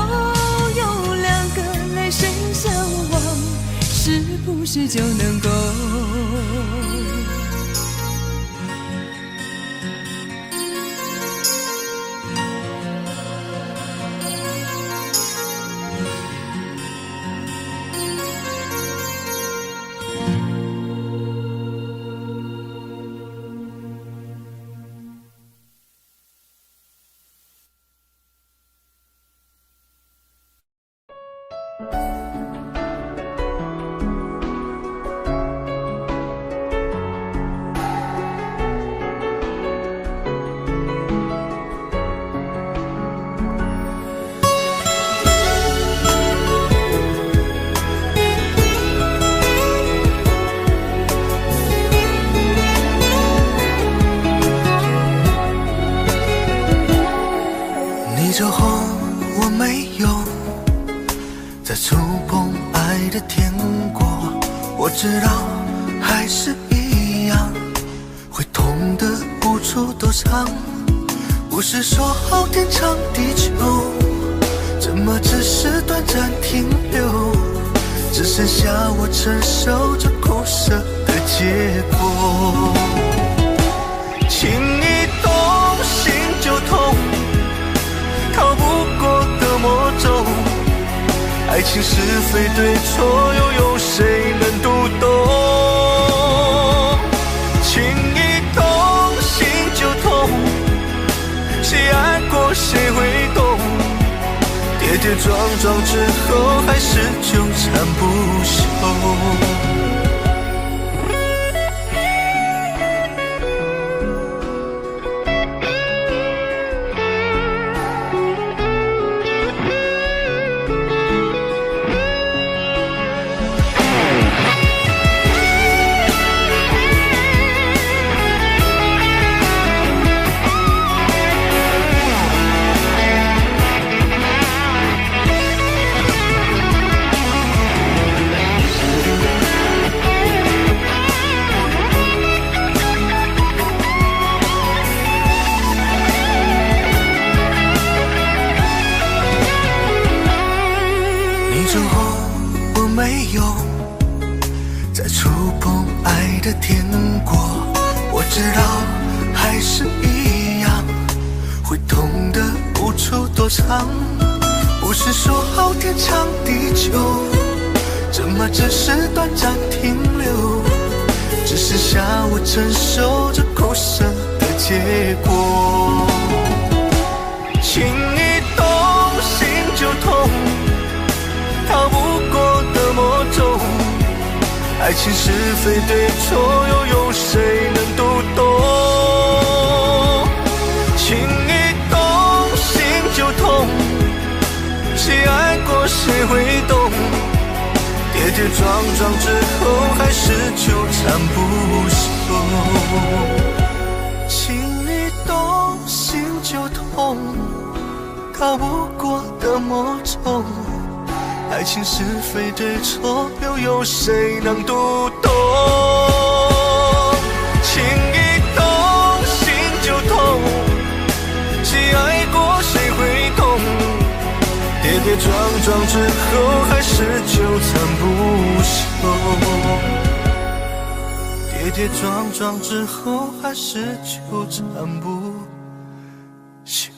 有两个来生相望，是不是就能够？你走后，我没有再触碰爱的天国。我知道还是一样，会痛的无处躲藏。不是说好天长地久，怎么只是短暂停留？只剩下我承受着苦涩的结果。情一动，心就痛，逃不过的魔咒。爱情是非对错，又有谁能读懂？情一动，心就痛，谁爱过谁会懂？跌跌撞撞之后，还是纠缠不休。长，不是说好天长地久，怎么只是短暂停留？只剩下我承受着苦涩的结果。情一动心就痛，逃不过的魔咒。爱情是非对错，又有谁能读懂？情一动心就痛，谁爱过谁会懂？跌跌撞撞之后，还是纠缠不休。情一动心就痛，逃不过的魔咒。爱情是非对错，又有谁能读懂？情一动心就痛，谁爱过谁会懂？跌跌撞撞之后，还是纠缠不休。跌跌撞撞之后，还是纠缠不休。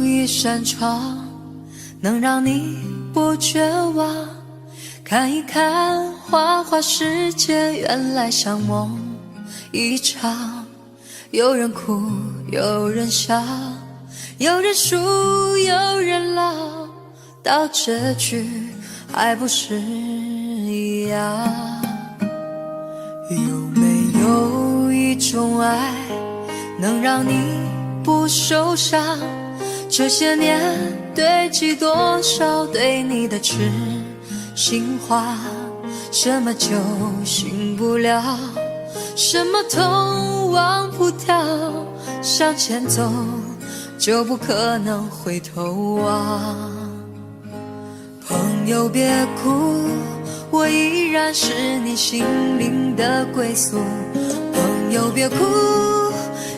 一扇窗能让你不绝望，看一看花花世界，原来像梦一场。有人哭，有人笑，有人输，有人老，到结局还不是一样。有没有一种爱能让你不受伤？这些年堆积多少对你的痴心话，什么酒醒不了，什么痛忘不掉，向前走就不可能回头望。朋友别哭，我依然是你心灵的归宿。朋友别哭，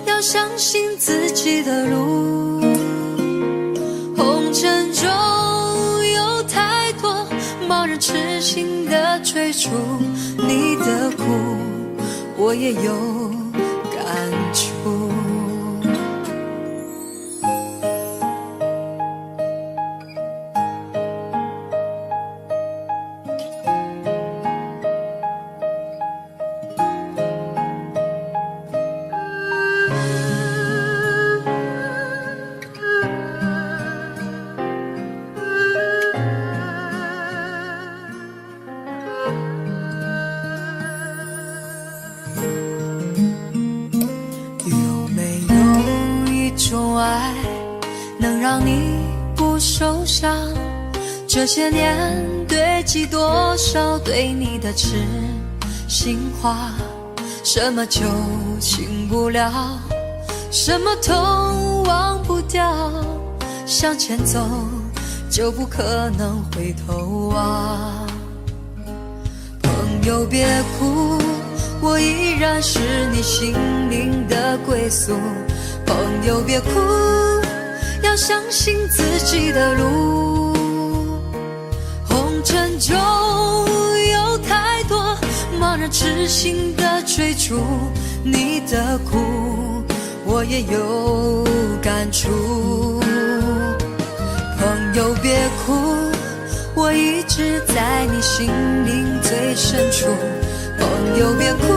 要相信自己的路。红尘中有太多盲人痴心的追逐，你的苦我也有感触。这些年堆积多少对你的痴心话，什么酒醒不了，什么痛忘不掉，向前走就不可能回头望。朋友别哭，我依然是你心灵的归宿。朋友别哭，要相信自己的路。红尘中有太多盲人痴心的追逐，你的苦我也有感触。朋友别哭，我一直在你心灵最深处。朋友别哭，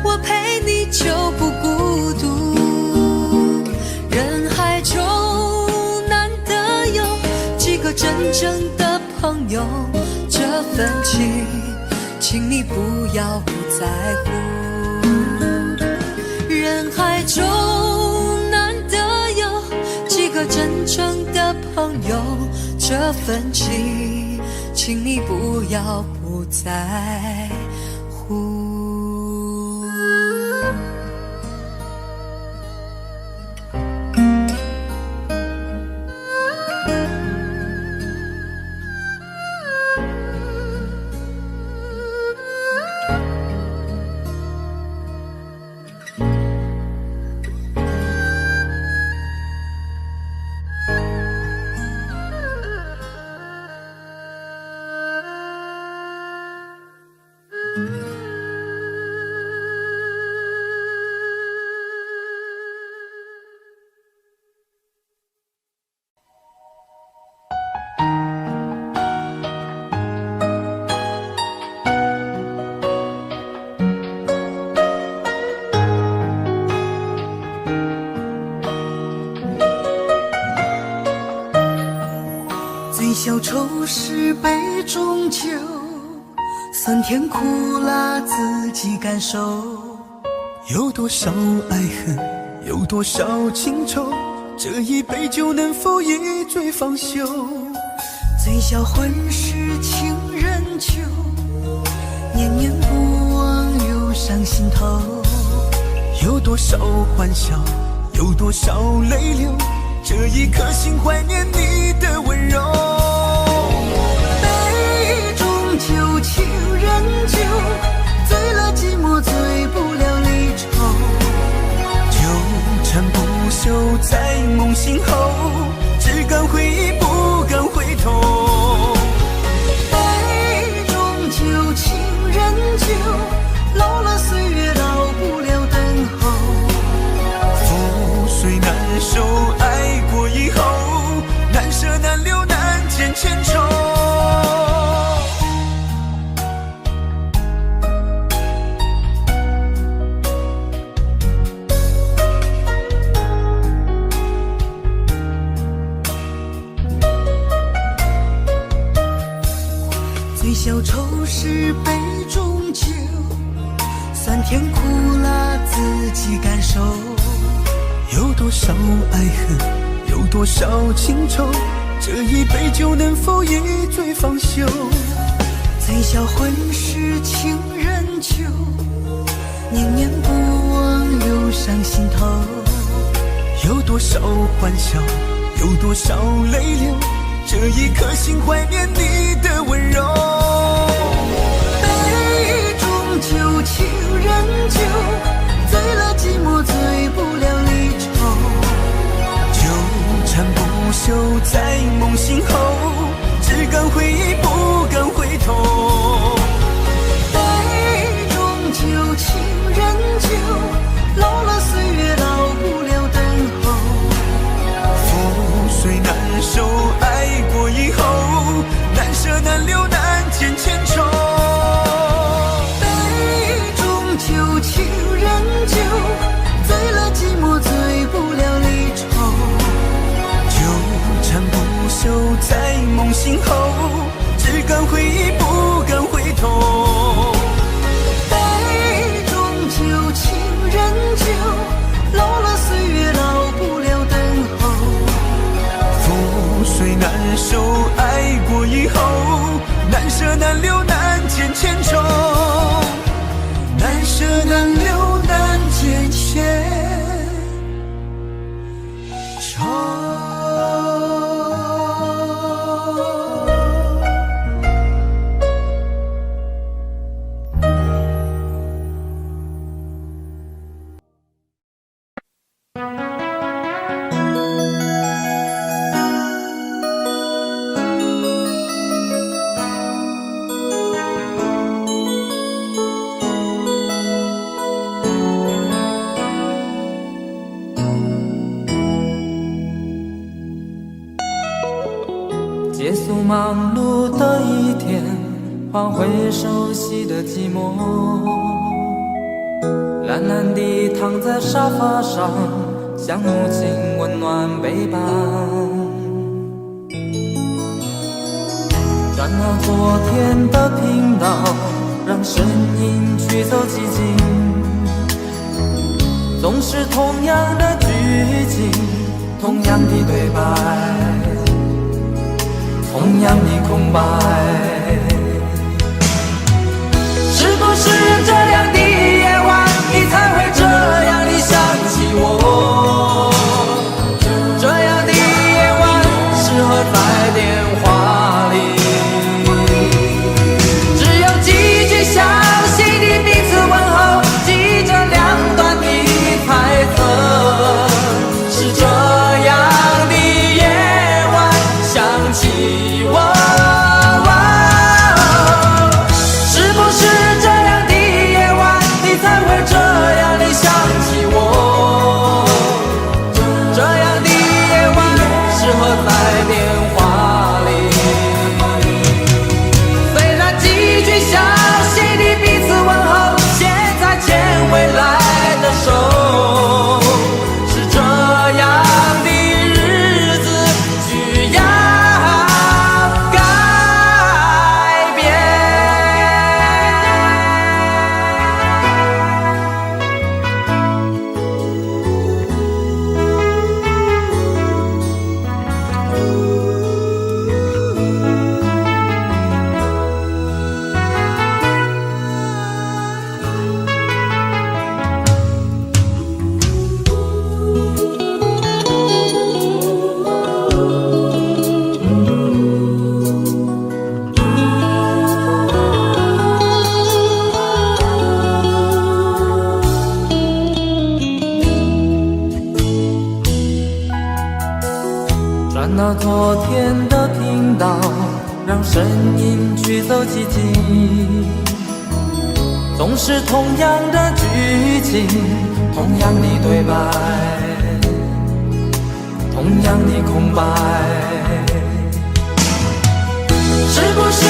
我陪你就不孤独。人海中难得有几个真正的朋友，这份情请你不要不在乎。人海中的分歧，请你不要不在乎。小丑是杯中酒，酸甜苦辣自己感受。有多少爱恨，有多少情愁，这一杯酒能否一醉方休？醉销魂是情人酒，念念不忘忧伤心头。有多少欢笑，有多少泪流，这一颗心怀念你的温柔。杯中酒，情人酒，醉了寂寞，醉不了离愁。纠缠不休在梦醒后，只敢回忆不敢回头。杯中酒，情人酒，老了岁月老不了等候。覆水难收，爱过以后，难舍难留难见千愁。小丑是杯中酒，酸甜苦辣自己感受。有多少爱恨，有多少情愁，这一杯酒能否一醉方休？醉销魂是情人酒，念念不忘忧伤心头。有多少欢笑，有多少泪流，这一颗心怀念你的温柔。杯中酒，情人酒，醉了寂寞，醉不了离愁。纠缠不休在梦醒后，只敢回忆不敢回头。杯中酒，情人酒，老了岁月老不了等候。覆水难收，爱过以后，难舍难留难见千愁。杯中酒，情人酒，醉了寂寞，醉不了离愁。纠缠不休在梦醒后，只敢回忆不敢回头。杯中酒，情人酒，老了岁月老不了等候。覆水难收，爱过以后，难舍难留难见千愁。难舍难留难见千愁。结束忙碌的一天，换回熟悉的寂寞，懒懒地躺在沙发上，像母亲温暖背膀。转了昨天的频道，让声音驱走寂静，总是同样的剧情，同样的对白，同同样的空白。是不是这样的夜晚，你才会这样地想起我？这样的夜晚适合在电话里，只有几句详细的彼此问候，记着两端的猜测。是这样的夜晚想起我，是不是这样的夜晚，你才会这样地想起我？这样的夜晚适合在电话里，虽然几句详细的彼此问候，现在牵未来的手，是这样的日子需要改变。转到昨天的频道，让声音驱走寂静。总是同样的剧情，同样的对白，同样的空白。是不是